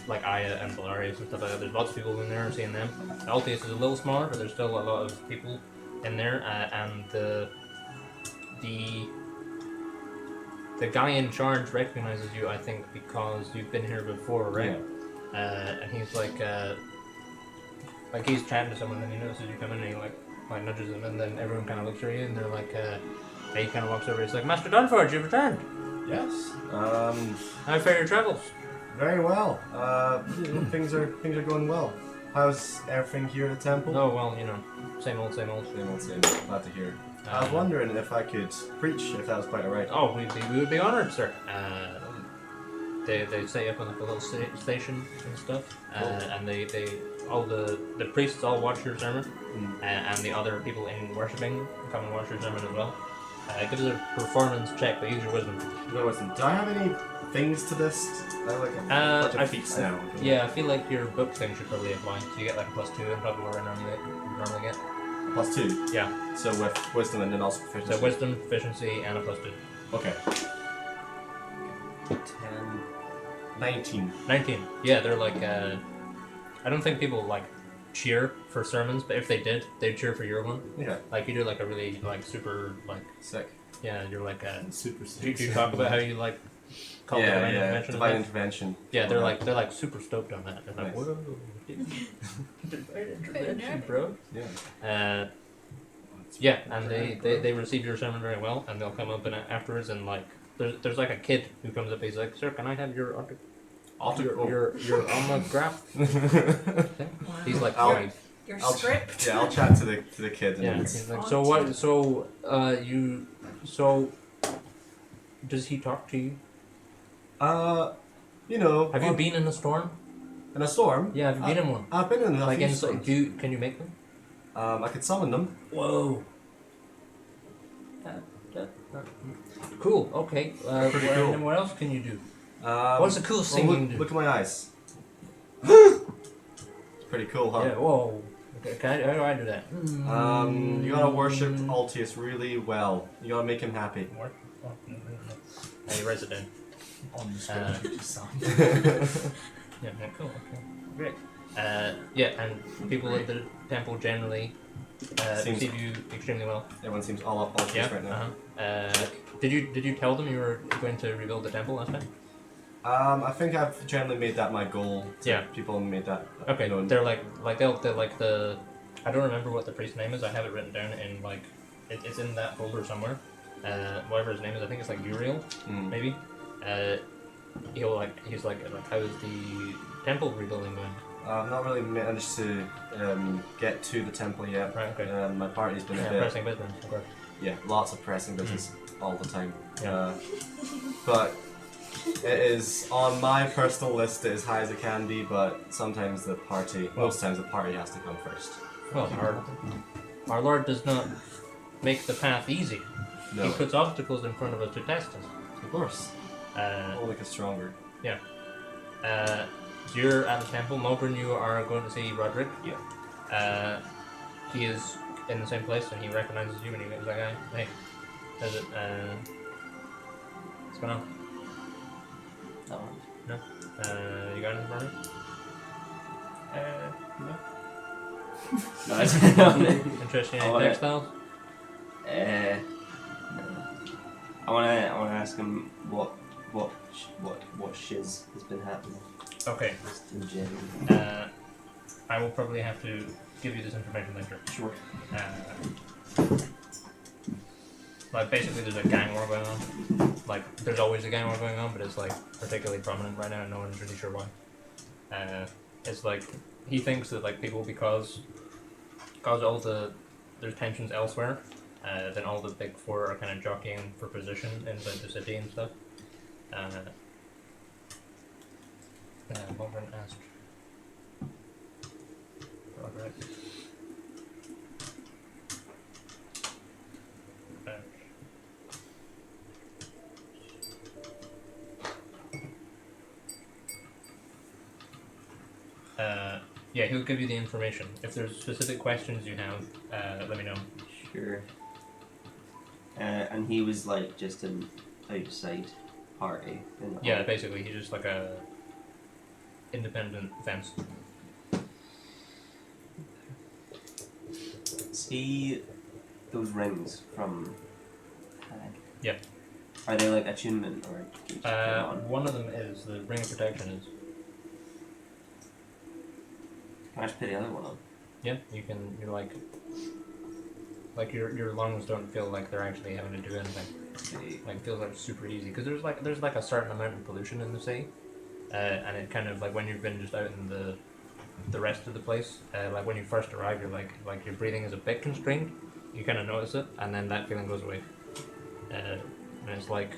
Like Aya and Belarius and stuff like that. There's lots of people in there seeing them. Altius is a little smaller, but there's still a lot of people in there. And the guy in charge recognizes you, I think, because you've been here before, right? And he's like he's chatting to someone and he notices you come in and he like nudges him and then everyone kind of looks at you and they're like, he kind of walks over. He's like, Master Dunforge, you've returned. Yes. How fare your travels? Very well. Things are going well. How's everything here at the temple? Oh well, you know, same old. Same old. Glad to hear. I was wondering if I could preach, if that was quite alright. Oh, we would be honored, sir. They set you up on like a little station and stuff, and they all the priests all watch your sermon, and the other people in worshipping come and watch your sermon as well. Give us a performance check, but use your wisdom. No, listen, do I have any things to this? I like a bunch of feats now. Yeah, I feel like your book thing should probably apply. So you get like a +2 and probably what I normally get. +2? Yeah. So with wisdom and then also proficiency? So wisdom, proficiency, and a +2. Okay. 10... 19. 19. Yeah, they're like, I don't think people like cheer for sermons, but if they did, they'd cheer for your one. Yeah. Like you do like a really like super like sick. Yeah, you're like super do sick. you talk about how you like call it divine intervention? Divine intervention. Yeah, they're like super stoked on that. They're like, Nice. whoa, divine intervention, bro. Yeah. Yeah, and they receive your sermon very well, and they'll come up and afterwards and like there's like a kid who comes up. He's like, "Sir, can I have your your autograph?" He's like, Your script. Yeah, I'll chat to the kid. And yeah. He's like, so what? So does he talk to you? You know. Have you been in a storm? In a storm? Yeah, have you been in one? I've been in a few storms. Can you make them? I could summon them. Whoa. Cool. Okay. Pretty cool. And what else can you do? What's the coolest thing you can do? Look at my eyes. It's pretty cool, huh? Yeah. Whoa. Okay. How do I do that? You gotta worship Altius really well. You gotta make him happy. What? Oh, no. Hey, resident. On the screen, just sound. Yeah. Cool. Okay. Great. Yeah, and people at the temple generally receive you extremely well. Everyone seems all up Altius right now. Did you tell them you were going to rebuild the temple last time? I think I've generally made that my goal. Yeah. People made that. Okay. You know, They're like they'll like the I don't remember what the priest's name is. I have it written down in like it's in that folder somewhere. Whatever his name is, I think it's like Uriel, maybe. He's like how's the temple rebuilding going? I've not really managed to get to the temple yet. Right. Okay. My party's been a bit. Pressing business. Of course. Yeah, lots of pressing business all the time. Yeah. But it is on my personal list as high as it can be, but sometimes most times the party has to come first. Well, our Lord does not make the path easy. No. He puts obstacles in front of us to test us. Of course. We'll make us stronger. Yeah. So you're at the temple. Mulgren, you are going to see Roderick. Yeah. He is in the same place and he recognizes you and he goes like, hey, how's it, what's going on? No? You got anything for me? No. No, it's not. Interested in any textiles? No. I wanna ask him what shiz has been happening. Okay. Just in general. I will probably have to give you this information later. Sure. Like basically there's a gang war going on. Like there's always a gang war going on, but it's like particularly prominent right now and no one's really sure why. It's like he thinks that like people because there's tensions elsewhere, then all the big four are kind of jockeying for position inside the city and stuff. Mulgren asked Roderick. Yeah, he'll give you the information. If there's specific questions you have, let me know. Sure. And he was like just an outside party. Yeah, basically he's just like a independent fence. See those rings from Hag? Yeah. Are they like attunement or do you just put them on? One of them is the ring of protection is. Can I just put the other one on? Yeah, you can. You're like your lungs don't feel like they're actually having to do anything. Like it feels like super easy because there's like a certain amount of pollution in the sea, and it kind of like when you've been just out in the rest of the place, like when you first arrive, you're like your breathing is a bit constrained. You kind of notice it, and then that feeling goes away. And it's like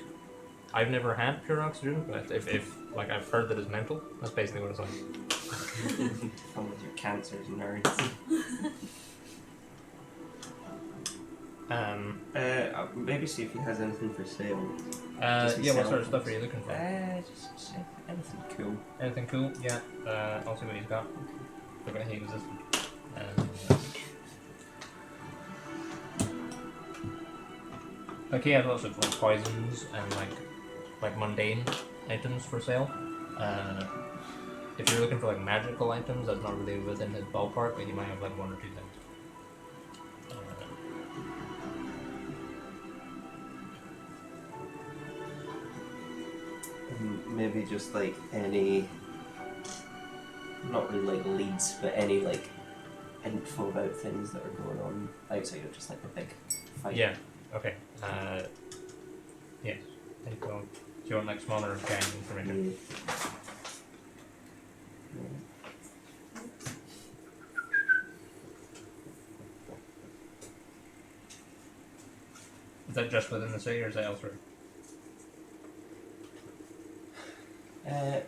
I've never had pure oxygen, but if like I've heard that it's mental, that's basically what it's like. Fun with your cancers, nerds. Maybe see if he has anything for sale. Yeah, what sort of stuff are you looking for? Just anything cool. Anything cool? Yeah. I'll see what he's got. Look at he existed. Like he has lots of like poisons and like mundane items for sale. If you're looking for like magical items, that's not really within his ballpark, but he might have like one or two things. Maybe just like any, not really like leads, but any like info about things that are going on outside of just like a big fight. Yeah. Okay. Yes. There you go. Do you want like smaller gang information? Is that just within the city or is that elsewhere?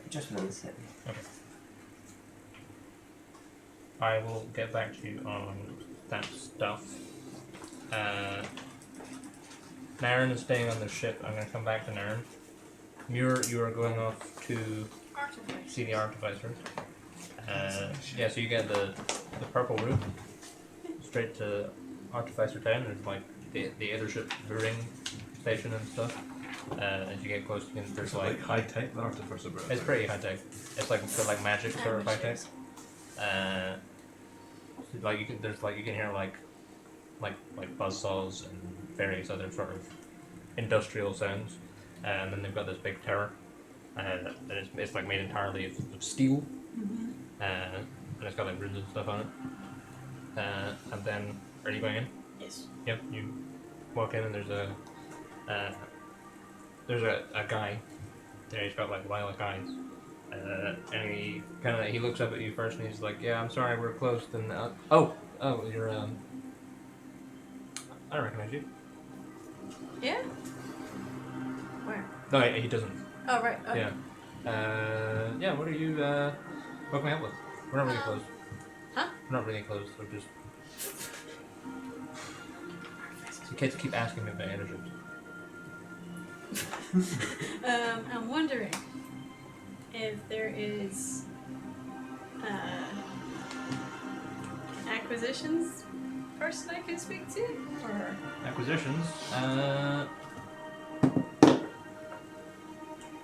Just within the city. Okay. I will get back to you on that stuff. Naren is staying on the ship. I'm going to come back to Naren. Muir, you are going off to see the artificers. Yeah, so you get the purple route straight to Artificer Town. There's like the airship mooring station and stuff. As you get close, there's like high tech, the Artificer bro. It's pretty high tech. It's like magic sort of high tech. Like you can hear like buzzsaws and various other sort of industrial sounds, and then they've got this big tower, and it's like made entirely of steel, and it's got like runes and stuff on it. And then, are you going in? Yes. Yep. You walk in and there's a guy there. He's got like lilac eyes. And he looks up at you first and he's like, "Yeah, I'm sorry, we're closed." And you're I don't recognize you. Yeah? Where? No, he doesn't. Oh, right. Okay. Yeah. What are you? What can I help with? We're not really closed. Huh? We're not really closed. We're just. The kids keep asking me about internships. I'm wondering if there is acquisitions person I could speak to, or Acquisitions.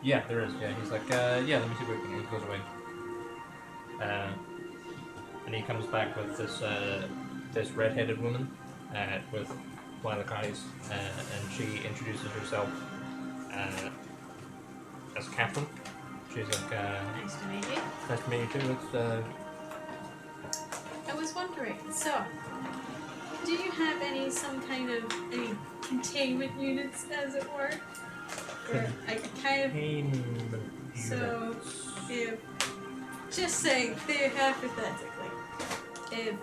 Yeah, there is. Yeah, he's like, let me see what we can do. He goes away. And he comes back with this red-headed woman with lilac eyes, and she introduces herself as Catherine. She's like, nice to meet you. nice to meet you too. It's I was wondering, so do you have any containment units, as it were? Or I could kind of. So, if just saying, hypothetically, if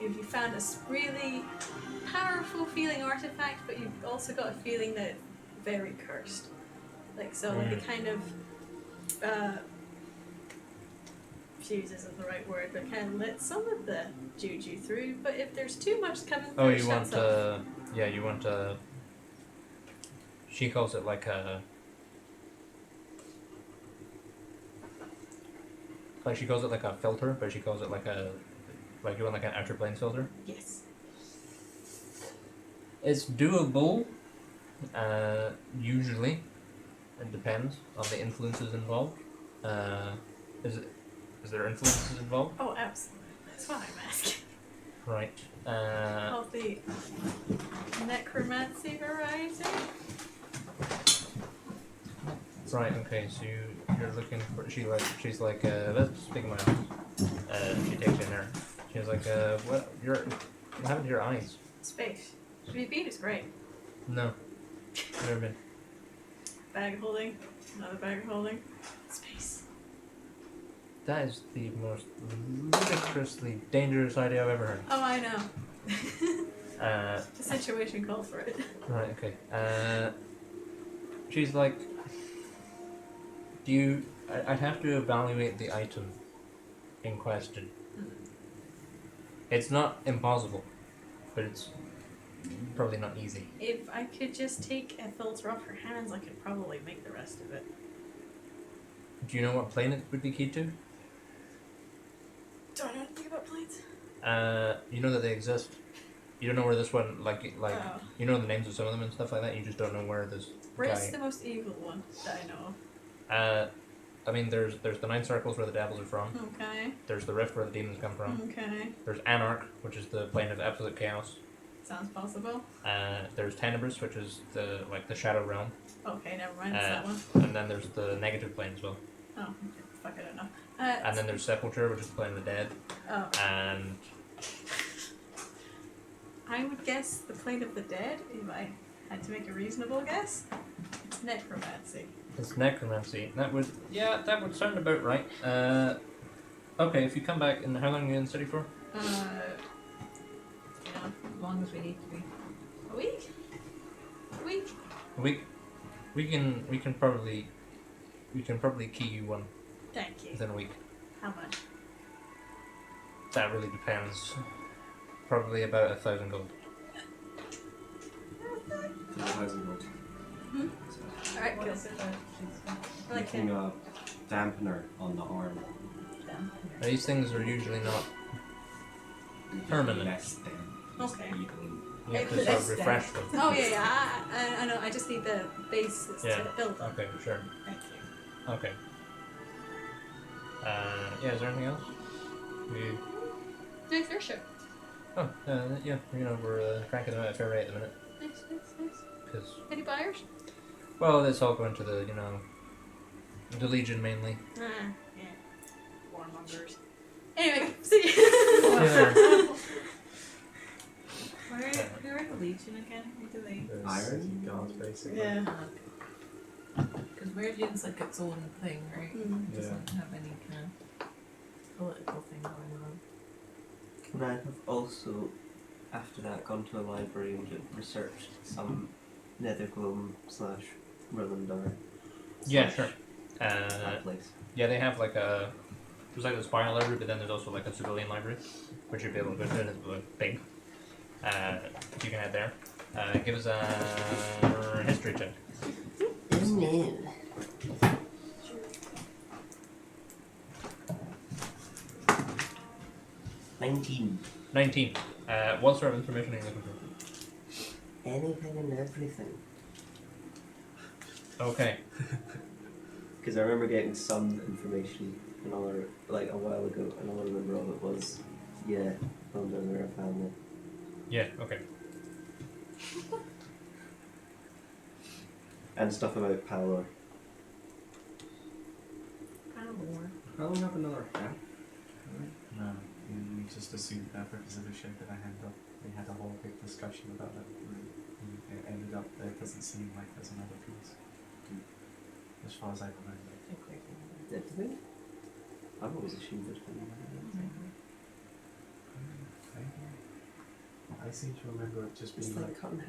you found a really powerful feeling artifact, but you've also got a feeling that it's very cursed, like a kind of fuse isn't the right word, but kind of let some of the juju through. But if there's too much coming through, you want you want she calls it like a. Like she calls it like a filter, but she calls it like you want like an outer plane filter. Yes. It's doable. Usually, it depends on the influences involved. Is there influences involved? Oh, absolutely. That's why I'm asking. Right. Of the necromancy variety. Right. Okay. So you're looking for. She's like. Let's speak of my eyes. She takes you in there. She's like. What happened to your eyes? Space. Should be beat is great. No. Never been. Bag of holding. Another bag of holding. Space. That is the most ludicrously dangerous idea I've ever heard. Oh, I know. The situation called for it. Right, okay. She's like, I'd have to evaluate the item in question. It's not impossible, but it's probably not easy. If I could just take a filter off her hands, I could probably make the rest of it. Do you know what plane it would be keyed to? Do I know anything about planes? You know that they exist. You don't know where this one, Oh. you know the names of some of them and stuff like that. You just don't know where this Where's guy. the most evil one that I know of? I mean, there's the 9 circles where the devils are from. Okay. There's the rift where the demons come from. Okay. There's Anarch, which is the plane of absolute chaos. Sounds possible. There's Tenebris, which is the shadow realm. Okay, never mind. It's that one. And then there's the negative plane as well. Oh, okay. Fuck, I don't know. And then there's Sepulture, which is the plane of the dead. Oh. And I would guess the plane of the dead, if I had to make a reasonable guess. It's necromancy. it's necromancy. That would sound about right. Okay, if you come back, and how long are you in the city for? As long as we need to be. A week? A week? A week. We can probably key you one Thank you. within a week. How much? That really depends. Probably about 1,000 gold. 2,000 gold. Alright, cool. Like Making a dampener on the arm. Now, these things are usually not permanent. Less than. Okay. You have to sort of refresh them. Oh yeah. I know. I just need the basis Yeah. to build on. Okay, sure. Thank you. Okay. Is there anything else? Nice airship. Oh, yeah. We're cranking them out at fair rate at the minute. Nice. 'Cause, Any buyers? well, it's all going to the Legion mainly. Yeah. Warmongers. Anyway, see. Who are the Legion again? What do they? The Iron? city guards, basically. Yeah. Because Meridian's like its own thing, right? Mm. It doesn't have any kind of political thing going on. Would I have also, after that, gone to a library and researched some Nethergloom / Rillandar? Yeah, sure. That place. Yeah, they have like a. There's like a spy library, but then there's also like a civilian library, which you'd be able to go to, and it's like big. You can head there. Give us a history check. No. 19. 19. What sort of information are you looking for? Anything and everything. Okay. Because I remember getting some information another like a while ago, and all I remember of it was, yeah, London are a family. Yeah, okay. And stuff about Palor. Kind of war. I'll have another hat. No, you just assumed that because of the shit that I had up. We had a whole big discussion about it. And it ended up there doesn't seem like there's another piece. As far as I remember. Did we? I've always assumed there's been I seem to remember it just It's being like cut in half.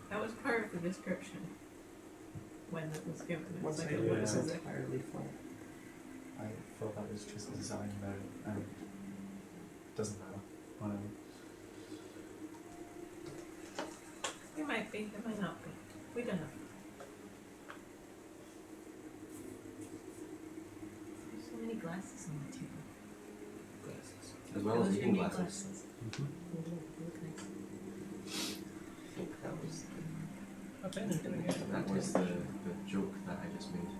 That was part of the description when it was given. It was Once like I a knew it what was is it? entirely flat. I thought that was just design though, and doesn't matter. Whatever. It might be, it might not be. We don't know. There's so many glasses on the table. As well Those as are reading your new glasses. I think that was. That was the joke that I just made.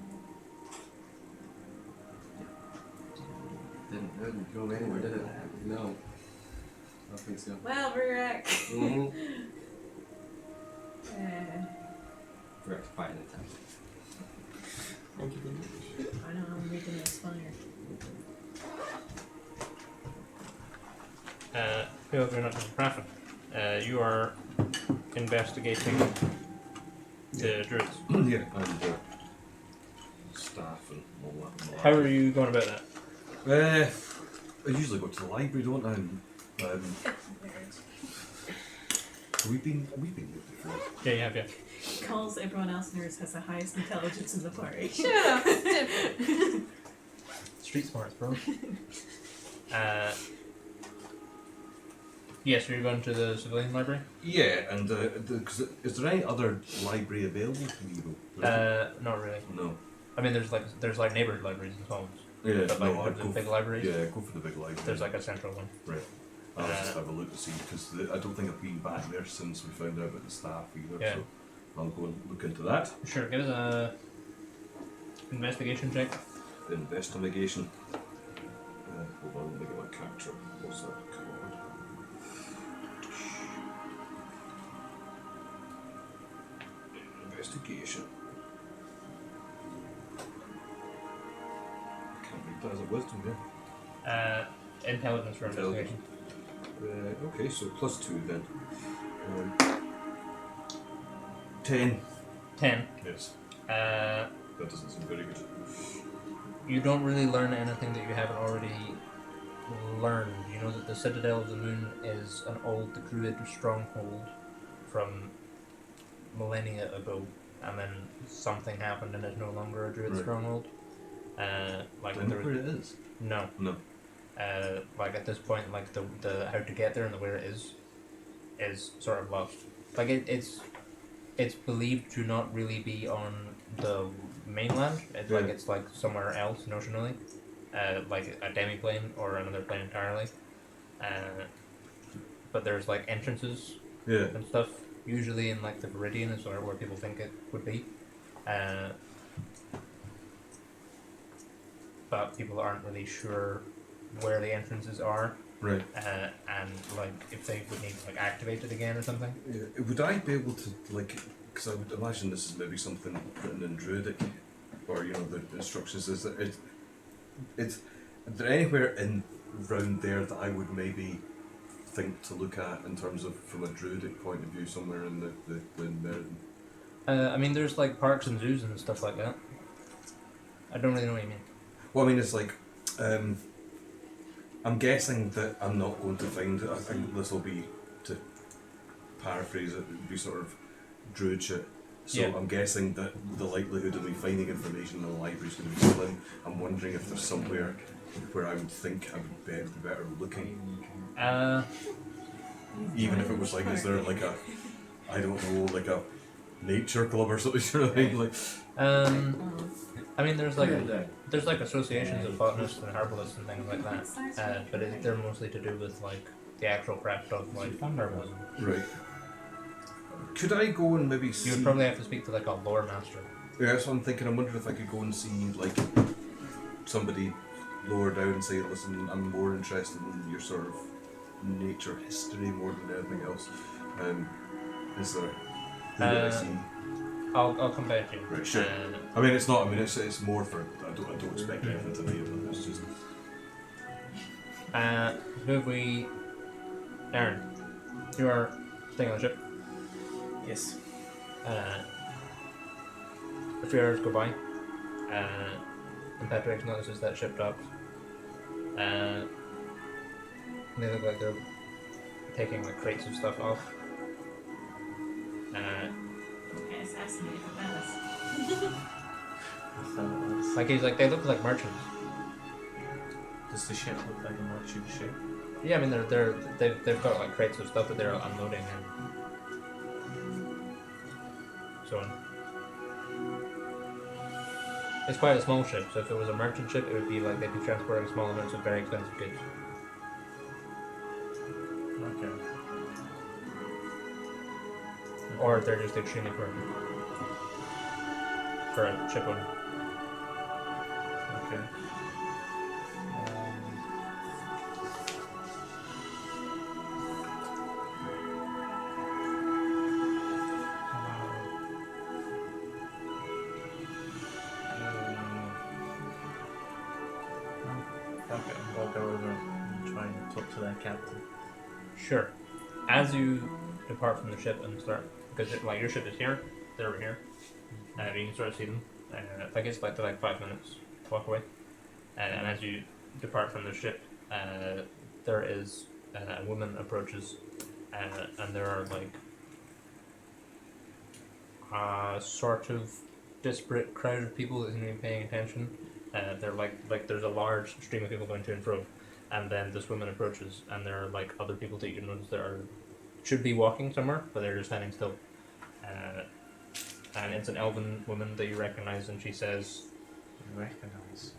Didn't go anywhere, did it? No. I don't think so. Well, Rurik. Mm-hmm. uh, Rectify an attempt. Thank you very much. I know I'm reading this fire. Phil, you're not Rafa. You are investigating the druids. Yeah, and staff and all that. And all How are you going about that? that. I usually go to the library, don't I? And, we've been here before. Yeah, you have, yeah. Calls everyone else nerds has the highest intelligence in the party. Shut up. It's different. Street smarts, bro. Yes, you're going to the civilian library? Yeah, and is there any other library available to me though? Not really. No. I mean, there's like neighborhood libraries and so on. Yeah, But no, like I'd the go big for, libraries, yeah, go for the big library. there's like a central one. Right. I'll just have a look to see because I don't think I've been back there since we found out about the staff either. Yeah. So I'll go and look into that. Sure, give us a investigation check. Investigation. Hold on, let me get my character. What's that called? Investigation. Can't read that as a wisdom, yeah. Intelligence for investigation. Okay, so +2 then. 10. 10. Yes. Uh, That doesn't seem very good. you don't really learn anything that you haven't already learned. You know that the Citadel of the Moon is an old druid stronghold from millennia ago, and then something happened and it's no longer a druid Right. stronghold. Like Do you know there where was, it is? no. No. Like at this point, like the how to get there and the where it is sort of lost. Like it's believed to not really be on the mainland. It's like Yeah. it's like somewhere else notionally, like a demi-plane or another plane entirely. But there's like entrances Yeah. and stuff. Usually in like the Viridian is sort of where people think it would be. But people aren't really sure where the entrances are, Right. and like if they would need to like activate it again or something. Yeah. Would I be able to, like, because I would imagine this is maybe something written in Druidic, or the instructions is that is there anywhere in round there that I would maybe think to look at in terms of from a druidic point of view somewhere in the Meriden? I mean, there's like parks and zoos and stuff like that. I don't really know what you mean. Well, I mean, it's like, I'm guessing that I'm not going to find, I think this will be, to paraphrase it, would be sort of druid shit. So Yeah. I'm guessing that the likelihood of me finding information in the library is going to be slim. I'm wondering if there's somewhere where I would think I would be better looking. Even if it was like, is there like a, I don't know, like a nature club or something sort of thing? Like, I mean, there's like associations of botanists and herbalists and things like that, but they're mostly to do with like the actual craft of like herbalism. right. Could I go and maybe see? You would probably have to speak to like a lore master. Yeah, that's what I'm thinking. I'm wondering if I could go and see like somebody lower down and say, listen, I'm more interested in your sort of nature history more than anything else. Is there who did I see? I'll come back to you. Right, sure. I mean, it's not. I mean, it's more for. I don't expect anything to be. But it's just. Who have we? Aaron, you are staying on the ship. Yes. A few hours go by, and Patrick notices that ship docks. They look like they're taking like crates of stuff off. Get assassinated with us. I thought it was. Like he's like they look like merchants. Does the ship look like a merchant ship? Yeah, I mean they've got like crates of stuff that they're unloading and so on. It's quite a small ship, so if it was a merchant ship, it would be like they'd be transporting small amounts of very expensive goods. Okay. Or they're just extremely poor for a ship owner. Okay. Okay, I'll go over and try and talk to their captain. Sure. As you depart from the ship and start, because like your ship is here, they're over here, you can sort of see them. I guess like they're like 5 minutes walk away. And as you depart from the ship, there is a woman approaches, and there are like a sort of disparate crowd of people that isn't even paying attention. They're like there's a large stream of people going to and fro, and then this woman approaches, and there are like other people that you notice that should be walking somewhere, but they're just standing still. And it's an elven woman that you recognize, and she says, You recognize?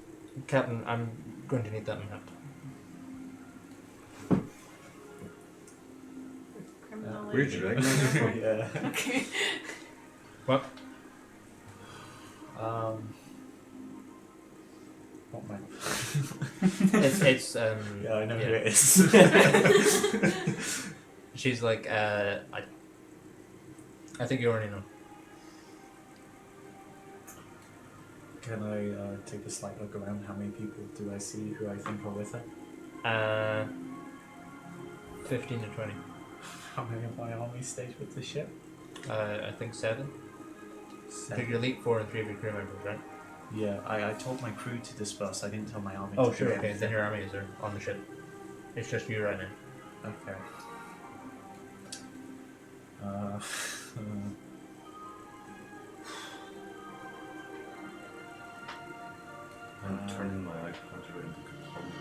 "Captain, I'm going to need that map." Criminology. Where'd you recognize her from? Yeah. Okay. What? What map? It's Yeah, I know yeah. who it is. She's like, I think you already know. Can I take a slight look around? How many people do I see who I think are with her? 15 to 20. How many of my army stayed with the ship? I think 7. Seven. Your elite 4 and 3 of your crew members, right? Yeah, I told my crew to disperse. I didn't tell my army Oh, to sure, do okay, anything. then your army is there on the ship. It's just you right now. Okay. I'm turning my eye pointer into component.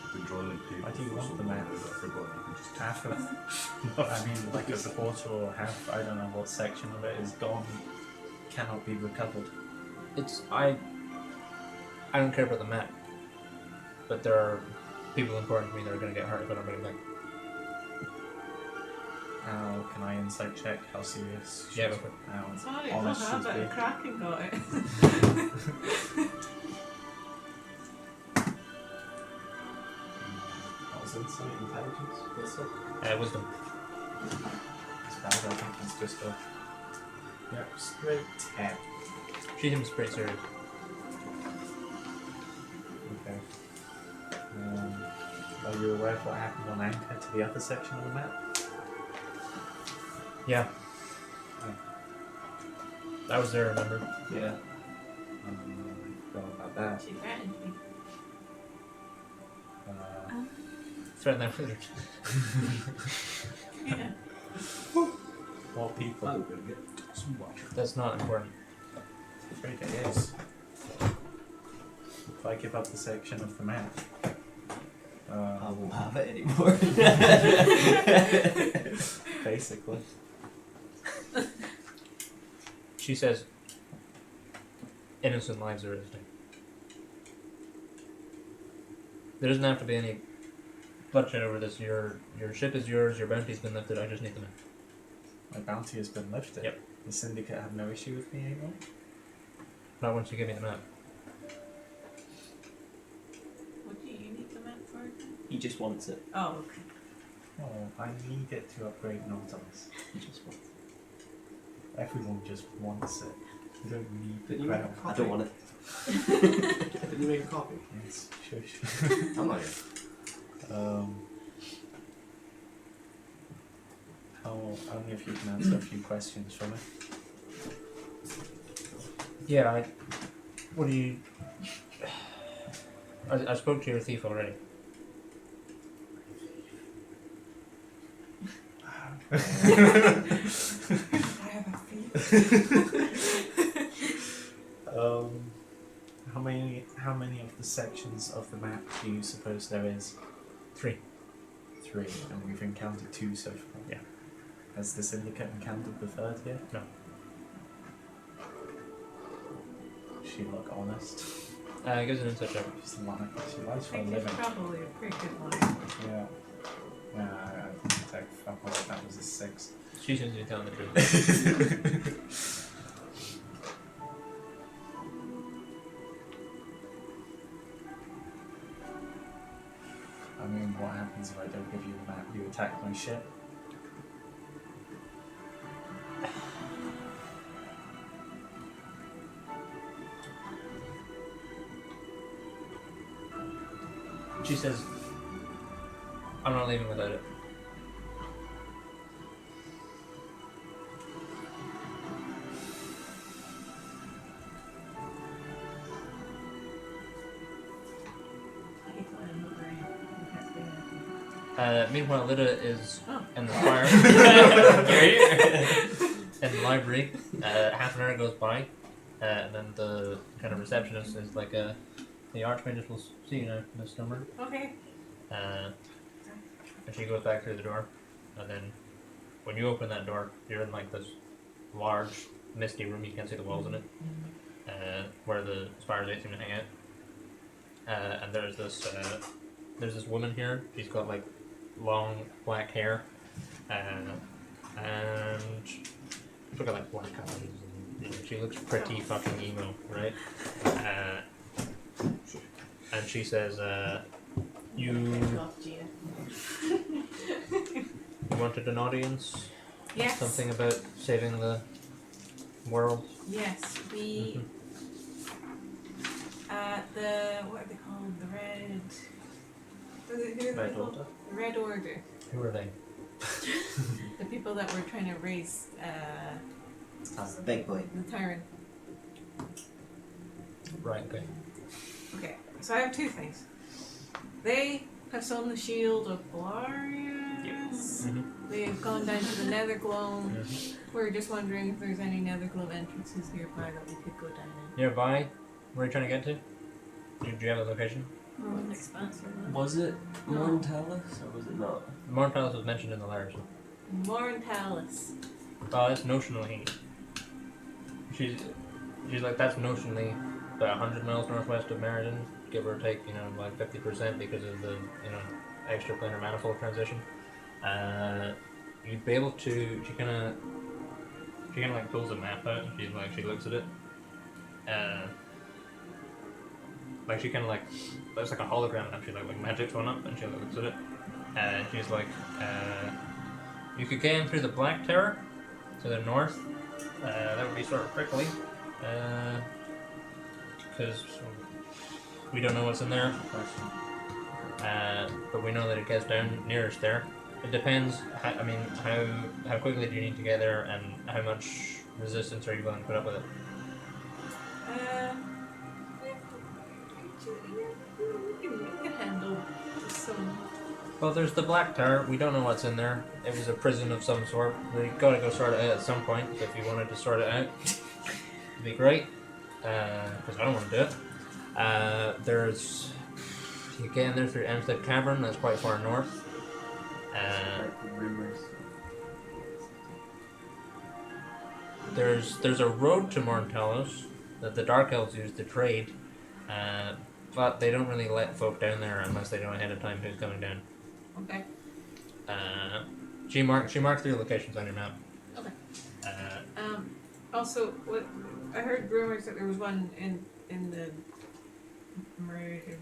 I've been drawing in paper Why do you for want so the long map? now that I forgot you can just half of I mean, like a quarter or half, I don't know what section of it is gone, cannot be recovered. I don't care about the map, but there are people important to me that are going to get hurt if I don't bring it back. How can I insight check how serious Yeah, she's- go for it. how Sorry, I honest have she's it. being? Kraken got it. What was insight, intelligence? What's it? Wisdom. It's bad, I think it's just a... Yep, straight 10. She seems pretty serious. Are you aware of what happened on Anchor to the other section of the map? Yeah. That was there, remember? Yeah. I forgot about that. She threatened me. Threaten their further. Yeah. What people? I'm gonna get some water. That's not important. I think it is. If I give up the section of the map, I won't have it anymore. basically. She says, innocent lives are at stake. There doesn't have to be any bloodshed over this. Your ship is yours, your bounty's been lifted, I just need the map. My bounty has been lifted. Yep. The Syndicate have no issue with me anymore? Not once you give me the map. What do you need the map for? He just wants it. Oh, okay. Oh, I need it to upgrade Nautilus. He just wants it. Everyone just wants it. You don't need the Didn't you crown. make a I don't want it. Did you make a copy? Yes, shush. I'm not here. Only if you can answer a few questions for me. Yeah, what do you... I spoke to your thief already. I have a How many of the sections of the map do you suppose there is? 3. 3, and we've encountered 2 so far. Yeah. Has the Syndicate encountered the 3rd yet? No. She look honest. It gives an insight check. She's lying. She I lies for a think living. it's probably a pretty good one. Yeah. Yeah, I take fuck off. That was a 6. She seems to be telling the truth. I mean, what happens if I don't give you the map? You attack my ship? She says, I'm not leaving without it. I hate to let him look around. He has to be Meanwhile, Lida is Oh. in the fire. In the library. Half an hour goes by, and then the kind of receptionist is like, the Archmagus will see you now, Miss Number. Okay. And she goes back through the door, and then when you open that door, you're in like this large, misty room. You can't see the walls in it, where the spires seem to hang out. And there's this woman here. She's got like long black hair, and she's got like black eyes. And, she looks pretty fucking emo, right? And she says, You Off Gina. wanted an audience? Yes. Something about saving the world? Yes, we. What are they called? The Red. Who are they Red called? Order? The Red Order. Who are they? The people that were trying to raise Big boy. the tyrant. Right, okay. Okay, so I have 2 things. They have stolen the Shield of Belarius. They've gone down to the Netherglobe. We're just wondering if there's any Netherglobe entrances nearby that we could go down in. Nearby? Where are you trying to get to? Do you have a location? An expansive one. Was it Morentalis or was it not? Morn Palace was mentioned in the letters. Morentalis. Oh, that's notionally. She's like, that's notionally about 100 miles northwest of Meriden, give or take, like 50% because of the, extra planar manifold transition. You'd be able to. She kind of like pulls a map out. And she looks at it. Like she kind of like, it's like a hologram map. She like magic's one up and she looks at it. She's like, you could get in through the Black Tower to the north. That would be sort of prickly, because we don't know what's in there. but we know that it gets down nearest there. It depends. How quickly do you need to get there, and how much resistance are you willing to put up with it? We can handle some. Well, there's the Black Tower. We don't know what's in there. It was a prison of some sort. We gotta go sort it out at some point. So if you wanted to sort it out, it'd be great. Because I don't want to do it. There's. You get in there through Emstead Cavern. That's quite far north. Rumors. There's a road to Morntellos that the Dark Elves use to trade, but they don't really let folk down there unless they know ahead of time who's coming down. Okay. She marked 3 locations on your map. Okay. Also, what I heard rumors that there was one in the Meridian.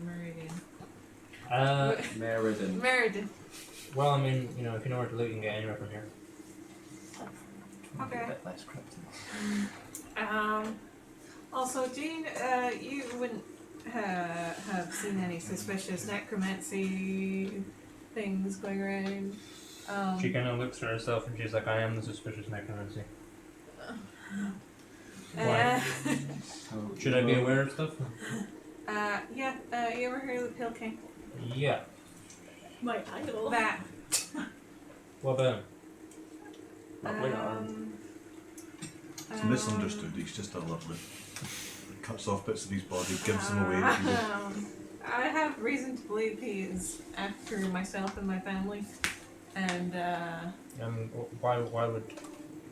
Meriden. Well, I mean, if you know where to loot, you can get anywhere from here. Okay. A bit less cryptic. Also, Jean, you wouldn't have seen any suspicious necromancy things going around. She kind of looks at herself and she's like, I am the suspicious necromancy. Why? Should I be aware of stuff? Yeah, you ever heard of the Pill King? Yeah. My idol. That. What about him? It's misunderstood. He's just a lovely. Cuts off bits of his body, gives them away. I have reason to believe he is after myself and my family, and why would...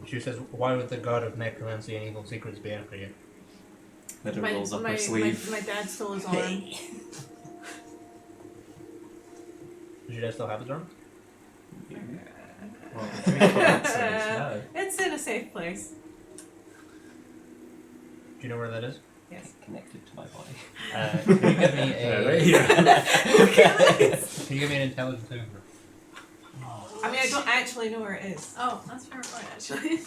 She says, why would the god of necromancy and evil secrets be after you? That it rolls up her sleeve. My dad stole his arm. Does your dad still have his arm? It's in a safe place. Do you know where that is? Yes. Connected to my body. Can you give me a... Can you give me an intelligence over? I mean, I don't actually know where it is. Oh, that's fair point, actually.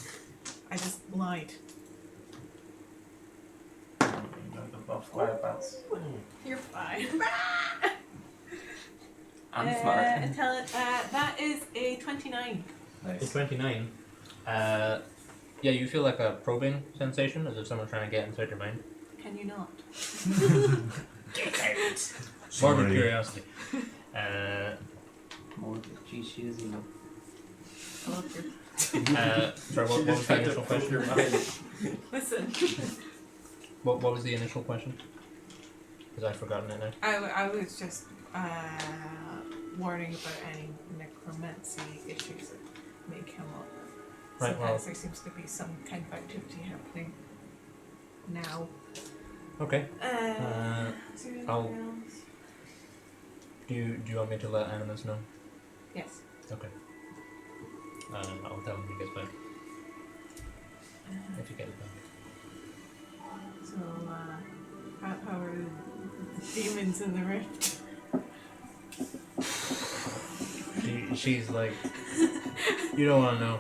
I just lied. You're fine. I'm smart. That is a 29. It's 29. Yeah, you feel like a probing sensation, as if someone's trying to get inside your mind. Can you not? Morbid curiosity. Morbid. Geez, she is emo. I love you. Sorry, what was the initial question? Listen. What was the initial question? Because I've forgotten it now. I was just warning about any necromancy issues that may come up. Right, well... Sometimes there seems to be some kind of activity happening now. Okay. Is there anything I'll- else? Do you want me to let Animus know? Yes. Okay. I'll tell him he gets back. If you get it back. So, how are the demons in the rift? She's like, you don't want to know.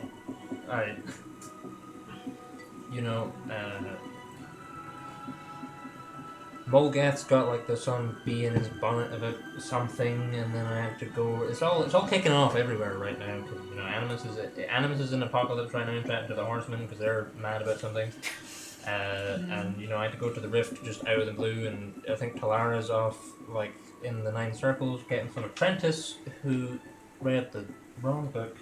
Molgath's got like the some bee in his bonnet about something, and then I have to go. It's all kicking off everywhere right now because Animus is in apocalypse right now, trapped to the horsemen because they're mad about something. And I had to go to the rift just out of the blue, and I think Talara's off like in the 9 circles getting some apprentice who read the wrong book.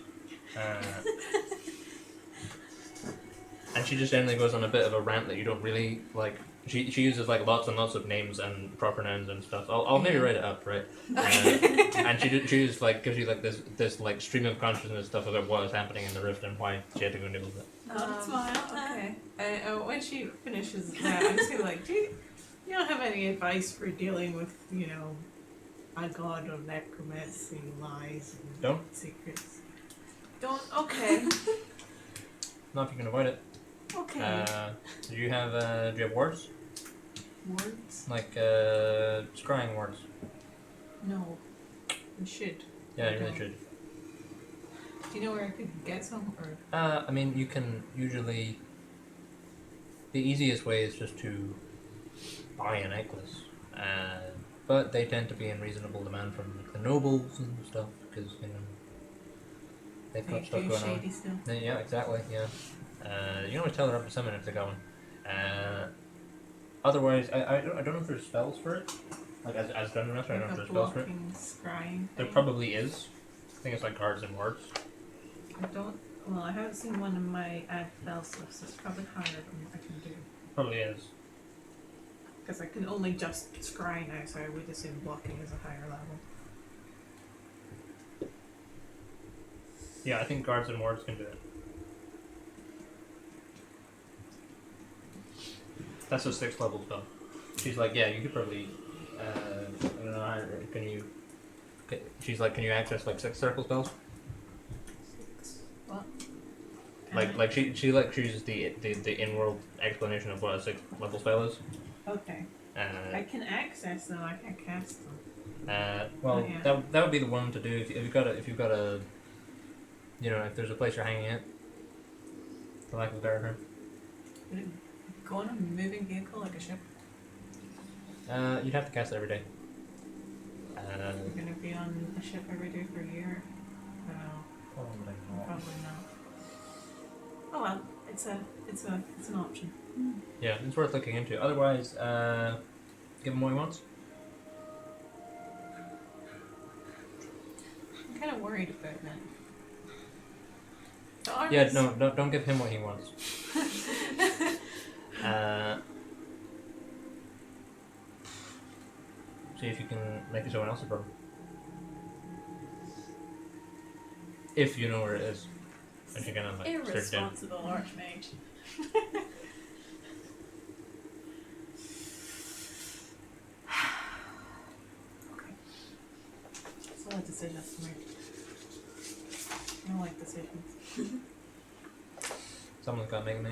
And she just generally goes on a bit of a rant that you don't really like. She uses like lots and lots of names and proper nouns and stuff. I'll maybe write it up, right? And she just like gives you like this like stream of consciousness stuff about what is happening in the rift and why she had to go and deal with it. Okay. When she finishes that, I'm just gonna like, do you don't have any advice for dealing with a god of necromancy, lies, and Don't? secrets? Don't. Okay. Not if you can avoid it. Okay. Do you have words? Words? Like scrying words? No. We should. Yeah, you really should. Do you know where I could get some? Or I mean, you can usually. The easiest way is just to buy a necklace. but they tend to be in reasonable demand from the nobles and stuff because they've got stuff going on. Shady still. Yeah, exactly. Yeah. You can always tell they're up to something if they're going. Otherwise, I don't know if there's spells for it. Like as Dungeon Master, I don't know if there's spells for it. Scrying There thing. probably is. I think it's like cards and words. I don't. Well, I haven't seen one in my add spells list, so it's probably higher than what I can do. Probably is. Because I can only just scry now, so I would assume blocking is a higher level. Yeah, I think guards and wards can do it. That's a 6th level spell. She's like, yeah, you could probably. I don't know. Can you? She's like, can you access like 6 circle spells? What? Like she chooses the in-world explanation of what a 6th level spell is. Okay. I can access them. I can't cast them. Well, yeah. that would be the one to do if you've got a if there's a place you're hanging it. For lack of a better term. Would it go on a moving vehicle like a ship? You'd have to cast it every day. You're gonna be on a ship every day for a year? No, Probably not. probably not. Oh well, it's an option. Yeah, it's worth looking into. Otherwise, give him what he wants. I'm kind of worried about that. The arm Yeah, is- no, don't give him what he wants. See if you can make someone else a problem. If you know where it is. If you're gonna like search down. Irresponsible archmage. Okay. It's all a decision to make. I don't like decisions. Someone's gotta make me.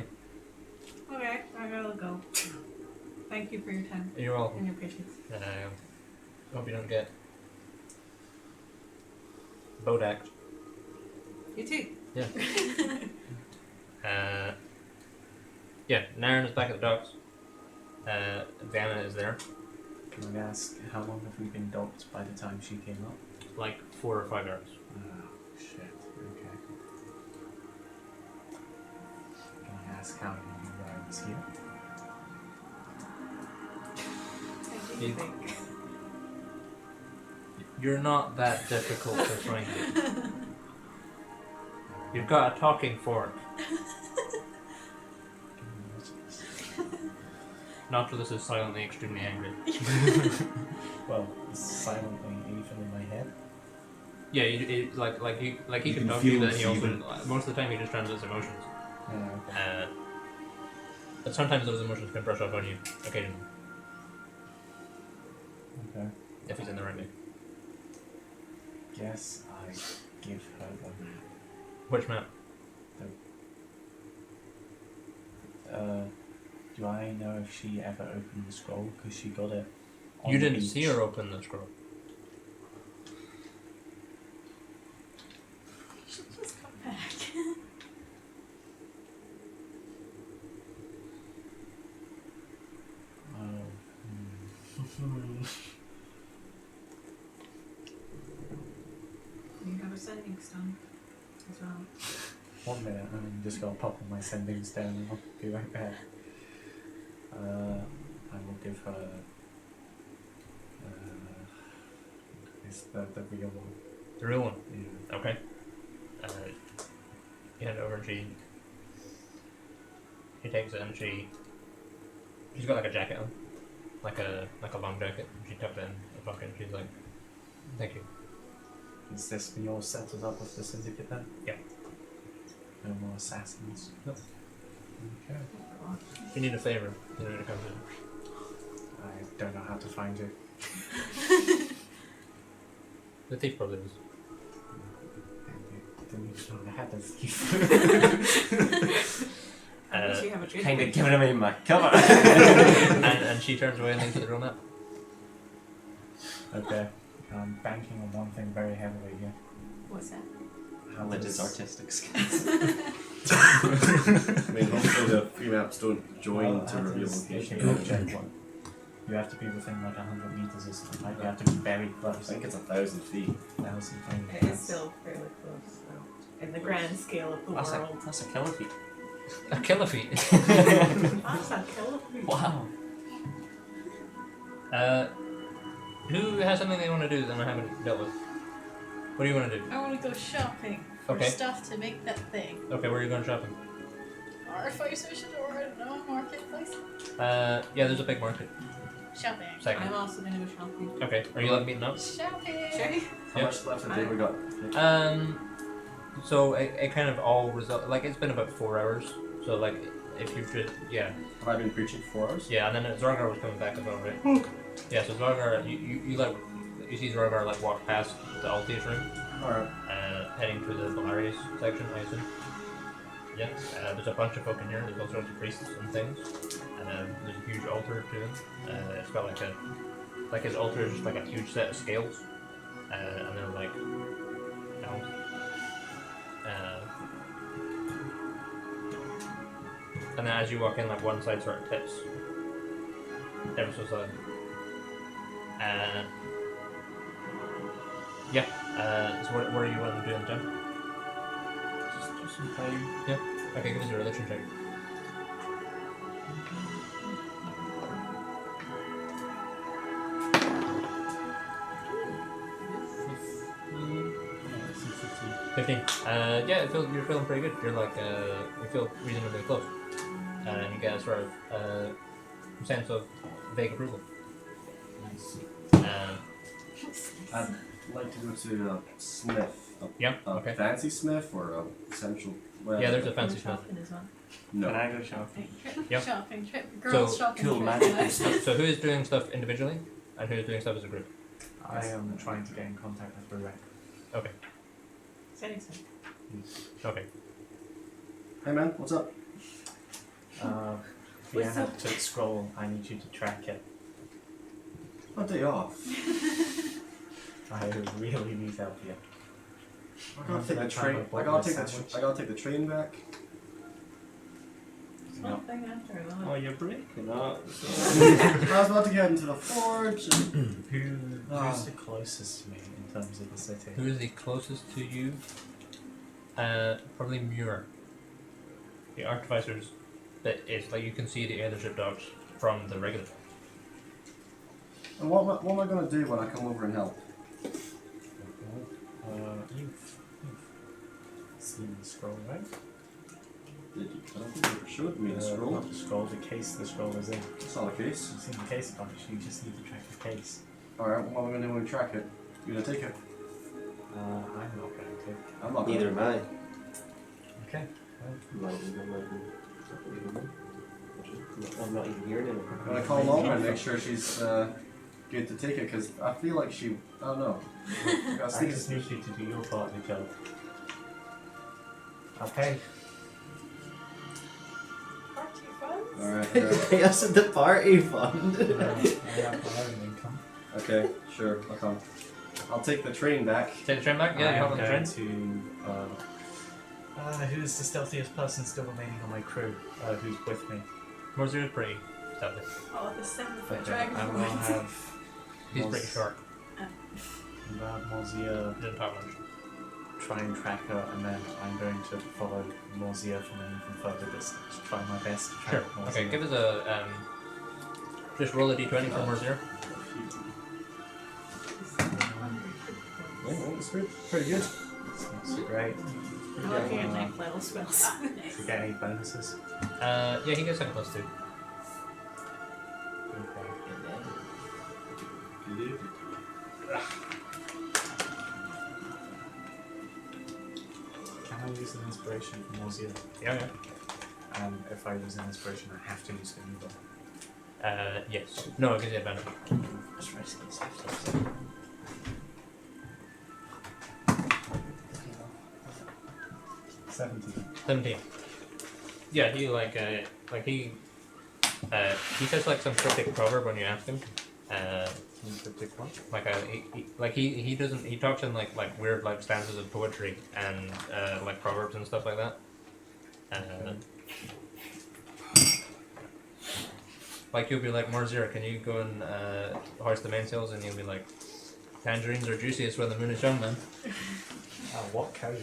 Okay, I gotta go. Thank you for your time You're and welcome. your patience. Hope you don't get Bodax. You too. Yeah. Yeah, Naren is back at the docks. Vanna is there. Can I ask how long have we been docked by the time she came up? Like 4 or 5 hours. Oh, shit. Okay. Can I ask how you knew I was here? I didn't think. You're not that difficult to find. You've got a talking fork. Nautilus is silently extremely angry. Well, it's silently even in my head. Yeah, he You can can talk to you, feel but he even. also most of the time he just translates emotions. Yeah, okay. But sometimes those emotions can brush off on you occasionally Okay. if he's in the right mood. Guess I give her the map. Which map? Do I know if she ever opened the scroll? Because she got it on You the didn't beach. see her open the scroll. Just come back. Oh. You have a sending stone as well. 1 minute, I'm just gonna pop all my sendings down and I'll be right back. I will give her. It's the real one. The real one. Yeah. Okay. You hand it over and she takes it and she's got like a jacket on. Like a long jacket. She tucked it in the pocket and she's like, thank you. Is this when you're settled up with the syndicate then? Yeah. No more assassins? No. Okay. If you need a favor, you know to come to. I don't know how to find you. The thief probably was. Didn't even know I had a thief. At least you have a good Kind of one. giving away my cover. and she turns away and leans to the real map. Okay. I'm banking on one thing very heavily here. What's that? How Linda's does- artistic skills. I mean, hopefully the 3 maps don't join Well, to how reveal does location. the object work? You have to be within like 100 meters or something. Like you have to be very I close. think it's 1,000 feet. 1,000 feet. It is still fairly close, though. In the grand scale of the world. That's a killer feat. A killer feat. That's a killer feat. Wow. Who has something they want to do that I haven't dealt with? What do you want to do? I want to go shopping for Okay. stuff to make that thing. Okay, where are you going shopping? Artificers or I don't know, marketplace. Yeah, there's a big market. Shopping. Second. I'm also gonna go shopping. Okay, are you like meeting up? Shopping. Sure. How much left of the day we got? So it kind of all result like it's been about 4 hours. So like if you should Have I been preaching for 4 hours? and then Zorgar was coming back as well, right? Yeah, so Zorgar you see Zorgar like walk past the Altius room, Alright. heading to the Belarius section, I assume. Yeah, there's a bunch of folk in here. There's all sorts of priests and things, and there's a huge altar to him. It's got like his altar is just like a huge set of scales, and they're like elves. And then as you walk in, like one side sort of tips ever so slightly. So what are you wanting to do in town? Just some time. Yeah. Okay, give us a religion check. $15. Yeah, you're feeling pretty good. You're like, you feel reasonably close. And you get a sort of sense of vague approval. I'd like to go to a smith. Yeah, A okay. fancy smith or a central. Yeah, there's a fancy smith. Shopping as well. No. Can I go shopping? Yep. Shopping trip. Girls So, shopping cool trip. magic. So who is doing stuff individually, and who is doing stuff as a group? I am trying to get in contact with Rebecca. Okay. Setting sun. Okay. Hey man, what's up? We What's have to scroll. I need you to track it. A day off. I really need help here. I gotta take the train. I gotta take the train back. Something after Oh, that. you're breaking up. I was about to get into the forge. Who's the closest to me in terms of the city? Who is the closest to you? Probably Muir. The artificers that is like you can see the other ship docks from the regular. And what am I gonna do when I come over and help? You've seen the scroll, right? Did you? I don't think you showed me the scroll. Not the scroll, the case the scroll is in. It's not the case. You've seen the case a bunch, you just need to track the case. Alright, what am I gonna do when we track it? You gonna take it? I'm not going to. I'm not. Neither am I. Okay. I'm not even hearing it. I'm gonna call Mom and make sure she's good to take it because I feel like she. I don't know. I I just need you to do your part of the job. Okay. Party funds. Alright. Pay us at the party fund. I have my own income. Okay, sure. I'll come. I'll take the train back. Take the train back? Yeah, you hop on the train. Who's the stealthiest person still remaining on my crew? Who's with me? Morzir is pretty stealthy. Oh, the 7-foot Okay, dragon. I will have. He's pretty short. I'll have Mozia He doesn't talk much. try and track her, and then I'm going to follow Mozia from an even further distance. Try my best to Sure. track Mozia. Okay, give us a just roll a d20 for Morzir. Yeah, that's pretty good. It's not so great. I'm looking at ninth level spells. Do you get any bonuses? Yeah, he gets like a +2. Can I use an inspiration from Mozia? Yeah. If I use an inspiration, I have to use the new one. Yes. No, it gives you advantage. Just rest in safe. 17. Yeah, he he says like some cryptic proverb when you ask him. Cryptic one? He doesn't he talks in like weird like stanzas of poetry and like proverbs and stuff like that. like you'll be like, Morzira, can you go and hoist the mainsails? And you'll be like, tangerines are juiciest when the moon is young, man. What code?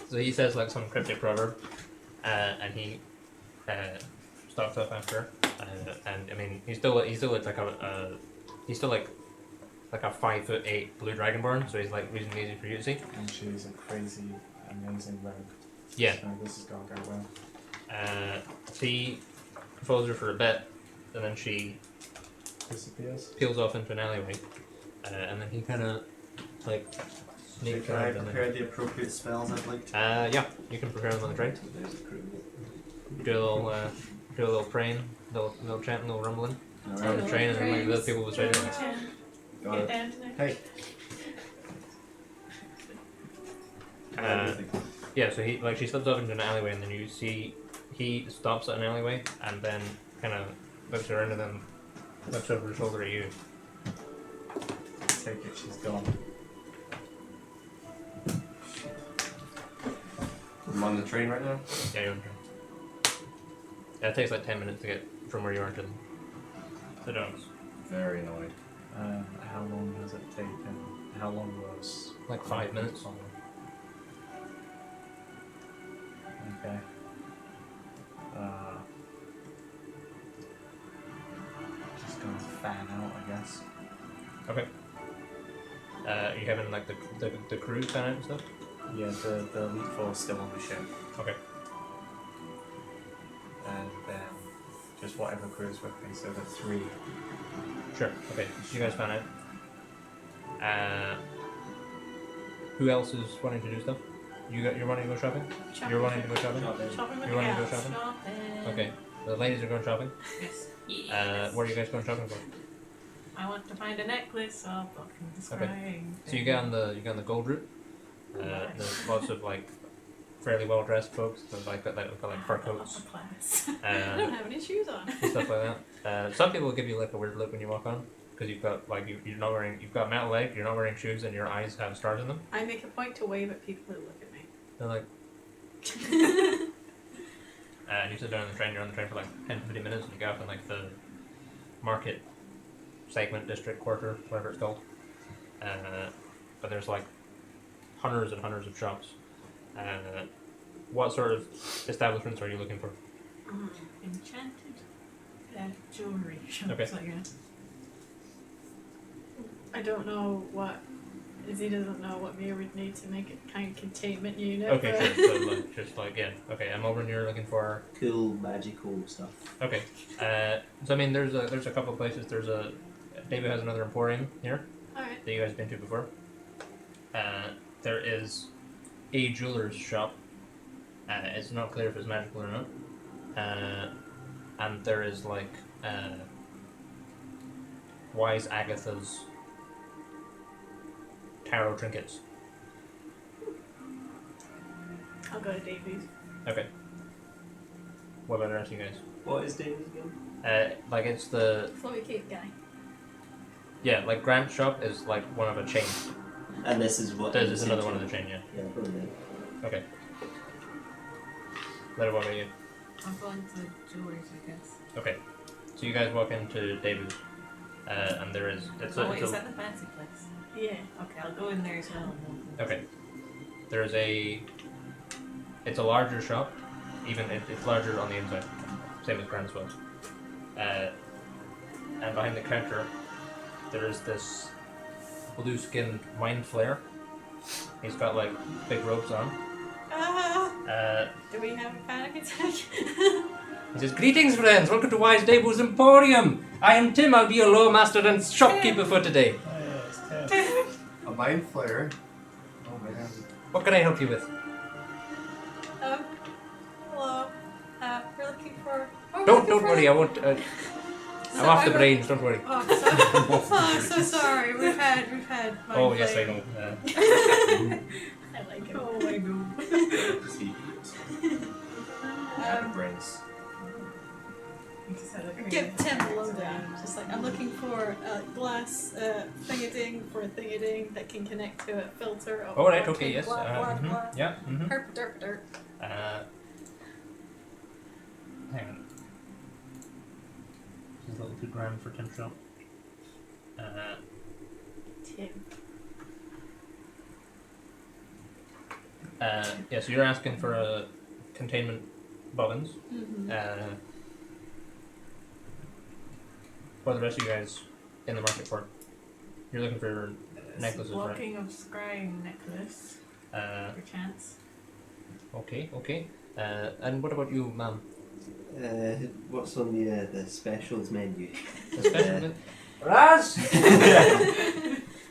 So he says like some cryptic proverb, and he stalks up after her. And I mean, he's still like he's still like a 5'8" blue dragonborn, so he's like reasonably easy for you to see. And she's a crazy, amazing rogue. Yeah. So this is gonna go well. He follows her for a bit, and then she Disappears. peels off into an alleyway, and then he kind of like sneaks Can I around. And prepare the appropriate spells I'd like to? yeah, you can prepare them on the train. Do a little praying, little chanting, little rumbling on the train, and then like the people will say, Got Get it. down to there. Hey. yeah. So he like she slips off into an alleyway, and then you see he stops at an alleyway, and then kind of looks around, and then looks over his shoulder at you. Take it, she's gone. I'm on the train right now. Yeah, you're on train. Yeah, it takes like 10 minutes to get from where you are to the docks. Very annoyed. How long has it taken? How long was? Like 5 minutes. Okay. Just gonna fan out, I guess. Okay. Are you having like the crew fan out and stuff? Yeah, the elite four still on the ship, Okay. and then just whatever crew's with me. So the 3. Sure. Okay. You guys fan out. Who else is wanting to do stuff? You're wanting to go shopping? You're wanting to go shopping? Shopping with You the wanna go gals. shopping? Shopping. Okay. The ladies are going shopping. Yes. What are you guys going shopping for? I want to find a necklace of fucking describing. So you get on the gold route. There's lots of like fairly well dressed folks that like got like fur coats I don't have any shoes on. and stuff like that. Some people will give you like a weird look when you walk on because you've got like you're not wearing you've got metal leg, you're not wearing shoes, and your eyes have stars in them. I make a point to wave at people who look at me. They're like. And you sit down on the train. You're on the train for like 10 to 15 minutes, and you go up in like the market segment, district, quarter, whatever it's called. But there's like hundreds and hundreds of shops. What sort of establishments are you looking for? Enchanted jewelry shops, Okay. I guess. I don't know what. Izzy doesn't know what Mia would need to make a kind of containment unit. Okay, but sure. So like, just like yeah. Okay, and Melbourne, you're looking for. Cool, magical stuff. Okay. So I mean, there's a couple of places. David has another emporium here Alright. that you guys have been to before. There is a jeweler's shop. It's not clear if it's magical or not. And there is like Wise Agatha's tarot trinkets. I'll go to Davies. Okay. What about the rest of you guys? What is David again? Like it's the Flowy cake guy. yeah, like Grant's shop is like one of a chain. And this is what. This is another one of the chain, yeah. Yeah, go on then. Okay. Let what about you? I'm going to jewelers, I guess. Okay. So you guys walk into David's, and there is it's Oh a, wait, it's is a that the fancy place? Yeah. Okay, I'll go in there as well. okay. There's it's a larger shop, even it's larger on the inside, same as Grant's was. And behind the counter, there is this blue-skinned mind flayer. He's got like big robes on. Do we have a panic attack? He says, "Greetings, friends. Welcome to Wise Dabu's Emporium. I am Tim. I'll be your lore master and shopkeeper for today. A mind flayer. Oh man. What can I help you with? Hello. We're looking for. Don't worry. I won't. I'm off the brains. Don't worry. Oh, sorry. So sorry. We've had. Oh yes, I know. I like it. Oh my god. Brains. Give Tim a lowdown. Just like I'm looking for a glass thingading for a thingading that can connect to a filter. All right. Okay. Yes. Blah, blah, blah. Yeah. Herp derp derp. $2,000 for Tim Shop. Tim. Yeah, so you're asking for a containment bobbins. Mm-hmm. What are the rest of you guys in the market for? You're looking for necklaces, right? Walking of scrying necklace, perchance. Okay. And what about you, ma'am? What's on the specials menu? The special Raz!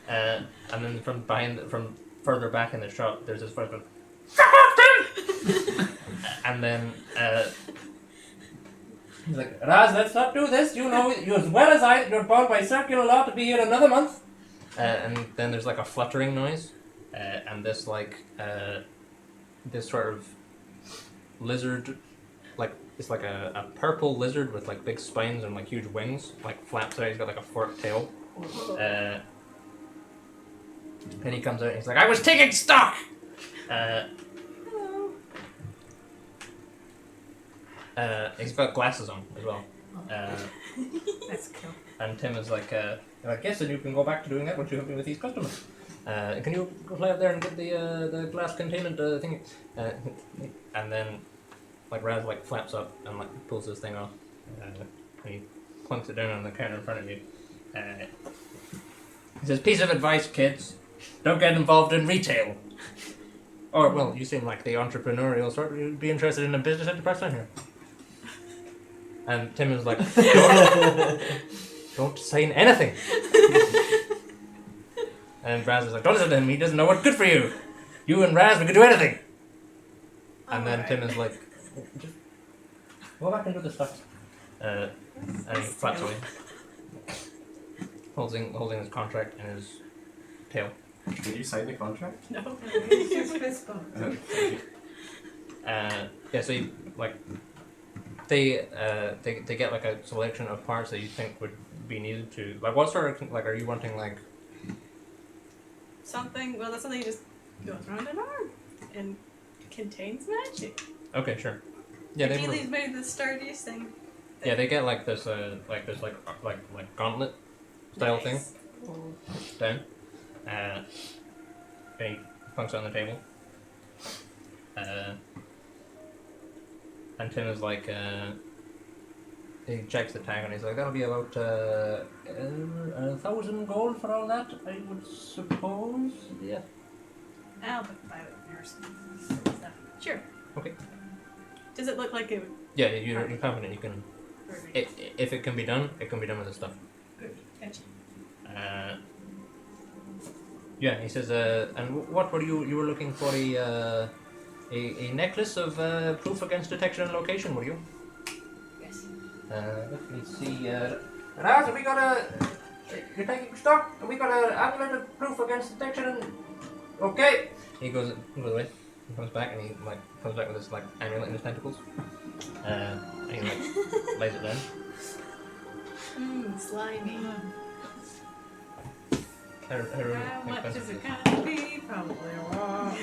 And then from further back in the shop, there's this voice going, and then he's like, Raz, let's not do this. You know, you as well as I, you're bound by circular law to be here another month. And then there's like a fluttering noise, and this this sort of lizard, like it's like a purple lizard with like big spines and like huge wings, like flaps out. He's got like a forked tail. And he comes out and he's like, I was taking stock! Hello. He's got glasses on as well. That's cool. And Tim is like, I guess then you can go back to doing that once you help me with these customers. Can you go fly up there and get the glass containment thing? And then like Raz like flaps up and like pulls this thing off. And he plunks it down on the counter in front of you. He says, piece of advice, kids. Don't get involved in retail. Or, well, you seem like the entrepreneurial sort. You'd be interested in a business enterprise down here. And Tim is like, don't say anything. And Raz is like, don't listen to him. He doesn't know what's good for you. You and Raz, we could do anything. And then Tim is like, just go back and do the stuff. And he flaps away. Holding his contract in his tail. Did you sign the contract? No. It's fist bump. Yeah, so you, like they get like a selection of parts that you think would be needed to, like, what sort of, like, are you wanting like Something, well, that's something that just goes around an arm and contains magic. Okay, sure. Yeah, they Achilles made the sturdiest thing. yeah, they get like this gauntlet style thing down. And he plunks it on the table. And Tim is like, he checks the tag and he's like, that'll be about 1,000 gold for all that, I would suppose. Yeah. I'll buy it yours. Sure. Okay. Does it look like it would? Yeah, you're confident you can. Perfect. If it can be done, it can be done with this stuff. Good. Gotcha. Yeah, he says, and what were you were looking for a necklace of proof against detection and location, were you? Yes. Let me see. Raz, have we got you're taking stock? Have we got an amulet of proof against detection and... Okay! He goes away. He comes back and he comes back with this like amulet in his tentacles. And he lays it down. Slimy. How much is it gonna be? Probably a lot.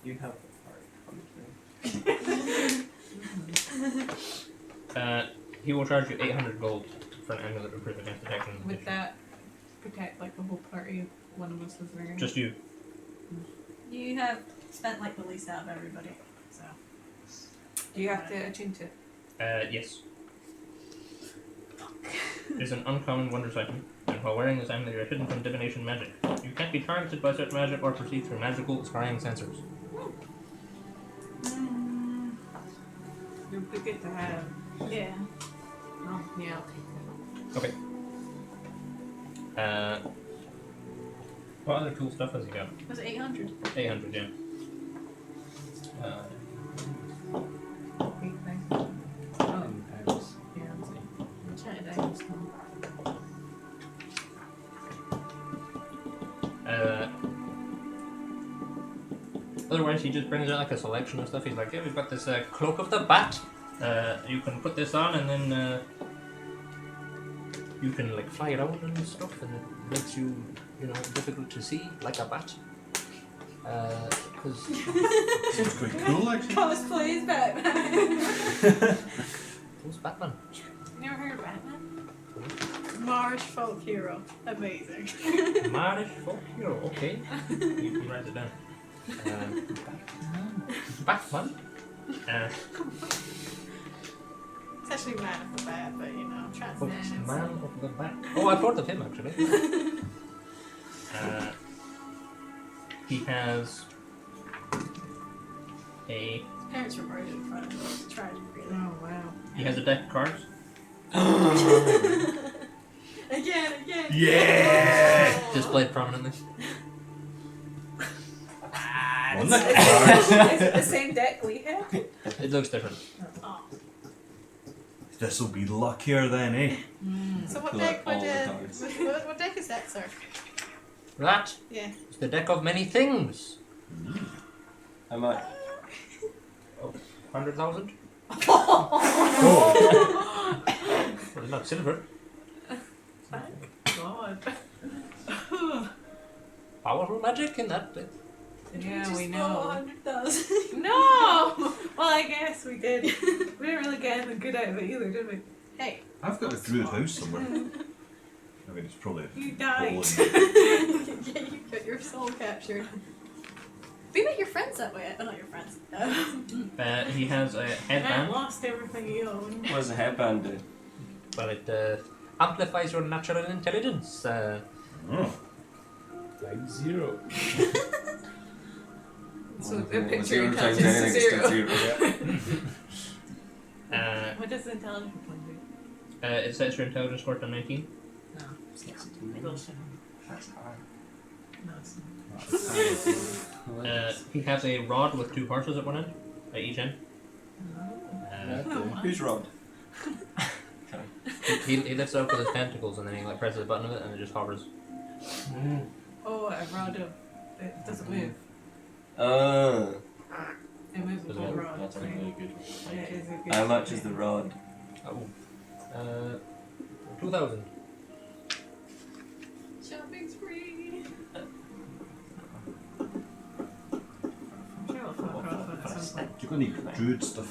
You have the part coming He will charge you 800 gold for an amulet of proof against detection. Would that protect like the whole party? One of us was wearing. Just you. You have spent like the least out of everybody, so. Do you have to attune to it? Yes. It's an uncommon wondrous item, and while wearing this amulet, you are hidden from divination magic. You can't be targeted by such magic or perceived through magical scrying sensors. It would be good to have. Yeah. Oh, yeah, I'll take Okay. What other cool stuff has he got? Was it 800? 800, yeah. that. 8,000. Oh, yeah, I'll see. Chat it out. Otherwise, he just brings out like a selection of stuff. He's like, yeah, we've got this cloak of the bat. You can put this on, and then you can like fly around and stuff, and it makes you, difficult to see like a bat. Because Seems quite cool, actually. Cosplay as Batman. who's Batman? March folk hero. Amazing. Marish folk hero, okay. You write it down. Batman. It's actually man of the bad, but you know, translations. Man of the back. Oh, I've heard of him actually. He has a. His parents were murdered in front of him. It's tragic, really. Oh wow. He has a deck of cards. Again. Yeah! Displayed prominently. One that Is it the same deck we have? It looks different. Oh. This'll be luckier then, eh? So what Pull deck out would all the cards. what deck is that, sir? That Yeah. is the deck of many things. How much? 100,000? Well, not silver. God. Powerful magic in that bit. Yeah, we Just know. 100,000. No! Well, I guess we did. We didn't really get anything good out of it either, did we? Hey, I've got a druid house somewhere. I mean, it's probably You died. hole yeah, you got your soul captured. We met your friends that way. Oh, not your friends. He has a Matt headband. lost everything he owned. What does a headband do? Well, it amplifies your natural intelligence. Oh. Like 0. So Well, a picture zero of times intelligence is anything is zero. zero. What does the intelligence one do? It sets your intelligence score to 19. No. Bullshit. That's hard. No, it's not. He has a rod with 2 horses at one end, at each end. Who's Rod? He lifts it up with his tentacles and then he like presses a button of it and it just hovers. Oh, a rod of. It doesn't move. Uh, It moves with Does a it? rod. That's a right? really good. Yeah, it is a good how much is the rod? Oh. 2,000. Shopping spree. I'm sure I'll come across one at some point. Do you got any druid stuff?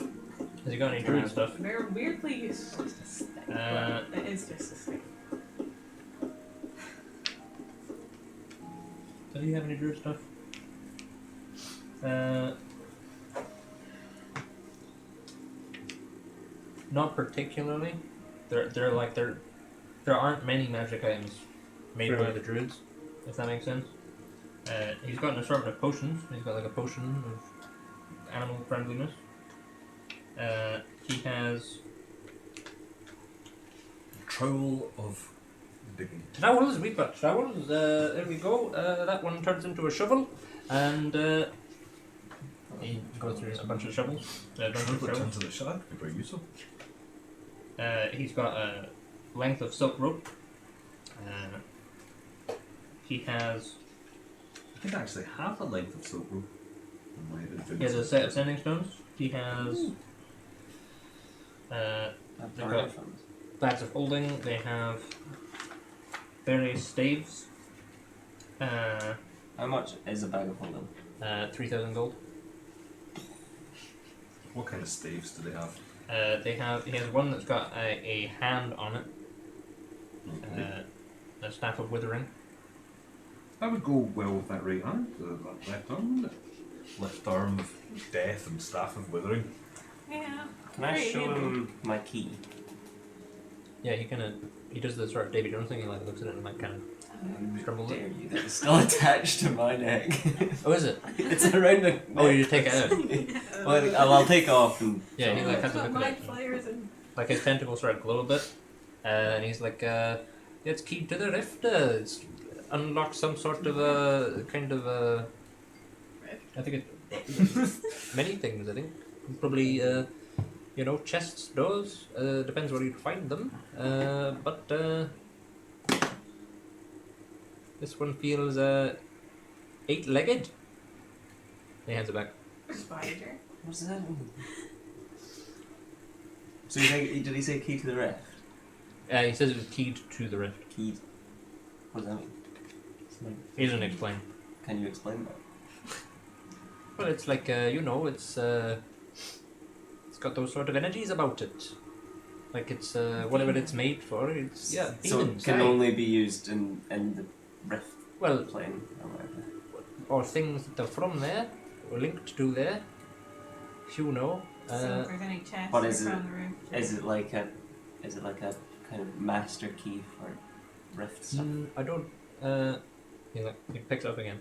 Has he got any druid stuff? They're weirdly useful. It is just a stick. Does he have any druid stuff? Not particularly. There aren't many magic items made by the druids, if that makes sense. He's got an assortment of potions. He's got like a potion of animal friendliness. He has Trowel of digging. trowels. We've got trowels. There we go. That one turns into a shovel, and he goes through a bunch of shovels. A bunch of Trowel that trowels. turns into shot. Could be very useful. He's got a length of silk rope. He has. I think I actually have a length of silk rope. in my inventory. He has a set of sending stones. He has. They've got bags of holding. They have various staves. How much is a bag of holding? 3,000 gold. What kind of staves do they have? He has one that's got a hand on it. A staff of withering. That would go well with that right arm, that left arm, wouldn't it? Left arm of death and staff of withering. Yeah. Can I Very show handy. him my key? Yeah, he does the sort of Davy Jones thing. He like looks at it and like kind of scribbles Dare it. you? That is still attached to my neck. Oh, is it? It's around the. Oh, you just take it out. Well, I'll take off and. Yeah, he like has a Got look at mind it. flayers and Like his tentacles sort of glow a bit, and he's like, "It's keyed to the rift. It's unlocked some sort of a kind of a. I think it many things. I think probably chests, doors. Depends where you find them. But this one feels 8-legged. He hands it back. Spider. What's that mean? So you think? Did he say key to the rift? He says it was keyed to the rift. Key. What does that mean? He doesn't explain. Can you explain that? Well, it's like it's got those sort of energies about it. Like it's whatever it's made for. It's So it demons. can aye. only be used in the rift Well, plane or whatever. or things that are from there, or linked to there. You know. So if there's any chests But or is it- from the roof. Is it like a kind of master key for rift stuff? I don't. He picks it up again.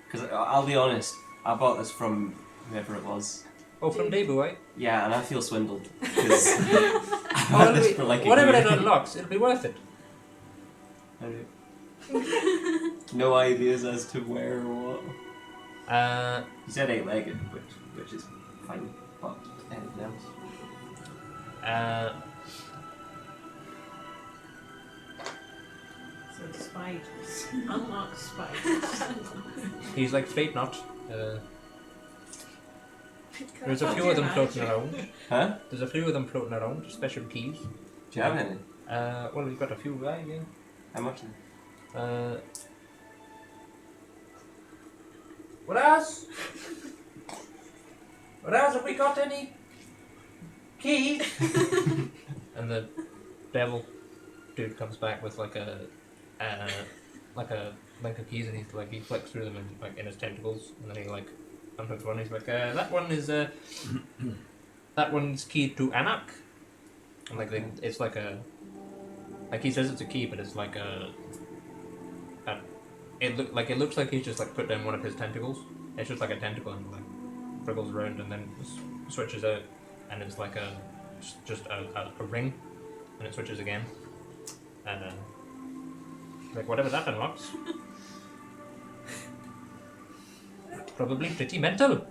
Because I'll be honest, I bought this from whoever it was. From Debu, right? Yeah, and I feel swindled because I Oh, had this for like a whatever year. it unlocks, it'll be worth it. No ideas as to where or what. You said 8-legged, which is fine, but anything else? So spiders. Unlock spiders. He's like fate not. There's a few of them floating around. Huh? There's a few of them floating around, special keys. Do you have any? Well, we've got a few, right? Yeah. How much? What else? What else? Have we got any keys? And the devil dude comes back with like a link of keys, and he flicks through them in his tentacles, and then he like unhooks one. He's like, that one is that one's keyed to Anak, and it's like a he says it's a key, but it's like it looks like he's just like put down one of his tentacles. It's just like a tentacle and like wriggles around and then switches out, and it's like just a ring, and it switches again, and like whatever that unlocks. Probably pretty mental.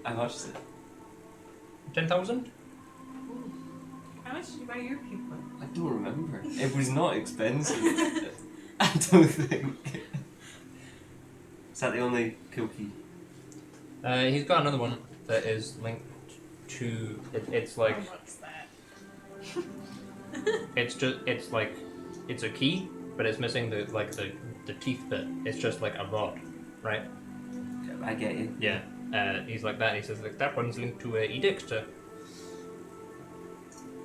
How much is it? 10,000? How much did you buy your people? I don't remember. It was not expensive. I don't think. Is that the only cool key? He's got another one that is linked to. It's like Oh, what's that? it's a key, but it's missing the teeth bit. It's just like a rod, right? I get you. Yeah. He's like that. He says like that one's linked to edict.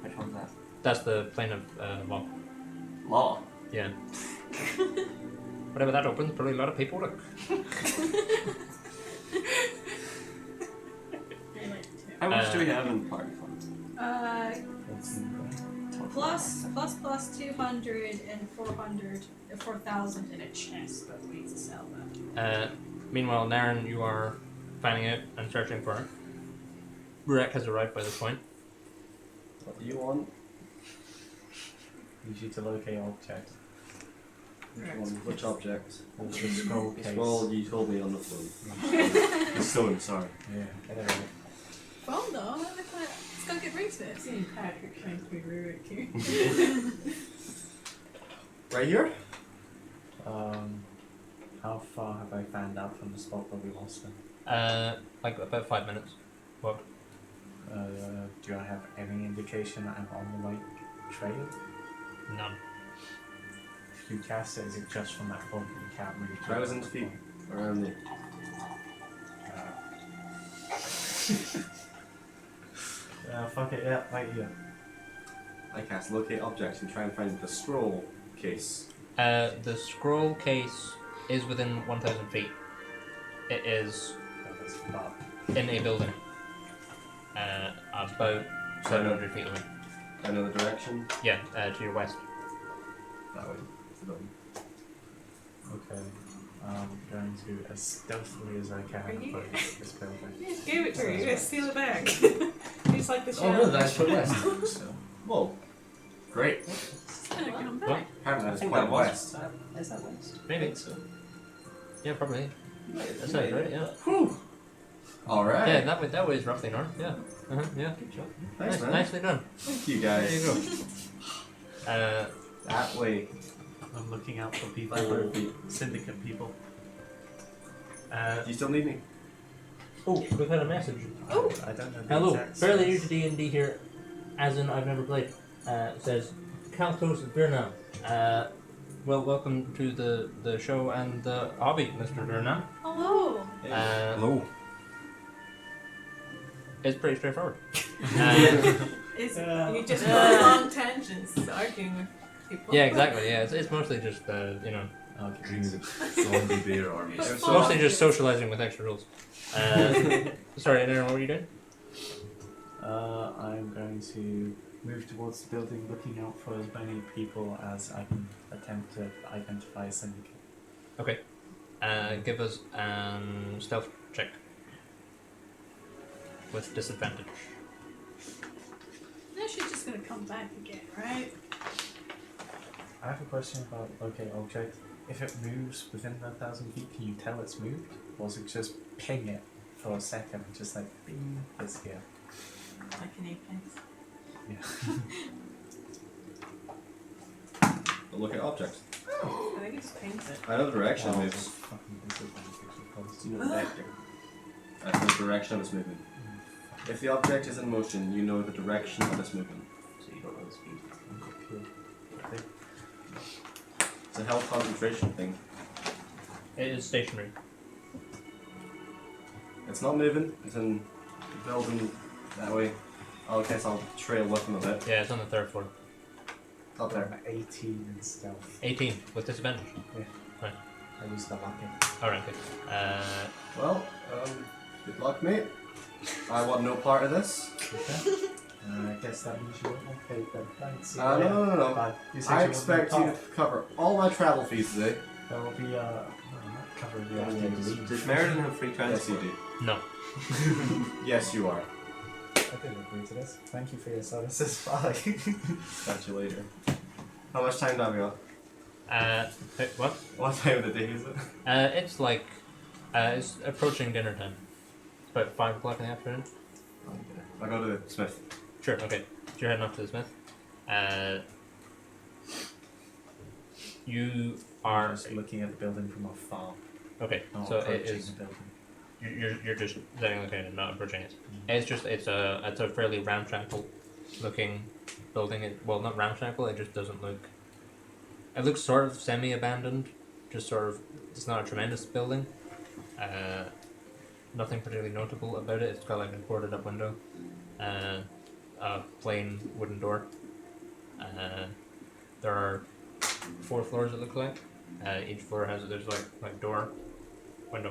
Which one's that? That's the plane of law. Law. Yeah. Whatever that opens, probably a lot of paperwork. How much do we have in the party fund? Plus 200 and 400, 4,000 in a chest, but we need to sell that. Meanwhile, Naren, you are finding out and searching for it. Burek has arrived by this point. What do you want? Need you to locate object. Which object? The scroll The case. scroll you told me on the phone. The stone, sorry. Yeah. Phone though, it's got good rings to it. I've seen Patrick trying to be rude here. Right here? How far have I found out from the spot where we lost them? Like about 5 minutes. What? Do I have any indication that I'm on the right trail? None. If you cast it, is it just from that point that you can't really tell? 1,000 feet around me. Fuck it, yeah, right here. I cast locate object and try and find the scroll case. The scroll case is within 1,000 feet. It is That's about in a building. About 700 feet away. I know the direction. Yeah, to your west. That way. It's the building. okay. I'm going to, as stealthily as I can, Are you- approach this building. You just gave it to her, you just steal it back. He's like the Oh, shadow. really? That's for west. Whoa. Great. It's gonna come What? back. Apparently I that's think quite that was. west. Is that west? Maybe. So. Yeah, probably. That sounds right, yeah. Whew. Alright. Yeah, that way is roughly north, yeah. Yeah. Good job. Thanks, man. Nicely done. Thank you There guys. you go. That way. I'm looking out for people, 500 feet. syndicate people. Do you still need me? Oh, we've had a message. Oh, I don't know the Hello, exact fairly new sense. to D&D here, as in I've never played. It says, Kaltos Durnan. Well, welcome to the show and the hobby, Mr. Durnan. Hello. Hello. It's pretty straightforward. Is Yeah. you just go on long tangents arguing with people? Yeah, exactly. Yeah, it's mostly just you know, Okay. We need a zombie bear army. But it's full mostly on just kids. socializing with extra rules. Sorry, Aaron, what were you doing? I'm going to move towards the building, looking out for as many people as I can attempt to identify a syndicate. Okay. Give us stealth check with disadvantage. No, she's just gonna come back again, right? I have a question about object. If it moves within 1,000 feet, can you tell it's moved? Or is it just ping it for a second, just like, bing, it's here? Like an apex. Yeah. Look at objects. I think it just paints it. I know the direction it Oh, moves. fucking disadvantage, because Do you know the vector? I know the direction of its movement. If the object is in motion, you know the direction of its movement. So you don't know the speed. Cool. It's a health concentration thing. It is stationary. It's not moving. It's in the building that way. I guess I'll trail with them a bit. Yeah, it's on the 3rd floor. Up there. I'm 18 in stealth. 18 with disadvantage. I used the lucky. Alright, good. Well, good luck, mate. I want no part of this. Okay. I guess that means you won't pay them. Thanks. No. Bye. You said I you expect you wouldn't to cover all my travel fees today. There will be no, I'm not covering the after you leave. Does Meriden have free Yes, you transport? do. no. Yes, you are. I didn't agree to this. Thank you for your services. Bye. Catch you later. How much time do I got? What? What time of the day is it? It's like, it's approaching dinner time. It's about 5 o'clock in the afternoon. I go to the Smith. Sure, okay. So you're heading off to the Smith. You are... just looking at the building from afar. Okay, Not so it approaching is... the building. You're just setting the and not approaching it. It's just it's a fairly ramshackle looking building. Well, not ramshackle. It just doesn't look. It looks sort of semi-abandoned. Just sort of. It's not a tremendous building. Nothing particularly notable about it. It's got like a boarded up window. A plain wooden door. There are 4 floors. It looks like. Each floor has there's like door. Window.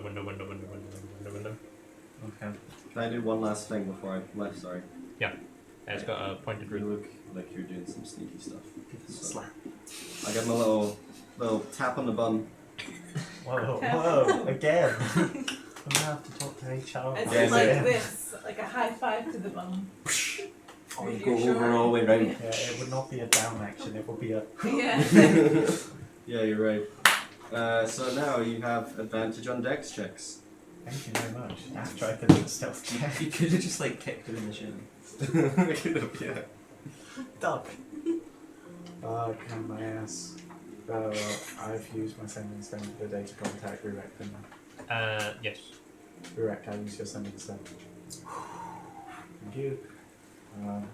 Okay. Can I do one last thing before I left? Sorry. It's got a pointed You roof. look like you're doing some sneaky stuff. So Slap. I give him a little tap on the bum. Whoa, again. I'm gonna have to talk to HR. It's about Yeah, like yeah. this, like a high five to the bum. Or you With go your over shoulder. all the way round. Yeah, it would not be a down action, it would be a. Yeah. Yeah, you're right. So now you have advantage on dex checks. Thank you very much. After I did the stealth check. You could have just like kicked him in the shin. I could have, yeah. Duck. Can my ass. I've used my sending stone for the data contact Rurek, didn't I? Yes. Rurek, I use your sending stone. Thank you.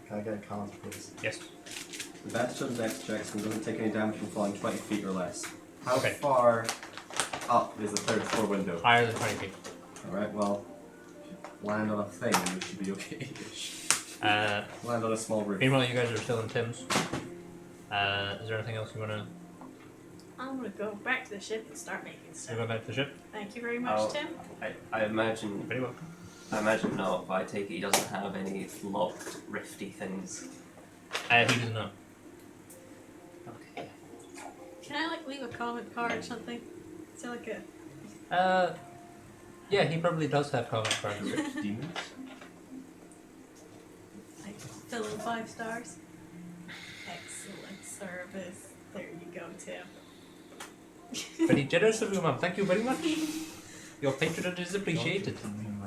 Can I get a card, please? Yes. Advantage on dex checks and doesn't take any damage from falling 20 feet or less. How Okay. far up is the 3rd floor window? Higher than 20 feet. Alright, well, if you land on a thing, you should be okay-ish. Uh, Land on a small roof. meanwhile, you guys are still in Tim's. Is there anything else you want to I'm gonna go back to the ship and start making stuff. go back to the ship? Thank you very much, Oh. Tim. I imagine. Very welcome. I imagine not, but I take it he doesn't have any locked, rifty things. He doesn't know. Okay. Can I like leave a comment card or something? Is there like a Yeah, he probably does have comment cards. Demons? like fill in 5 stars? Excellent service. There you go, Tim. Very generous of you, ma'am. Thank you very much. Your patronage is appreciated. And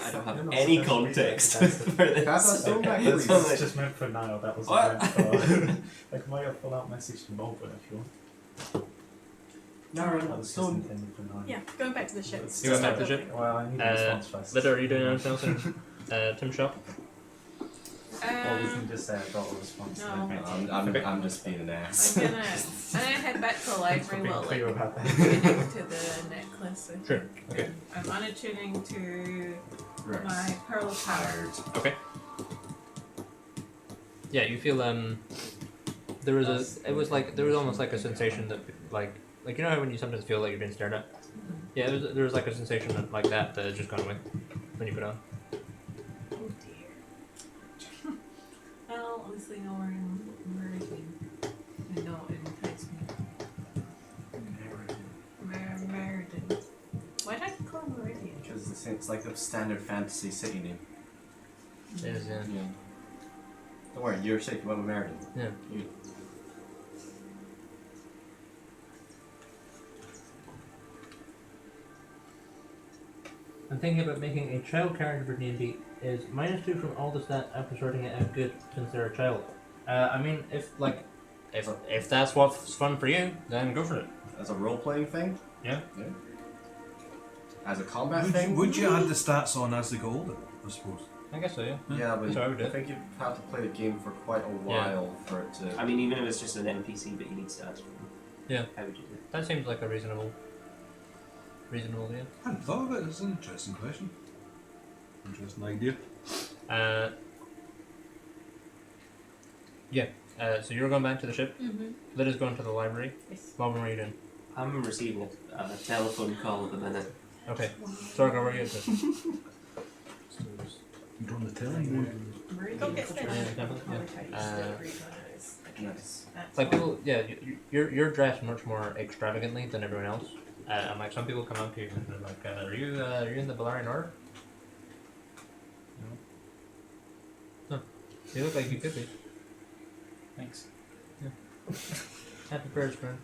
I don't have You're not any supposed to read context that. for Can I have this. that stone back, It's please? only- It's just meant for now, that wasn't What? meant for. Like, might have full out message to Mulvern if you want. Nara, That was just stone. intended for now. yeah, going back to the ship. You going back to the ship? Well, I need a response first. Litter, are you doing anything else in Tim's shop? Or we can just say I got a response. No. and then I'm just being an ass. I'm gonna head back to the library being while clear like about that. getting to the necklace. I Sure, think. okay. I'm unattuning to Rex. my pearl power. Okay. Yeah, you feel there was it was like there was almost like a sensation that like you know how when you sometimes feel like you're being stared at. Yeah, there was like a sensation like that had just gone away when you put it on. Oh dear. Well, at least they know we're in Meridian. They know it entices me. Meridian. Why did I call it Meridian? Because it's like a standard fantasy city name. It is, yeah. Yeah. Don't worry, you're safe. You went with Meriden. Yeah. You. I'm thinking about making a child character for D&D is -2 from all the stats after sorting it out good since they're a child. I mean, if that's what's fun for you, then go for it. As a role-playing thing? Yeah. As a combat thing? Would you add the stats on as they go older, I suppose? I guess so, yeah. Yeah, but That's what I would do. I think you'd have to play the game for quite a while for it to... I mean, even if it's just an NPC, but you need stats from them. Yeah. How would you do it? That seems like a reasonable idea. I hadn't thought of it. It's an interesting question. Interesting idea. Yeah. So you're going back to the ship. Mm-hmm. Lydia's going to the library. Yes. Malvin, what are you doing? I'm receiving a telephone call at the minute. Okay. Sorry, where are you? You're on the telling. Go get Yeah, Stitch. definitely. Nice. It's like people, yeah, you're dressed much more extravagantly than everyone else. And like some people come up to you and they're like, are you in the Belarian Order? No. Huh. You look like you could be. Thanks. Happy prayers, friend.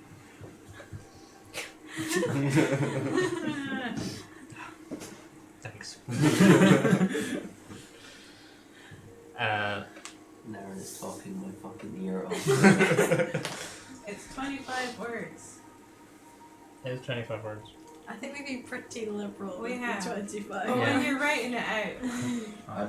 Thanks. Naren is talking my fucking ear off. It's 25 words. It's 25 words. I think we've been pretty liberal We with have. the 25. But Yeah. when you're writing it out, I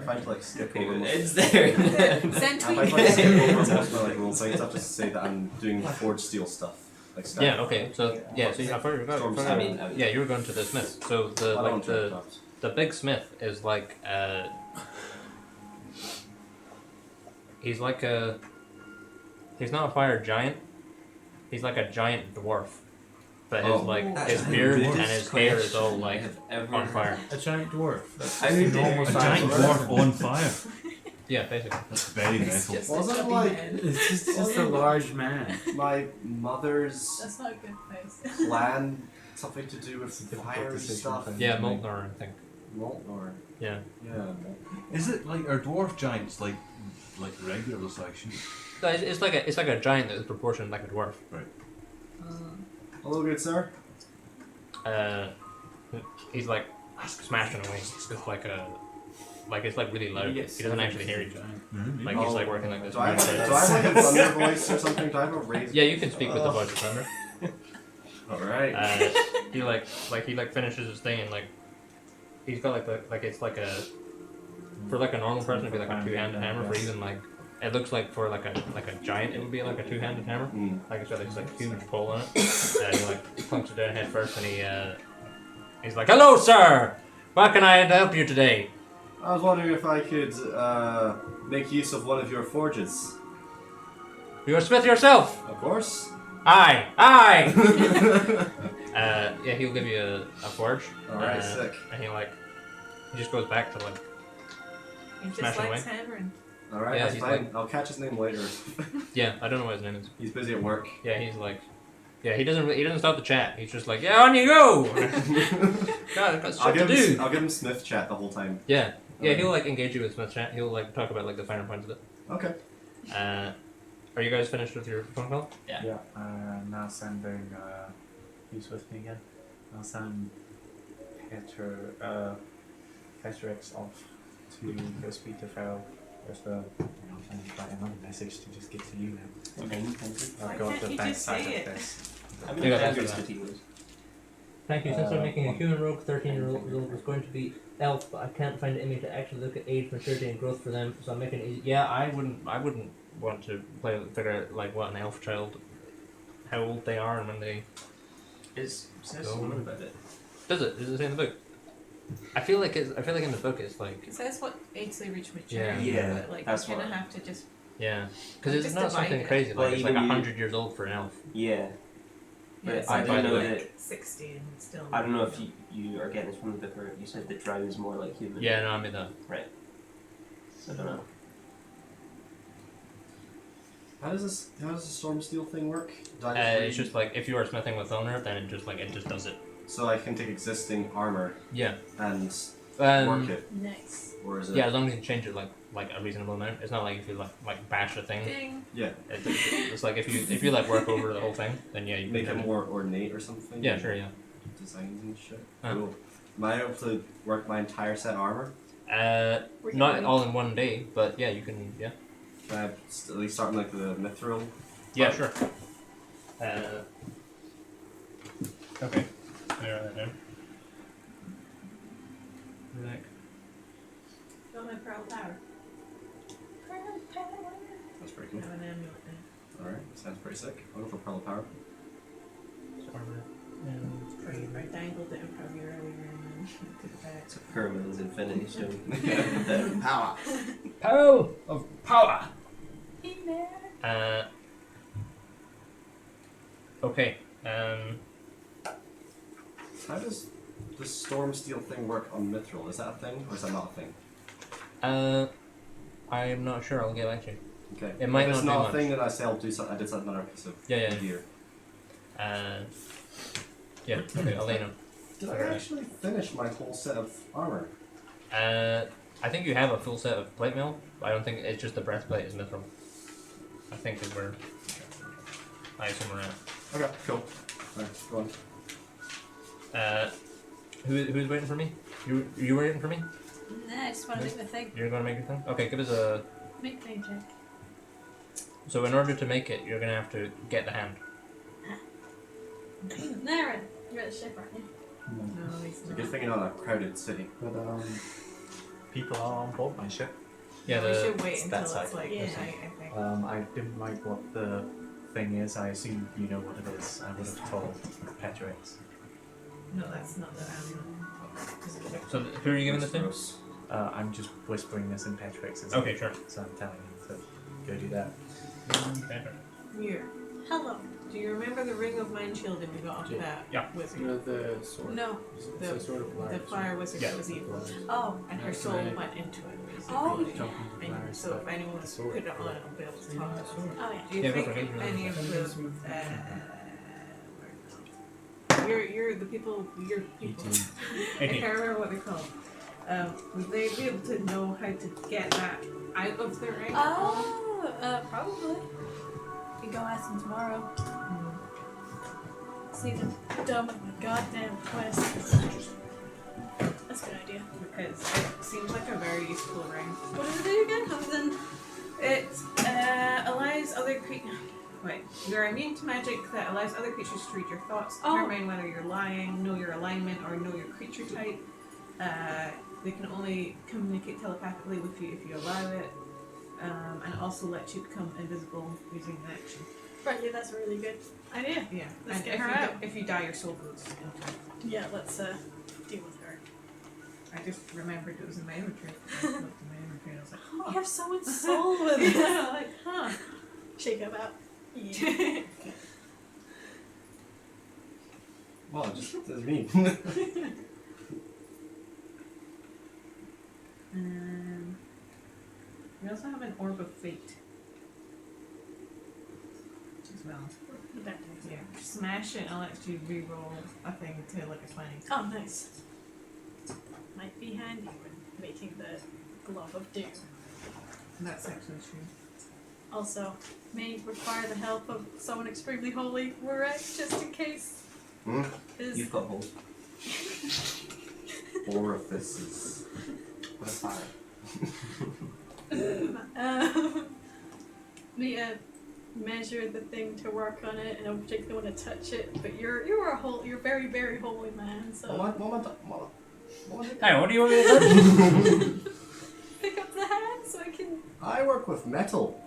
find to like skip over most... It's there. Send I find tweet. to like skip over most of my like role-playing stuff just to say that I'm doing Forge Steel stuff. Like stuff. Yeah, okay, so, yeah, so I thought you were going, Storm I mean, yeah, you were going to the smith. So the, I like, don't the, know. the big smith is like, he's like a, he's not a fire giant, he's like a giant dwarf. But his, Oh. like, his beard and his hair is all, like, ever on fire. A giant dwarf. That's I mean, normal A size giant dwarf on fire. Yeah, basically. That's very metal. Just Wasn't a chubby like- head. It's just a large man. My mother's That's not a good face. clan, something to do with difficult fire decision stuff. thing. Yeah, Moltnar, I think. Moltnar. Yeah. Yeah. Is it like are dwarf giants like regular size? No, it's like a giant that is proportioned like a dwarf. Hello, good sir. He's like smashing away. It's like a, like it's like really loud. Yes, He doesn't actually hear you. Like he's like working like this. Do I have like a thunder voice or something? Do I have a raised? Yeah, you can speak with the voice of thunder. Alright. He like finishes his thing and like he's got like it's like a, for like a normal person it'd be like a two-handed hammer. For even like it looks like for like a giant it would be like a two-handed hammer. Like it's got this like huge pole on it. He like plunks it down head first and he's like, "Hello, sir. How can I help you today?" I was wondering if I could make use of one of your forges. You're a smith yourself. Of course. Aye. Yeah, he'll give you a forge. Alright, sick. And he just goes back to like, he just Smashing likes away. hammering. Alright, Yeah, that's he's fine. I'll catch his name later. yeah, I don't know what his name is. He's busy at work. Yeah, he's like, yeah, he doesn't stop the chat. He's just like, yeah, on you go. God, I've got stuff to do. I'll give him Smith chat the whole time. Yeah, Okay. he'll like engage you with Smith chat. He'll like talk about like the finer points of it. Okay. Are you guys finished with your phone call? Yeah. Now sending. Who's with me again? I'll send Petrix off to go speak to Farrell. There's the. I'll send another message to just get to you now. Okay. Why I've got can't the you back just side say of it? this. How You many got daggers that. did he lose? Thank you. Since I'm making a one. human rogue, 13-year-old was going to be elf, but I can't find an image to actually look at age, maturity, and growth for them. So I'm making it easy. Yeah, I wouldn't want to figure out like what an elf child, how old they are, and when they. It says Go. something about it. Does it? Does it say in the book? I feel like in the book it's like It says what age they reach maturity. Yeah, but like that's you kind of what- have to just. yeah, because Like, it's just not divide something it. crazy. Well, Like it's like even you- 100 years old for an elf. Yeah, but Yeah, I so do know like that. 60 and still. I don't know if you are getting this from the book or you said that drow is more like human. Yeah, no, I mean that. So I don't know. How does the storm steel thing work? Do I It's just like if you are smithing with owner, then it just does it. so I can take existing armor Yeah. and Um, work it, Nice. or is it? Yeah, as long as you change it like a reasonable amount. It's not like if you like bash a thing. Ding. Yeah. It's like if you like work over the whole thing, then yeah, you Make can it more ornate or something. Yeah, sure, yeah. Designs and shit. Uh. Cool. Am I able to work my entire set of armor? We're Not gonna- all in one day, but yeah, you can. Yeah. Can I at least start in like the mithril? Yeah, sure. Okay. There, that down. Like, Got my pearl power. That's pretty I cool. have an amulet now. Alright, sounds pretty sick. I'll go for pearl power. armor and Pretty right. I angled it in front of you earlier and then took it back. So Herman's Infinity Stone. Power! Pearl of power. Okay. How does the storm steel thing work on mithril? Is that a thing, or is that not a thing? I'm not sure. I'll get back to you. Okay. It might if it's not do not a much. thing, then I say I'll do something. I did something another piece of Yeah. gear. Yeah. Okay. I'll let you know. Did I actually finish my whole set of armor? I think you have a full set of plate mail. I don't think it's just the breastplate is mithril. I think is where I assume we're at. Okay, cool. Alright, go on. Who's waiting for me? You waiting for me? Nah, I just want to make the thing. You're gonna make your thing? Okay, give us a. Make thing check. So in order to make it, you're gonna have to get the hand. Naren, you're at the ship, aren't you? No, he's It's a not. good thing you're not in a crowded city. But people are on board my ship. Yeah, we the should wait it's until that it's side. like Yeah. night, I think. I didn't like what the thing is. I assume you know what it is. I would have told Petrix. No, that's not the amulet. Is it So who are you giving this to? Gross. I'm just whispering this in Petrix's Okay, ear, sure. So I'm telling him to go do that. Here. Hello. Do you remember the ring of mind shielding we got off Yeah. that Yeah. wizard? You know the sword. No. It's The- a sword of The Belarius. fire wizard Yeah. that was evil. Oh. And her That's soul right. went into it. Basically. Oh, Talking to And Belarius so if about anyone the sword. put it on, it'll be able to talk to us. Oh yeah. Do you Yeah, think go for it. any of the you're the people you're people I 18. can't remember what they're called. Would they be able to know how to get that out of the ring? Probably. We can go ask them tomorrow. See them done with my goddamn quest. That's a good idea. Because it seems like a very useful ring. What does it do again? Other than It allows other creatures. Wait, you're immune to magic that allows other creatures to read your thoughts, Oh. determine whether you're lying, know your alignment, or know your creature type. They can only communicate telepathically with you if you allow it, and also let you become invisible using an action. right, yeah, that's a really good idea. Yeah, Let's and get if her you out. if you die, your soul goes into it. Yeah, let's deal with her. I just remembered it was in my inventory. I looked in my inventory and I was like, We huh. have so much soul with us. Yeah, like, huh. Shake up out. Yeah. Well, just as me. We also have an orb of fate. As well. Yeah. Smash it and I'll let you re-roll a thing to like a 20. Oh, nice. Might be handy when making the glove of doom. That's actually true. Also, may require the help of someone extremely holy, Warek, just in case. Hmm? Is You've got holes. Orifices. What a fire. me measure the thing to work on it, and I don't particularly want to touch it. But you're a very very holy man, so What Hey, what do you want me to do? pick up the hand so I can. I work with metal.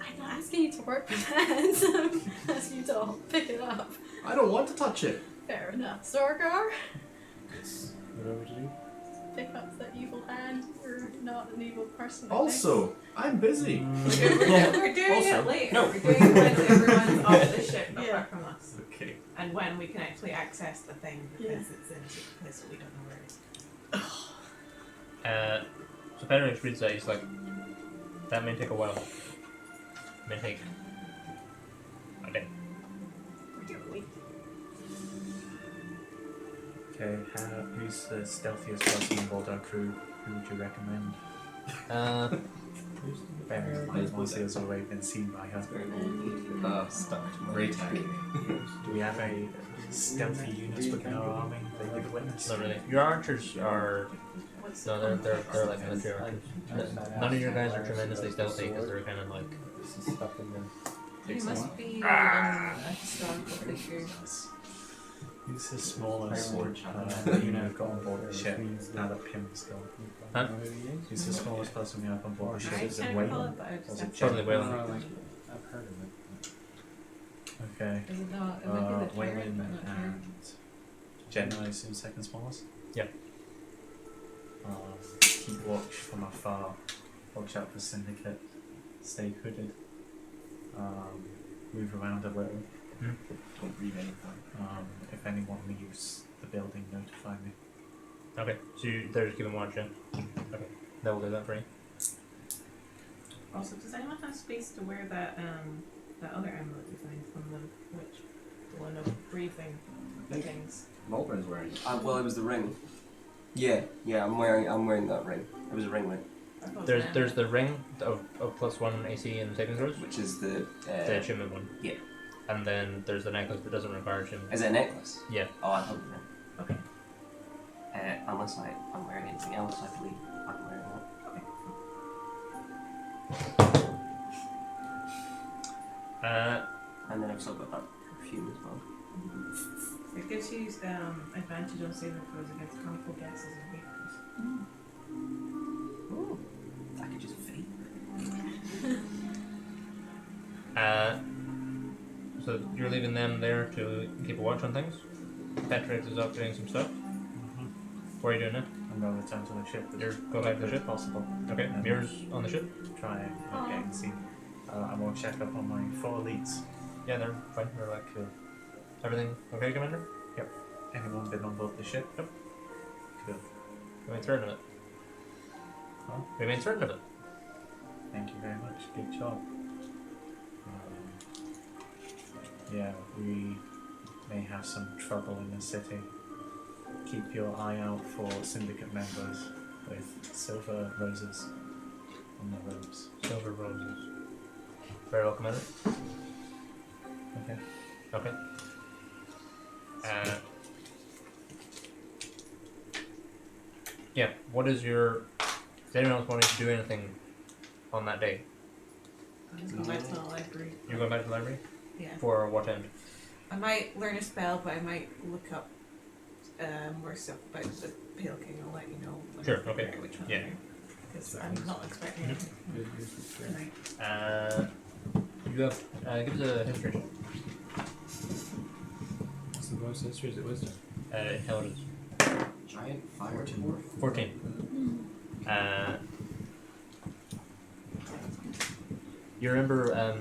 I'm not asking you to work with hands. I'm asking you to pick it up. I don't want to touch it. Fair enough, Zorgar. Yes. Whatever to do. pick up that evil hand. You're not an evil person. I think. Also, I'm busy. We're doing Also, it later. no. We're doing it when everyone's off the ship, Yeah. apart from us. Okay. And when we can actually access the thing, because Yeah. it's in a secret place that we don't know where it is. So Penrich reads that, he's like, that may take a while. May take a day. Okay, who's the stealthiest person aboard our crew? Who would you recommend? Bearing in mind Monsieur has already been seen by her. Stuck. Ray tag. Do we have a stealthy units within our army that you could witness? Not really. Your archers are. What's No, they're like military archers. None of your guys are tremendously stealthy because they're kind of like. This is stuck in the. He must be a historical figure. Who's the smallest unit got on board the ship now that Pim's gone? Huh? Who's the smallest person we have on board the ship? I Is it can't recall it, Wayland? but I just Was have it to Probably check. Wayland. I've heard of it. Okay. Is it not? It might be the Wayland Terran, but not Terran. and Jenna, I assume second smallest? Yeah. Keep watch from afar. Watch out for Syndicate. Stay hooded. Move around a little. Don't breathe anything. If anyone leaves the building, notify me. Okay, so they're just giving watch, yeah? Okay, that will do that for you. Also, does anyone have space to wear that that other amulet you find from the witch? The one of breathing things. Malburn's wearing it. Well, it was the ring. Yeah, I'm wearing that ring. It was a ring ring, I thought it was There's an there's the ring of +1 AC and saving throws, which is the. the achievement one. yeah. And then there's the necklace that doesn't require achievement. Is it a necklace? Yeah. Oh, I thought it was a ring. Okay. Unless I'm wearing anything else, I believe I'm wearing that. And then I've still got that perfume as well. It gives you advantage on saving throws against harmful gases and vapors. Ooh, I could just fade. So you're leaving them there to keep a watch on things. Petrix is up doing some stuff. What are you doing now? I'm going to return to the ship. You're going back to the ship? Possible. Okay, Yeah. Mirror's on the ship? Try and okay, and see. I will check up on my 4 elites. Yeah, they're fine. They're like, Cool. everything okay, Commander? Anyone been on board the ship? Yep. Cool. We made certain of it. Huh? We made certain of it. Thank you very much. Good job. Yeah, we may have some trouble in the city. Keep your eye out for syndicate members with silver roses on their robes. Silver roses. Very well, Commander. Okay. Okay. Yeah, what is your... Does anyone else want to do anything on that day? I'm just going back to the library. You're going back to the library? Yeah. For what end? I might learn a spell, but I might look up more stuff about the Pale King. I'll let you know. when Sure, I figure okay. out which one Yeah. Because I'm not expecting anything tonight. You have... give us a history check. What's the bonus history? Is it wisdom? Intelligence. Giant fire dwarf. 14. You remember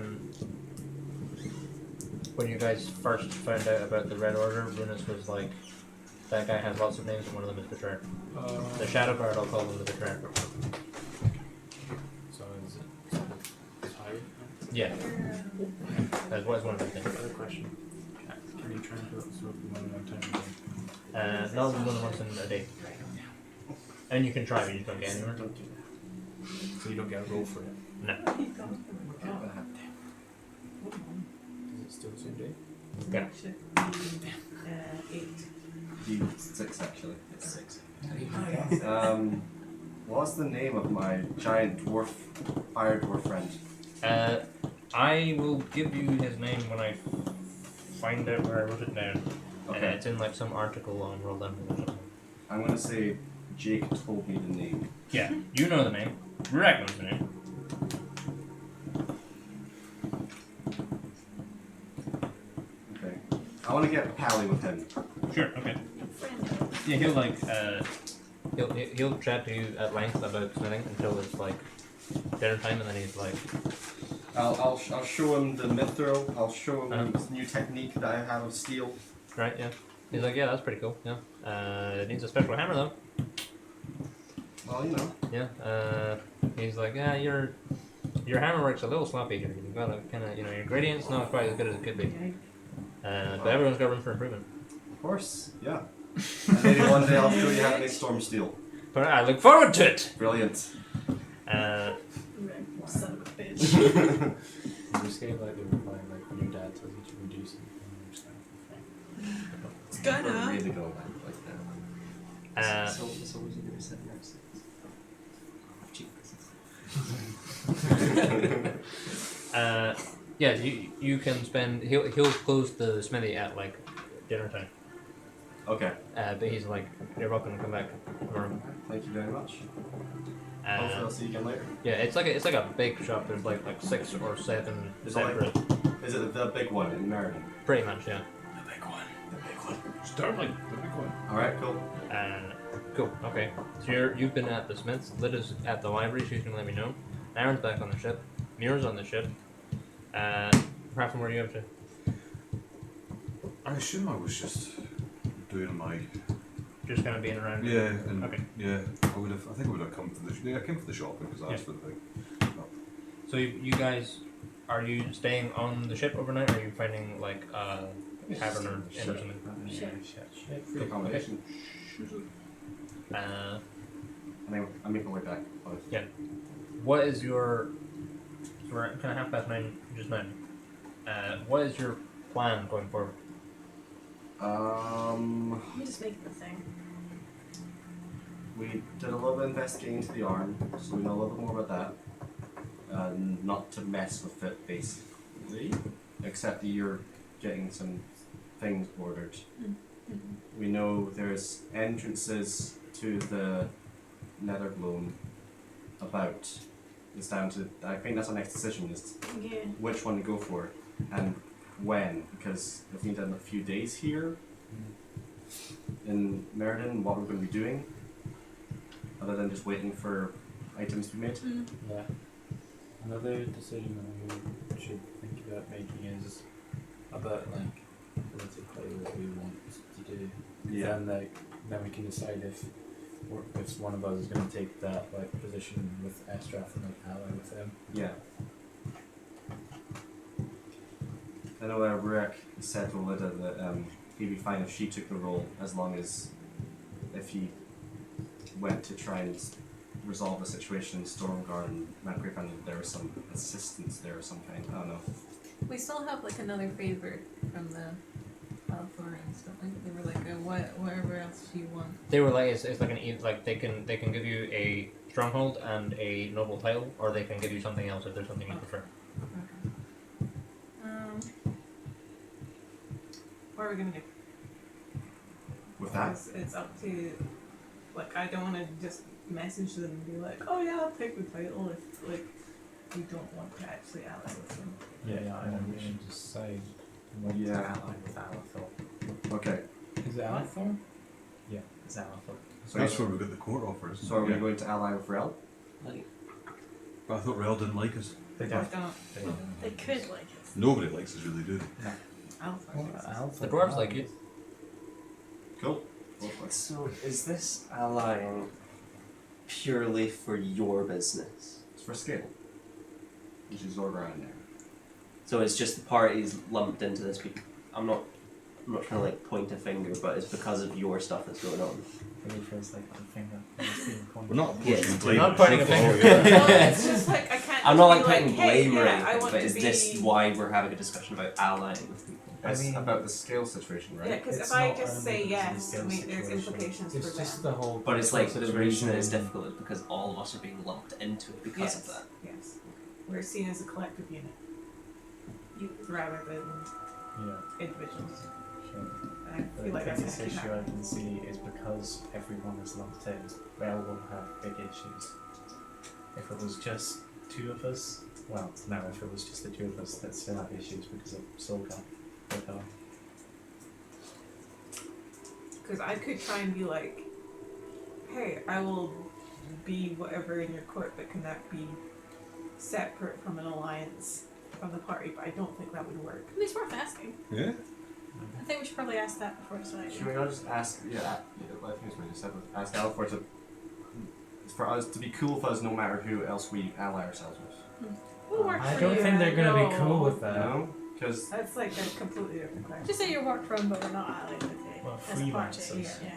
when you guys first found out about the Red Order, Runus was like, that guy has lots of names and one of them is Betrayer. The Shadow Guard, I'll call them the Betrayer. So is it tyrant? Yeah. That was one of the things. Other question. Can you try and do it so more than one time a day? Not more than once in a day. And you can try, but you don't get anywhere. Don't do that. So you don't get a roll for it. No. Is it still the same day? Yeah. Should be 8. D6 actually. It's 6. What's the name of my giant fire dwarf friend? I will give you his name when I find out where I wrote it down. Okay. It's in like some article on Roll Down or something. I'm gonna say Jake told me the name. Yeah, you know the name. Rek knows the name. Okay. I want to get pally with him. Sure, okay. Yeah, he'll like He'll chat to you at length about smithing until it's like dinner time, and then he's like, I'll show him the mithril. I'll show him Uh-huh. this new technique that I have of steel. right, yeah. He's like, yeah, that's pretty cool. Yeah. It needs a special hammer though. Well, you know. Yeah. He's like, yeah, your hammer works a little sloppy here. You've got to kind of, your gradient's not quite as good as it could be. But everyone's got room for improvement. Of course, yeah. And maybe one day I'll show you how to make storm steel. But I look forward to it. Brilliant. Son of a bitch. You escape like the reply, like when your dad tells you to reduce it, and you're It's gonna. Really go like that. So was it going to set next? Yeah, you can spend. He'll close the smithy at like dinner time. Okay. But he's like, you're welcome to come back tomorrow. Thank you very much. Hopefully I'll see you again later. Yeah, it's like a big shop. There's like 6 or 7 Is it, separate. is it the big one in Meriden? Pretty much, yeah. The big one. The big one. Starling, the big one. Alright, cool. Cool. Okay. So you've been at the Smiths. Lyta's at the library. She's gonna let me know. Aaron's back on the ship. Mira's on the ship. Raffin, where are you up to? I assume I was just doing my Just kind of being around. yeah, and Okay. yeah. I think I would have come for the I came for the shopping because that's the thing. So you guys, are you staying on the ship overnight, or are you finding like a tavern or inn or something? Shit. Free accommodation. Uh, I make my way back. Yeah. What is your? So we're kind of 9:30 just now. What is your plan going forward? I'm just making the thing. We did a little bit of investigating into the arm, so we know a little bit more about that. Not to mess with it, basically. Except that you're getting some things ordered. Mm-hmm. We know there's entrances to the Nethergloom about. It's down to, I think that's our next decision, is Yeah. which one to go for and when, because if we need a few days here in Meriden, what we're going to be doing, other than just waiting for items to be made. Yeah. Another decision that we should think about making is about like politically what we want to do. Yeah. Then we can decide if one of us is going to take that like position with Estrath and like ally with him. Yeah. I know Rick said to Lida that he'd be fine if she took the role as long as if he went to try and resolve the situation in Stormguard and Mount Griffin, there was some assistance there of some kind. I don't know. We still have like another favor from the Althorans, don't we? They were like, whatever else you want. They were like, it's like they can give you a stronghold and a noble title, or they can give you something else if there's something you prefer. What are we gonna do? With that, It's up to, like, I don't want to just message them and be like, oh yeah, I'll take the title if, like, we don't want to actually ally with them. Yeah, I know. We should decide what to Yeah. ally with Alathor. okay. Is it Alathor? Yeah, it's Alathor. So, That's where we got the court offer, isn't so are it? we Yeah. going to ally with Rel? But I thought Rel didn't like us. They I don't. don't. They could like it. Nobody likes us, really, do they? Althor. The dwarves like you. Cool. Go for it. So, is this allying purely for your business? It's for scale. Which is Zorgra in there. So it's just the parties lumped into this. I'm not trying to like point a finger, but it's because of your stuff that's going on. Really feels like the finger. It's being pointed. We're not Yeah. pushing We're blame. not pointing a finger. Well, it's just like, I can't I'm not just like be putting hey, blame or yeah, I anything, want but to is be... this why we're having a discussion about allying with people? It's mean- about the scale situation, right? Yeah, because It's if I not just say only yes, because I of the mean, there's situation. implications It's for just them. the whole. But it's like the reason situation. it's difficult is because all of us are being lumped into it because of that. Yes. We're seen as a collective unit. Rather than Yeah, individuals. sure. And I But feel like the that's biggest gonna keep issue I happening. can see is because everyone is lumped in, Rel will have big issues. If it was just two of us, well, no, if it was just the two of us, that still have issues because of Solga. But Because I could try and be like, hey, I will be whatever in your court, but can that be separate from an alliance from the party? But I don't think that would work. I mean, it's worth asking. Yeah. I think we should probably ask that before deciding. Should we not just ask? Yeah, I think it's what you said. Ask Alfor to for us to be cool with us, no matter who else we ally ourselves with. We'll work I for don't you. think they're going to be cool No. with that. No, because That's like a completely different question. Just say you're worked for them, but we're not allied with you. Well, as a party. freelancers. Yeah.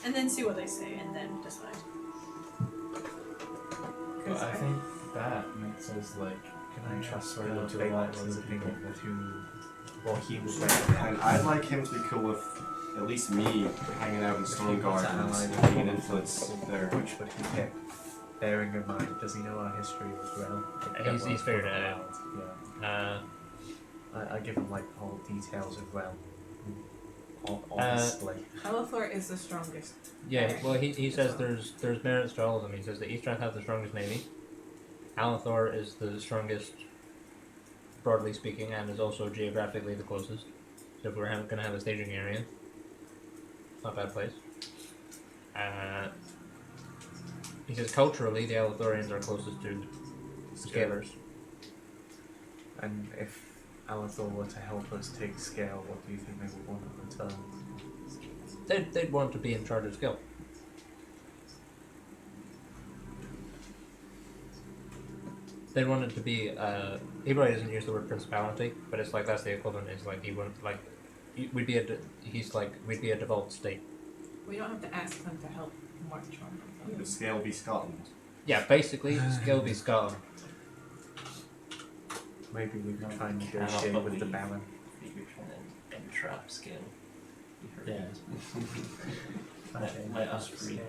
And then see what they say, and then decide. But I think that makes us like untrustworthy to a lot of other people. with who, what he would recommend. and I'd like him to be cool with at least me hanging out in Stormguard and being an influence there. Which would he pick? Bearing in mind, does he know our history as well? He's figured it out. Yeah. I give him like all details of Realm. Honestly. Alithor is the strongest. Yeah, well, he says there's merits to all of them. He says the Eastern have the strongest navy. Alithor is the strongest, broadly speaking, and is also geographically the closest. So if we're going to have a staging area, it's not a bad place. He says culturally, the Alithorians are closest to the Scalers. And if Alithor were to help us take scale, what do you think they would want in return? They'd want to be in charge of skill. They'd want it to be, he probably doesn't use the word principality, but it's like that's the equivalent. It's like he wouldn't, like, we'd be a devolved state. We don't have to ask them to help march on them. The scale be Scotland. Yeah, basically, skill be Scotland. Maybe we can try and Cannot negotiate with the believe Baron. that you're trying to entrap skill. Yeah. Let us read.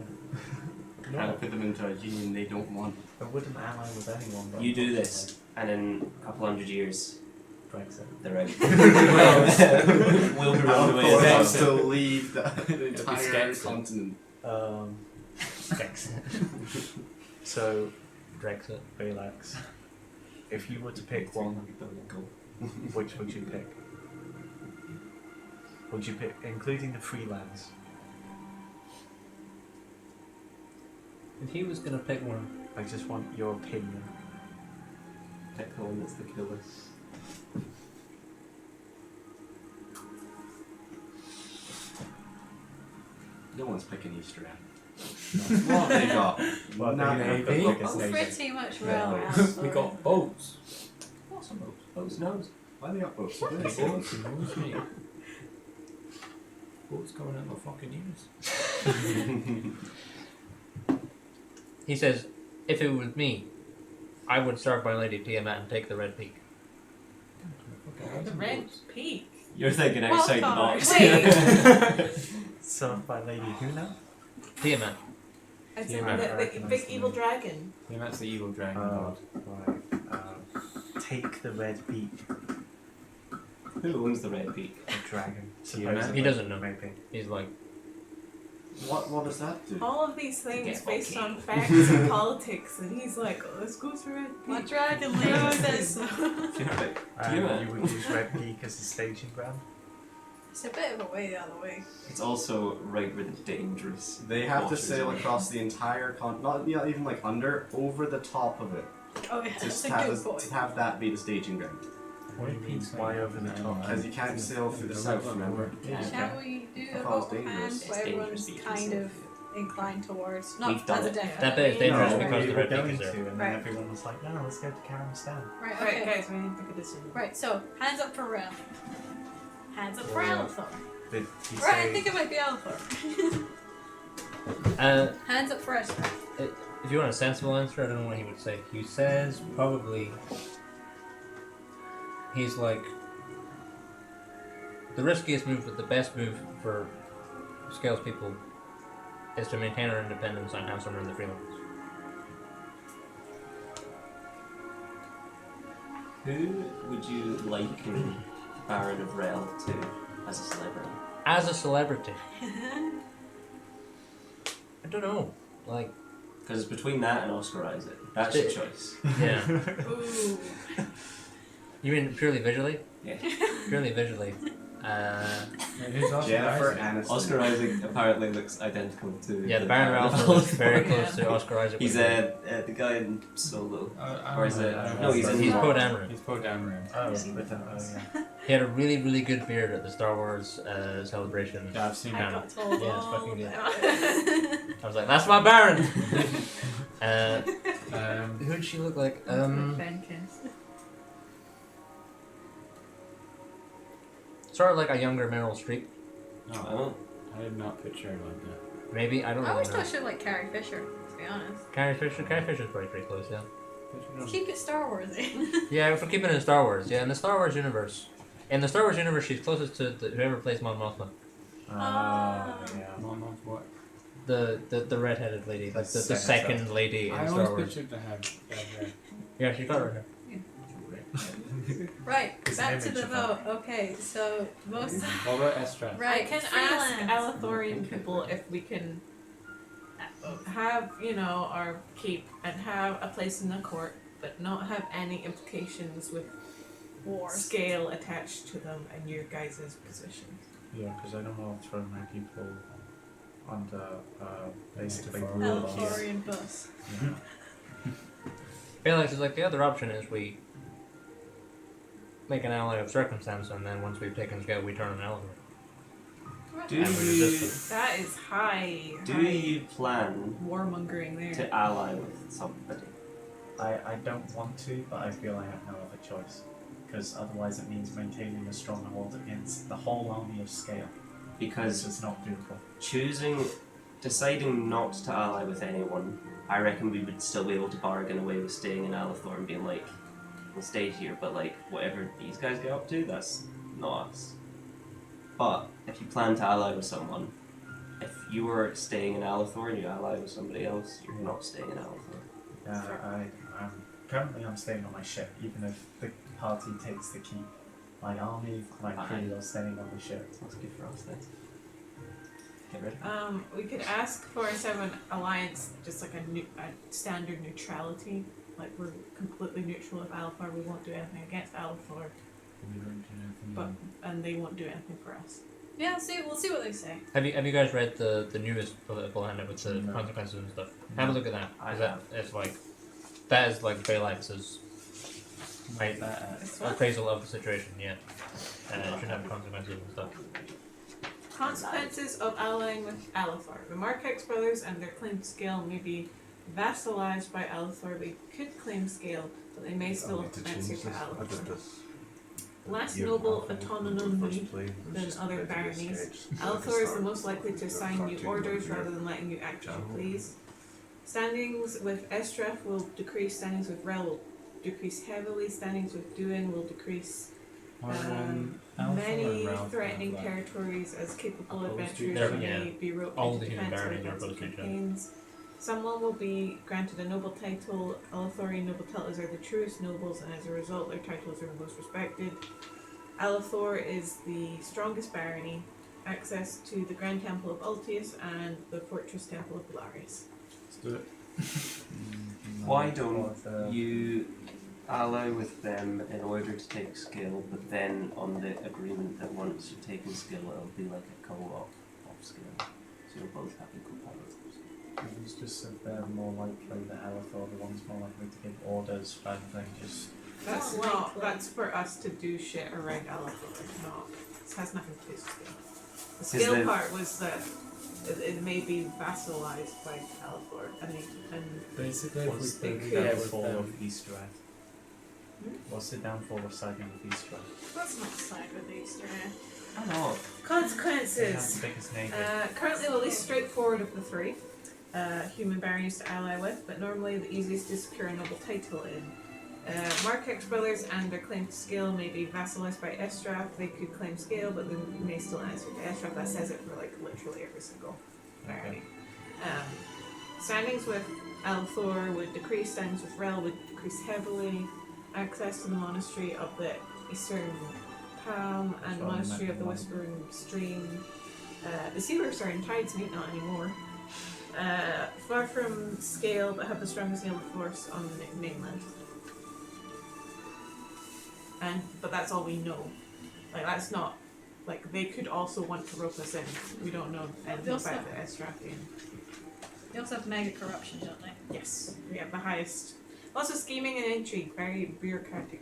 Trying to put them into a union they don't want. I wouldn't ally with anyone. But You do this, and in a couple hundred years, Brexit. they're out. We'll be run away Alithor as wants well. to leave the entire Skexit. continent. So, Brexit. Relax. If you were to pick one, which would you pick? Would you pick, including the freelance? If he was gonna pick one, I just want your opinion. Pick the one that's the coolest. No one's picking Easter End. What have they got? Well, Nothing. they Maybe. biggest nation. Pretty much Yeah. well. We got boats. awesome boats. Boats knows. Why they got boats? Boats, knows me. Boats going out my fucking ears. He says, if it was me, I would start by Lady Tiamat and take the Red Peak. The Red Peak. You're thinking Wild outside the card. box. Wait. Served by Lady who now? Tiamat. I said Yeah, I the recognise big the evil name. dragon. Yeah, that's the evil dragon Oh, god. right. Take the red beak. Who owns the red peak? A dragon. He doesn't know. Maybe. He's like, What does that do? All of these things Get based okay. on facts and politics, and he's like, oh, let's go to Red My Peak. dragon lady says so. You would use red beak as a staging ground. It's a bit of a way the other way. It's also right where the dangerous. They have to waters sail are. across the entire not even like under, over the top of it. Oh yeah, that's Just a have, good point. to have that be the staging ground. What do you mean? Why over the top? Because you can't sail through the south, remember? Shall we do a Because vote of dangerous. hands It's where everyone's dangerous kind because of inclined towards? Not We've done as a it. definite. that bit is dangerous No, because we the were Red Peak going is there. to, and Right. then everyone was like, no, let's go to Karamstan. Right, Right, okay. guys, we need to pick a decision. Right, so hands up for Rel. Hands up for Yeah. Alithor. Did he Right, I say think it might be Alithor. Hands up for Ezra. If you want a sensible answer, I don't know what he would say. He says probably, he's like, the riskiest move, but the best move for Scales people is to maintain our independence and have some in the freelance. Who would you liken Baron of Rel to as a celebrity? As a celebrity, I don't know. Like, Because it's between that and Oscar Isaac. That's your choice. yeah. Ooh. You mean purely visually? Yeah. Purely visually. Who's Oscar Jennifer Isaac? Aniston. Oscar Isaac apparently looks identical to. Yeah, the Baron Ralph looks very close to Oscar Isaac. He's the guy in Solo. Or is it? I No, he's in. He's Poe Dameron. He's Poe Dameron. Oh, with him. Oh, yeah. He had a really, really good beard at the Star Wars celebration. Yeah, I've seen I that. got told Yeah, it's all fucking good. about it. I was like, that's my Baron! Who'd she look like? Benkins. Sort of like a younger Meryl Streep. Oh. I did not picture her like that. Maybe, I don't I really always know. thought she looked like Carrie Fisher, to be honest. Carrie Fisher's pretty close, yeah. Let's keep it Star Warsy. Yeah, if we're keeping it in Star Wars, yeah, in the Star Wars universe. In the Star Wars universe, she's closest to whoever plays Mon Mothma. Yeah. Mom of what? The redheaded lady, like the Second second lady in I Star always Wars. pictured to have hair. Yeah, she got her hair. Right, His back to image the of vote. Okay, so most. What about Estra? Right, I can freelance. ask Alethorian people if we can have, our keep and have a place in the court, but not have any implications with War. scale attached to them and your guys' positions. Yeah, because I don't want to throw my people under basically Far rule of Alethorian bus. Phalanx is like, the other option is we make an ally of circumstance, and then once we've taken scale, we turn an ally. Do And we you resist That is high do you plan warmongering there. to ally with somebody? I don't want to, but I feel I have no other choice. Because otherwise it means maintaining a stronghold against the whole army of scale. Because It's not doable. deciding not to ally with anyone, I reckon we would still be able to bargain away with staying in Alethor and being like, we'll stay here, but like, whatever these guys get up to, that's not us. But if you plan to ally with someone, if you were staying in Alethor and you ally with somebody else, you're not staying in Alethor. I'm staying on my ship, even if the party takes the keep. My army, my crew are staying on the ship. That's good for us then. Get ready. We could ask for a 7 alliance, just like a standard neutrality. Like we're completely neutral of Alethor, we won't do anything against Alethor, and they won't do anything for us. Yeah, we'll see what they say. Have you guys read the newest political handout with the consequences and stuff? Have a look at that. That is like Phalanx's appraisal of the situation, yeah. And it should have consequences and stuff. Consequences of allying with Alethor. The Markex brothers and their claimed scale may be vassalized by Alethor. They could claim scale, but they may still answer to Alethor. Less noble autonomy than other baronies. Alethor is the most likely to assign you orders rather than letting you act as you please. Standings with Estref will decrease, standings with Rel will decrease heavily, standings with Duin will decrease. Many threatening territories as capable adventurers may be roped all into the human defense or baronies are against opposed to each other. campaigns. Someone will be granted a noble title. Alethorian noble titles are the truest nobles, and as a result, their titles are the most respected. Alethor is the strongest barony. Access to the Grand Temple of Ultius and the Fortress Temple of Belarius. Let's do it. Why don't you ally with them in order to take skill, but then on the agreement that once you've taken skill, it'll be like a co-op of skill, so you'll both have equal power. He's just said they're more likely that Alethor, the one's more likely to give orders rather than just. That's Not not. likely. That's for us to do shit around Alethor. Not. This has nothing to do with skill. The Is skill the- part was that it may be vassalized by Alethor, and Basically, if What's we the could downfall with of Eastereth? What's the downfall of siding with Eastereth? Let's not side with Easter egg. I know. They have consequences. the biggest name. Currently, the least straightforward of the 3 human baronies to ally with, but normally the easiest to secure a noble title in. Markex brothers and their claim to scale may be vassalized by Estraf. They could claim scale, but they may still answer to Estraf. That says it for like literally every single barony. Standings with Alethor would decrease. Standings with Rel would decrease heavily. Access to the monastery of the Eastern Palm and the monastery of the Whispering Stream. The Sealers are in Tides Meet, not anymore. Far from scale, but have the strongest naval force on the mainland. But that's all we know. Like, that's not like they could also want to rope us in. We don't know anything also- about the Estrathian. They also have mega corruption, don't they? Yes, we have the highest. Lots of scheming and intrigue, very bureaucratic.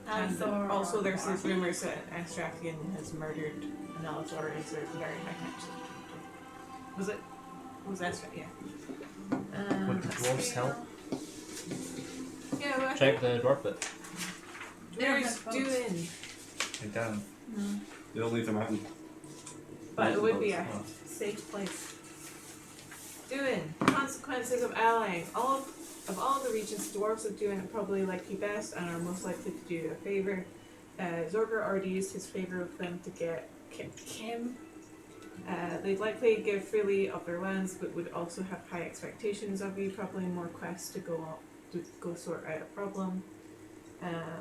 And Thor also or there's Thor. these rumors that Estrathian has murdered an Alethor is a very high connection. Was it? Was Estrathian? Yeah. Would the dwarves help? Yeah, well, I Check the dwarf bit. They don't Dwarves have do boats. in, They don't. No. They don't leave the mountain. but it would be a Oh. safe place. Doing consequences of allying. Of all the regions, dwarves of Duin are probably like you best and are most likely to do you a favor. Zorger already used his favor of them to get Kim. They'd likely give freely of their lands, but would also have high expectations of you. Probably more quests to go sort out a problem.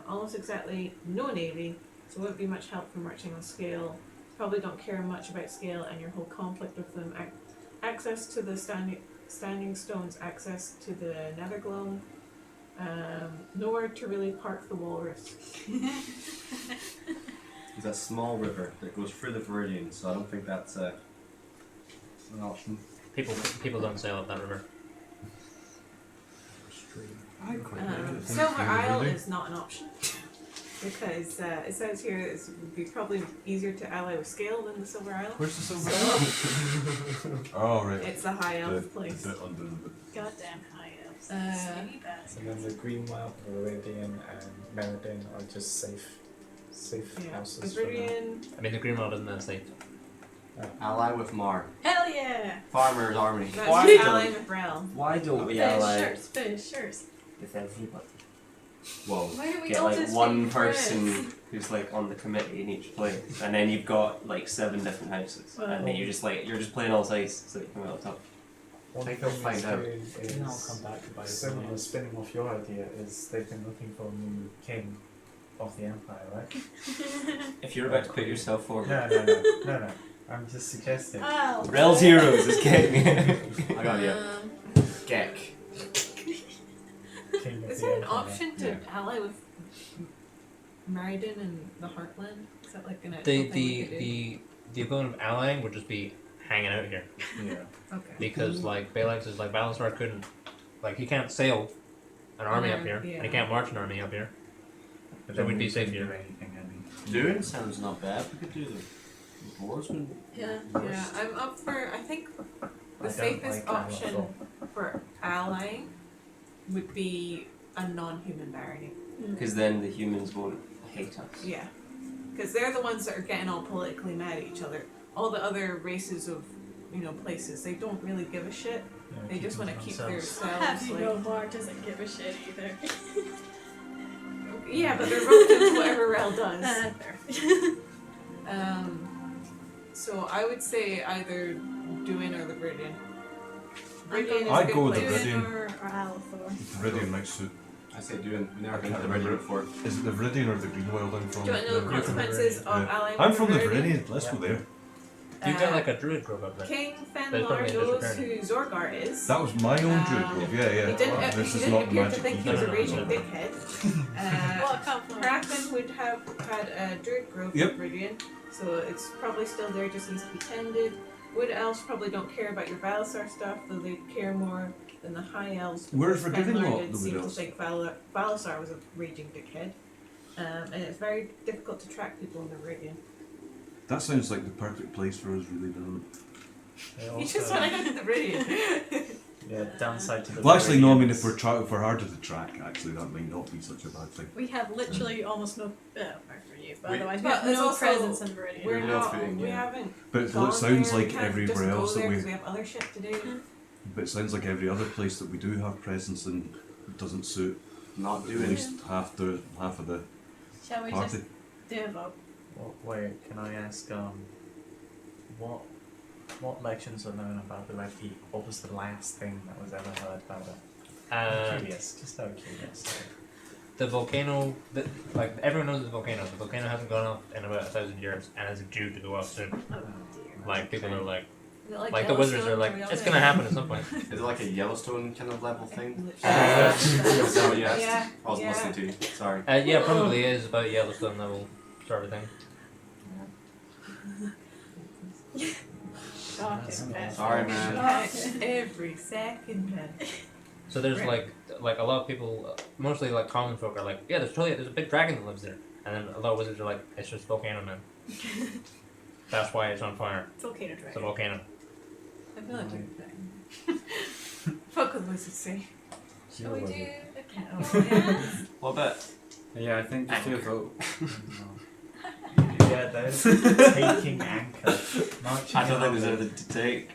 Almost exactly no navy, so won't be much help from marching on scale. Probably don't care much about scale and your whole conflict with them. Access to the standing stones, access to the Nethergloam. Nowhere to really park the walrus. There's a small river that goes through the Viridian, so I don't think that's an option. People don't sail up that river. Silver Isle is not an option because it says here it would be probably easier to ally with scale than the Silver Isle. Where's the silver? Oh, right. It's a high elf place. The bit under the bit. Goddamn high elves. Skinny bats. And then the Greenwell, Viridian, and Meriden are just safe Yeah. houses. for now. Viridian. I mean, the Greenwald isn't that safe. Ally with Mar. Hell yeah! Farmer's army. That's Why just don't- allying with Rel. Why don't we Fish ally shirts, fish shirts. with everybody? Whoa. Why don't we Get all like just one be person friends? who's like on the committee in each place, and then you've got like 7 different houses, and then you're just playing all sides so that you come out on top. One I thing can find is out. doing And I'll is come back to buy similar some. spinning off your idea is they've been looking for a new king of the empire, right? If you're about to put yourself forward, No. I'm just suggesting. Oh, Rel's Heroes is king. I got you. Gek. King of Is the there an empire. option to ally with Meriden and the Heartland? Is that like an actual The thing we could do? the equivalent of allying would just be hanging out here Yeah. Okay. because like Balex is like Balanzar couldn't, like he can't sail an army up here Yeah. and he can't march an army up here. But So then we'd be we safe couldn't here. do anything, Doing sounds not bad. We could do the Dwarves. Yeah. Yeah, I'm up for. I think I the don't safest like option for allying would be a non-human barony. Because then the humans won't hate us. Yeah, because they're the ones that are getting all politically mad at each other. All the other races of places, they don't really give a shit. Yeah, They just want to keep themselves. themselves. Have you Like, know Mark doesn't give a shit either. yeah, but they're relative to whatever Rel does. Fair. So I would say either Duin or the Viridian. Viridian is I'd a good go with the place. Viridian. Or Althor. Viridian might suit. I say doing. We never I been can't to the remember. Viridian before. Is it the Viridian or the Greenwald I'm from? Do you want to know the Yeah. consequences of Yeah. allying I'm with from the Viridian? Viridian. Let's go there. You've got like a druid grove up there. King There's Fenlar probably knows disappearing. who Zorgar is. That was my own druid grove. Yeah, yeah. He didn't, This he is didn't not appear to magic. think he was a No. raging dickhead. What come from? Kraken would have had a druid grove Yep. in Viridian, so it's probably still there, just needs to be tended. Wood elves probably don't care about your Balasar stuff, though they care more than the high elves. Where's because Forgiving Fenlar Lot, did the seem wood to elves? think Balasar was a raging dickhead. And it's very difficult to track people in the Viridian. That sounds like the perfect place for us, really, doesn't it? You just want to go to the Viridian. Yeah, downside to the Well, actually, no. I mean, Viridians. if we're harder to track, actually, that might not be such a bad thing. We have literally almost no. Apart from you, but We- otherwise we But have there's no also- presence in Viridian. We're We're not. not fitting, We yeah. haven't. But it gone sounds there. We like can't everywhere just go else that there we. 'cause we have other shit to do. But it sounds like every other place that we do have presence in doesn't suit Not at doing. least half of the Shall we party. just do a vote? Well, wait, can I ask, what legends are known about the Red Heat? What was the last thing that was ever heard about it? I'm curious, just out of curiosity. The volcano, like everyone knows the volcano. The volcano hasn't gone off in about 1,000 years and is due to go off soon. Oh dear. Like people are like, Like the wizards are like, it's gonna happen at some point. Is it like a Yellowstone kind of level thing? Is Yeah. that what you asked? Yeah, I wasn't yeah. listening to you. Sorry. Yeah, probably is about Yellowstone level sort of thing. Shocking. Sorry, man. Every second, man. So there's like a lot of people, mostly like common folk are like, yeah, there's a big dragon that lives there, and then a lot of wizards are like, it's just volcano man. That's why it's on fire. It's okay to It's a drag. volcano. I feel like you're fuck what wizards say. Shall we do a count? What about? Yeah, I think just do a vote. Yeah, there's taking anchor. Marching I don't think there's on anything to take.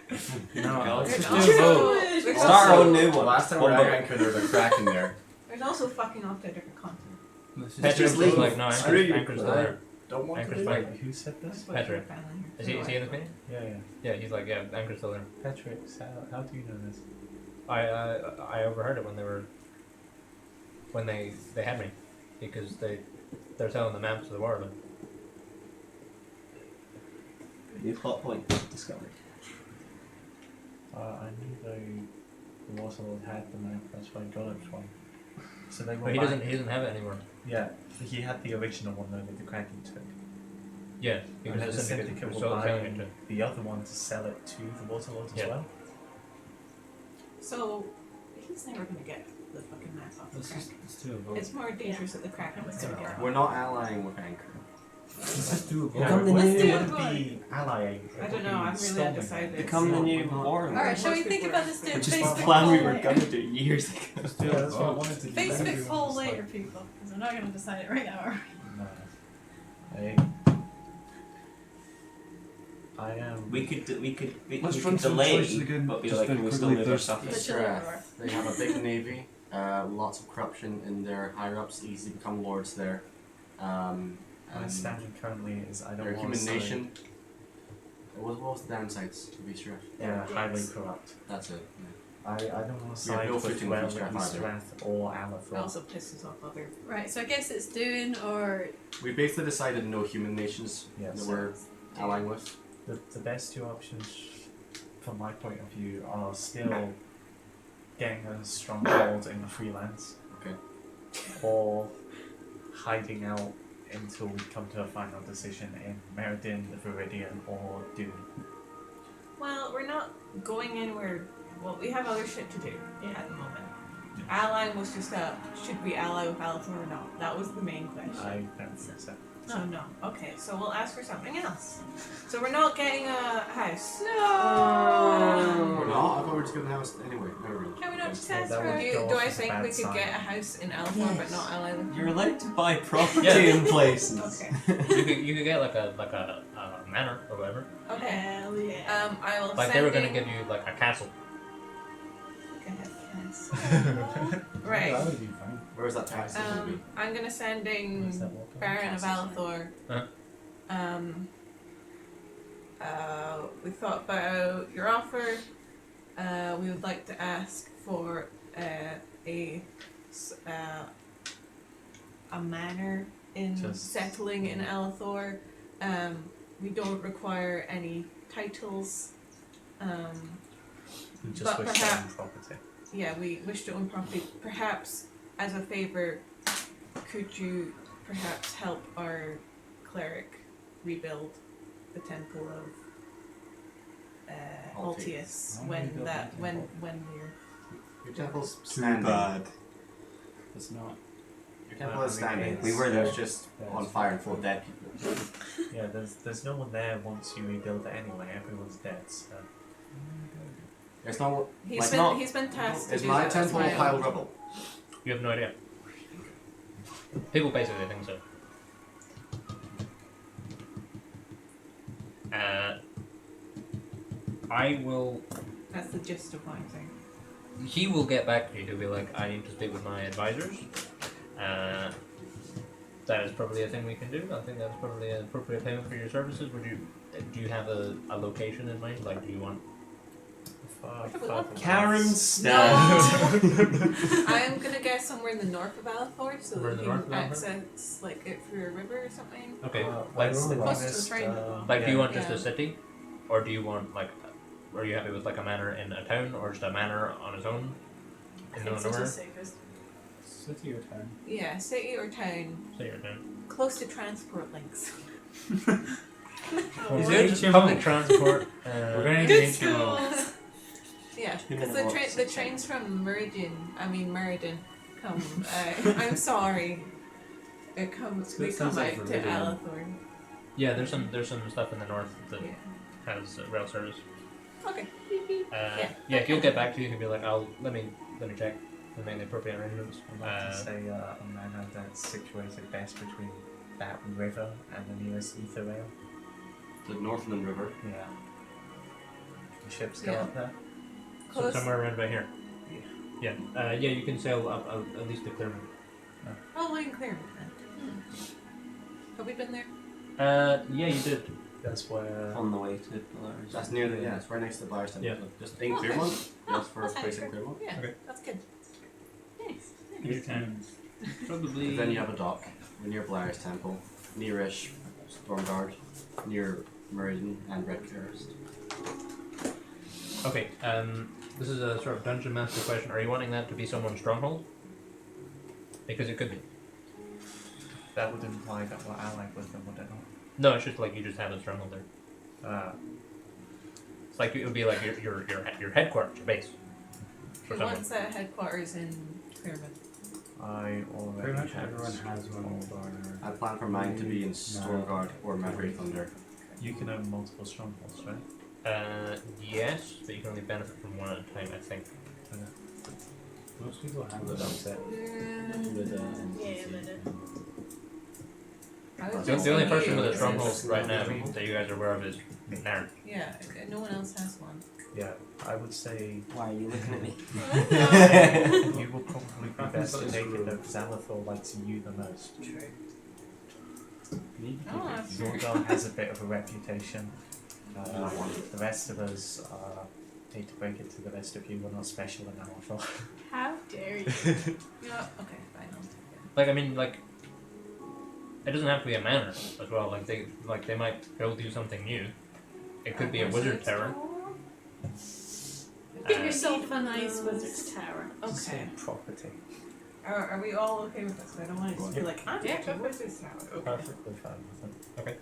No, let's just do There's a vote. also- there's Start our also- own new one. Last time One we vote. anchored, there was a crack in there. There's also fucking off to a different continent. Let's just Petrick's just leave. like, no, Screw you. Anchor's still there. Don't want Anchor's to. fine. Wait, who said this? That's what Patrick. we're filing here. Is he in the meeting? Yeah, yeah. Yeah, he's like, yeah, Anchor's still there. Patrick, how do you know this? I overheard it when they had me, because they're telling the maps of the world. New plot point discovered. I knew the Waterlord had the map, that's why I got it from. So they were But he buying- doesn't have it anymore. Yeah, he had the original one though that the Kraken took. Yeah, And because then the the syndicate syndicate was were selling it buying to. the other one to sell it to the Waterlords as Yeah. well. So he's never gonna get the fucking map off the Kraken. let's do a vote. It's more dangerous that the Kraken was gonna get it. We're not allying with Anchor. Let's just do a vote. Become the Let's new- do It it. wouldn't be allying. it I would don't know, be I'm really storming. undecided. Become the new Alright, war. Alright, shall we Most think people about this doing Which is the Facebook plan we poll were later? gonna do years ago. Let's do Yeah, a that's what I vote. wanted to do. Facebook Everyone poll was like, later, people, because we're not going to decide it right now. Are we? No. I am. We could Let's run through the delay, choices again, but be just like, very we still quickly. move our There's- stuff. The children They have a big navy, lots of corruption in their higher ups, easy to become lords there. My And standing currently is I they're don't a want human to nation. What was the downsides, to be sure? Yeah, Yes. highly corrupt. That's it. I don't want to We have side no with footing with Rel, Eaststrath either. Eaststrath or It Alathrop. also pisses off other. Right, so I guess it's doing or We basically decided no human nations Yes. that we're allying with. The best two options, from my point of view, are still getting a stronghold in the freelance. Okay. Or hiding out until we come to a final decision in Meriden, the Viridian, or Dune. Well, we're not going anywhere. Well, we have other shit to do at the moment. Allying was just should we ally with Alathor or not? That was the main question. I don't think so. Oh no. Okay, so we'll ask for something else. So we're not getting a house. no. We're not? I thought we were just getting a house anyway. No, really. Can we not just Okay, ask that for would it? go Do off I as a think bad we could sign. get a house in Alathor but not ally with? You're allowed to buy property Yeah. in places. Okay. You could get like a manor or whatever. Okay. Hell yeah. I will. Like send they were gonna in- give you like a castle. Okay, yes. That Right. would be fine. Where is that tax going to be? I'm gonna send in Where's that walk? Baron of Alathor. Huh? We thought about your offer. We would like to ask for a manor in Just- settling in Alathor. We don't require any titles. We just But wish to perhaps- own property. Yeah, we wish to own property. Perhaps, as a favor, could you perhaps help our cleric rebuild the temple of Altius Oh, when rebuild that the when temple. when we're Your temple's Too standing. bad. It's not. Your temple I is mean, standing. it's- We were there. It's just Yeah, on it's fire and full of dead people. Yeah, there's no one there once you rebuild it anyway. Everyone's dead. So. It's not. he's like been not. he's been tasked to Is do my that, that's temple why a I- pile of rubble? You have no idea. People basically think so. I will. That's the gist of my thing. He will get back to you. He'll be like, I need to speak with my advisors. That is probably a thing we can do. I think that's probably an appropriate payment for your services. Do you have a location in mind? Like, do you want? Karen No! stand. I am gonna guess somewhere in the north of Alathor so Somewhere that in we the can north of Alathor? access like it through a river or something. Okay. Well, Like, that's the Close to the honest, train. like, do you want just Yeah. a city, or do you want like are you happy with like a manor in a town or just a manor on its own? I In the think middle of city's nowhere? safest. City or town? Yeah, city or town, City or town? close to transport links. Is Or it just HMO. public transport? We're going to Good need HMO. schools. Yeah, Who because knows the what's trains from Meriden come. I'm sorry. They come sounds like out to Viridian. Alathorn. Yeah, there's some stuff in the north that Yeah. has rail service. Okay. Yeah, if you'll get back to you, you can be like, let me check and make the appropriate arrangements. I'd like to say a manor that's situated best between that river and the nearest ether rail. The Northland River. Yeah. The ships go Yeah. up there. So Close. somewhere around about here. Yeah. Yeah, you can sail up at least to Clearman. Probably in Claremont then. Have we been there? Yeah, you did. That's where. On the way to Belarius. That's near the, it's right next to the Belarius Temple. Yeah. Just in Okay. Claremont. Yes, for That's place in nice. Claremont. Yeah, Okay. that's good. Nice. Your towns. Probably. Then you have a dock. We're near Belarius Temple. Nearish Stormguard. Near Meriden and Red Forest. Okay, this is a sort of dungeon master question. Are you wanting that to be someone's stronghold? Because it could be. That would imply that we're allied with them, would it not? No, it's just like you just have a stronghold there. It's like it would be like your headquarters, your base. For Who someone. wants a headquarters in Claremont? I already Pretty much have everyone has one. Stronghold. I plan for mine to be in Stormguard or Mount Ray Thunder. You can own multiple strongholds, right? Yes, but you can only benefit from one at a time, I think. Most people have it upset. With Yeah, but I was The just only thinking person with a it was- stronghold right now that you guys are aware of is Nairn. Yeah, no one else has one. Yeah, I would say Why are you looking at me? you will probably be best to take it though, because Alathor likes you the most. True. Oh, that's true. Zorgar has a bit of a reputation. The rest of us hate to break it to the rest of you, we're not special in Alathor. How dare you? Yeah, okay, fine, I'll take Like I mean, like it doesn't have to be a manor as well. Like they might build you something new. It could be a wizard tower. Get yourself a nice wizard's tower. Just Okay. say property. Are we all okay with this? I don't want it to be like, I'm Yeah, taking go for it. Wizard's Tower. Okay. Perfectly fine with them.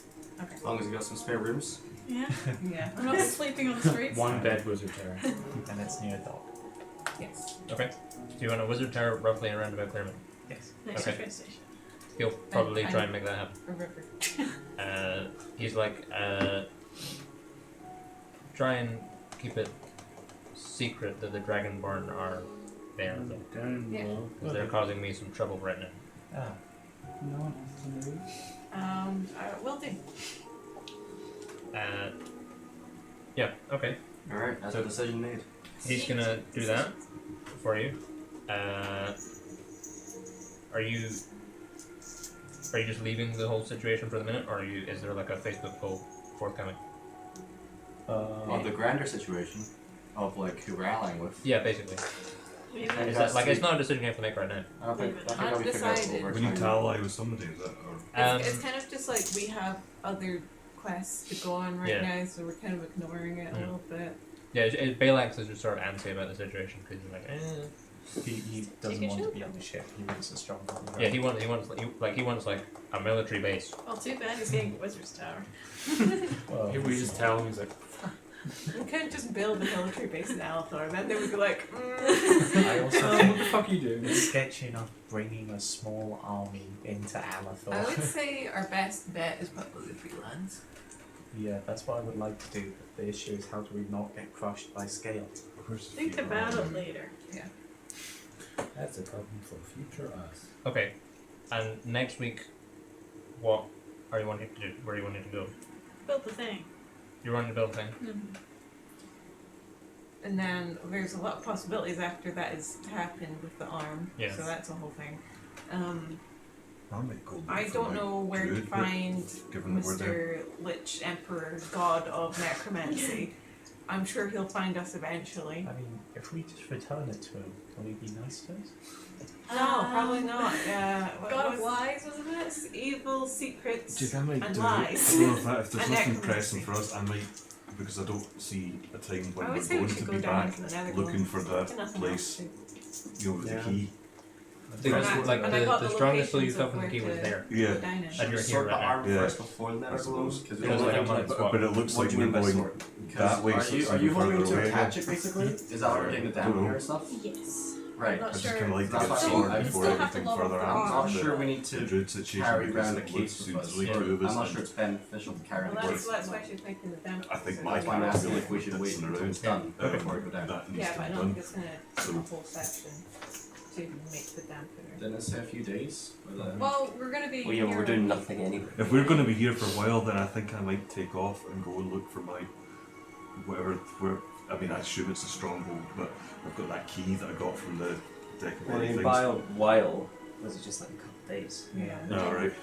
As long as you got some spare rooms. Yeah. Yeah. I'm not sleeping on the streets. One bed wizard tower. And it's near a dock. Yes. Okay. So you want a wizard tower roughly around about Clearman? Yes. Next Okay. to train station. He'll probably And- try and make that happen. A river. He's like, try and keep it secret that the Dragonborn are there, though, Down Yeah. low. because they're causing me some trouble right now. Ah, No one has to know. Will do. Yeah, okay. Alright, that's a decision made. He's gonna do that for you. Are you just leaving the whole situation for the minute, or is there like a Facebook poll forthcoming? Of the grander situation of like who we're allying with. Yeah, basically. Maybe. And Is that's that, like, it's the- not a decision you have to make right now. I don't think Leave it. I'll be figured out Undecided. over We need time. to ally with somebody, is that? Or It's kind of just like we have other quests to go on right Yeah. now, so we're kind of ignoring it a Mm. little bit. Yeah, Balax is just sort of antsy about the situation because he's like, he doesn't want to be on the ship, he wants a strong body. Yeah, he wants like a military base. Well, too bad he's getting a wizard's tower. Well, If we just tell him, he's like, We couldn't just build a military base in Alathor, then they would be like, I also what think the fuck are you doing? it's sketchy enough bringing a small army into Alathor. I would say our best bet is probably the Freelands. Yeah, that's what I would like to do. But the issue is how do we not get crushed by scale? Think about it later. That's a problem for future us. Okay, and next week, what are you wanting to do? Where are you wanting to go? Build the thing. You're wanting to build a thing. Mm-hmm. And then there's a lot of possibilities after that is to happen with the arm. Yeah. So that's a whole thing. I might go I for, don't like, know where to druid, but find given that we're there. Mr. Lich Emperor, God of Necromancy. I'm sure he'll find us eventually. I mean, if we just return it to him, can we be nice to us? No, probably not. God of Lies, wasn't it? Evil secrets Dude, I might and do lies. it. Well, if there's And nothing necromancy. pressing for us, I might because I don't see a time when I we're always think going we to should be go down back into the Netherlands. looking for There's that nothing place, else to- with Yeah. the key. The, And like I got the the strongest clue you locations felt of from the where key was to there. Yeah. And go down in. Should we you're here sort the right now. arm Yeah. first before the I Netherlands? suppose. Because It was like a month But, swap. but it looks What like do you we're mean by going sort? that way, Are so you, it's are you even hoping further to away. attach it basically? Is that what we're getting the I don't dampener know. and stuff? Yes. Right. I'm not I just sure. kind of like to That's get fine. sorted I before still have to everything level further up the I'm happens. not arm. sure we need The to druid situation carry because around a it case looks with us. suits the Or two of us. I'm not and sure it's beneficial to carry Well, the that's, case. that's why she's making the damp. I think so my That's why I'm kind of asking really if we should hits wait in until around. it's done before we go down. That needs Yeah, to but I be don't done. think it's gonna So- take a whole section to make the dampener. Didn't it say a few days? Or the- Well, we're gonna be. Well, yeah, here we're doing a week. nothing anyway. If we're going to be here for a while, then I think I might take off and go and look for my whatever. Where I mean, I assume it's a stronghold, but I've got that key that I got from the deck of Well, I mean, things. by a while, was it just like a couple of days? Yeah. No, right.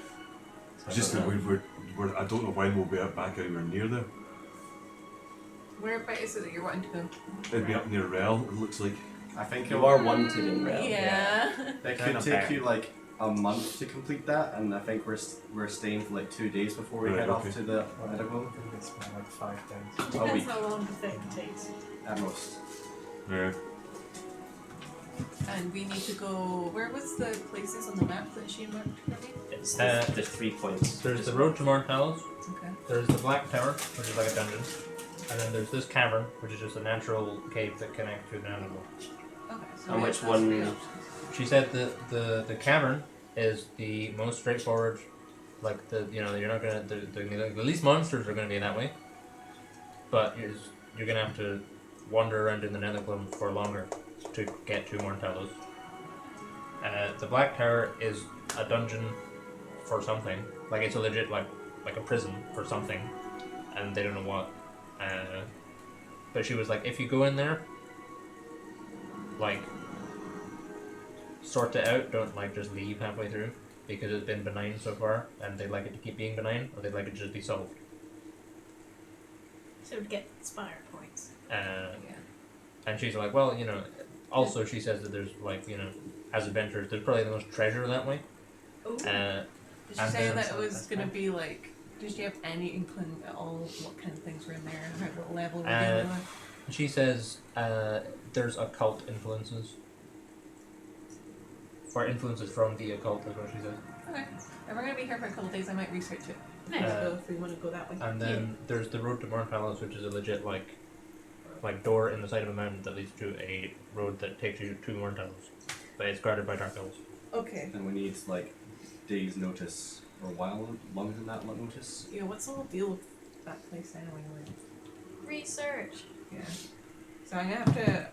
So It's just I that don't know. we're I don't know when we'll be back anywhere near there. Whereabouts is it that you're wanting to go? It'd be up near Rel. It looks like. I think You are wanted in Realm. Yeah. It Kinda could take fair. you like a month to complete that, and I think we're staying for like 2 days before we Right, head off okay. to the I Metaglow. think it's more like 5 days. A Depends week how long the thing takes. at most. Yeah. And we need to go. Where was the places on the map that she marked for me? It's Uh, the 3 points. There's the road to Morntalos, Okay. there's the Black Tower, which is like a dungeon, and then there's this cavern, which is just a natural cave that connects to an animal. Okay. So And we which have those three one- options. She said that the cavern is the most straightforward, like you're not gonna the least monsters are gonna be that way, but you're gonna have to wander around in the Netherlands for longer to get to Morntalos. The Black Tower is a dungeon for something, like it's a legit like a prison for something, and they don't know what. But she was like, if you go in there, like sort it out, don't like just leave halfway through, because it's been benign so far, and they'd like it to keep being benign, or they'd like it to just be solved. So we'd get Spire points. Yeah. And she's like, well, also she says that there's like, as adventurers, there's probably the most treasure that way. Ooh. Did she and say then- that it was gonna be like? Did she have any inkling at all what kind of things were in there? What level we're dealing with? She says there's occult influences. Or influences from the occult, is what she says. Okay. If we're gonna be here for a couple of days, I might research it. Nice. So if we want to go that way. And then there's the road to Morntalos, which is a legit like door in the side of a mountain that leads to a road that takes you to Morntalos. But it's guarded by dark elves. Okay. And we need like days notice or a while longer than that notice. Yeah. What's the whole deal with that place anyway? Like, Research. yeah. So I'm gonna have to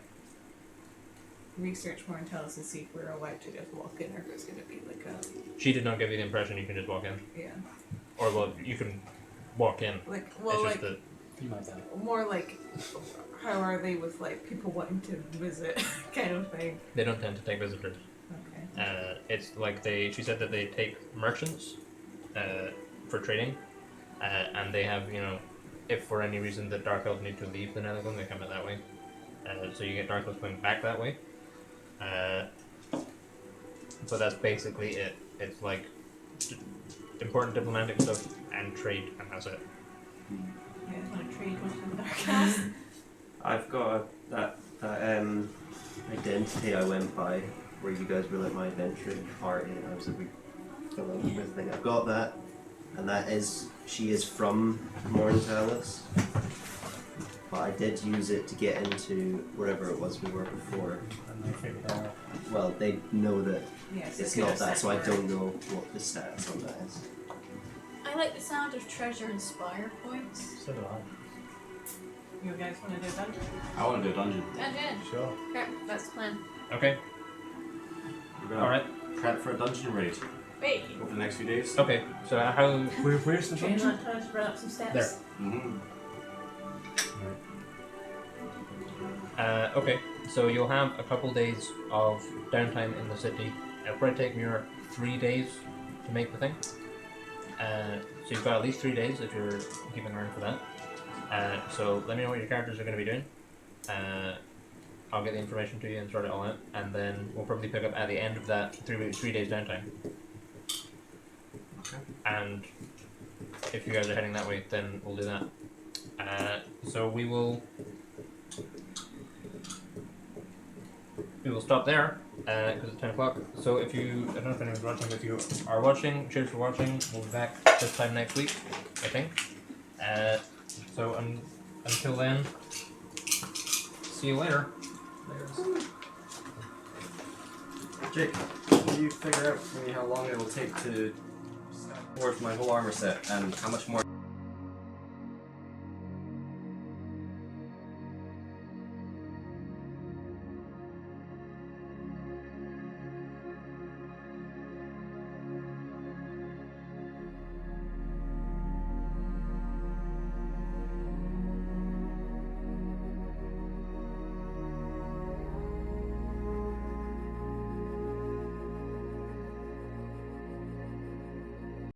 research more and tell us and see if we're allowed to just walk in or if it's gonna be like a She did not give you the impression you can just walk in. yeah. Or, well, you can walk in. Like It's well just like that You might die. more like how are they with like people wanting to visit kind of thing. they don't tend to take visitors. Okay. It's like she said that they take merchants for trading, and they have, if for any reason the Dark Elves need to leave the Netherlands, they come in that way. So you get Dark Elves going back that way. But that's basically it. It's like important diplomatic stuff and trade, and that's it. Yeah, I want to trade with the dark elves. I've got that identity I went by, where you guys were like my adventuring party, and I was like, filling up everything. I've got that, and she is from Morntalos. But I did use it to get into wherever it was we were before. And they figured it out. Well, they know that Yes, it's not that, so I don't know what the status on that is. I like the sound of treasure and Spire points. So do I. You guys want to do that? I want to do a dungeon. Dungeon. Sure. Okay, that's the plan. Okay. We're gonna Alright. prep for a dungeon raid Wait. over the next few days. Okay. So how? Where's the Train dungeon? that time to run up some steps. There. Mm-hmm. Okay. So you'll have a couple days of downtime in the city. It'll probably take me 3 days to make the thing. So you've got at least 3 days if you're keeping around for that. So let me know what your characters are going to be doing. I'll get the information to you and sort it all out, and then we'll probably pick up at the end of that 3 days downtime. Okay. And if you guys are heading that way, then we'll do that. So we will stop there because it's 10 o'clock. So if you, I don't know if anyone's watching, but if you are watching, cheers for watching. We'll be back this time next week, I think. So until then, see you later. Jake, can you figure out for me how long it will take to forge my whole armor set and how much more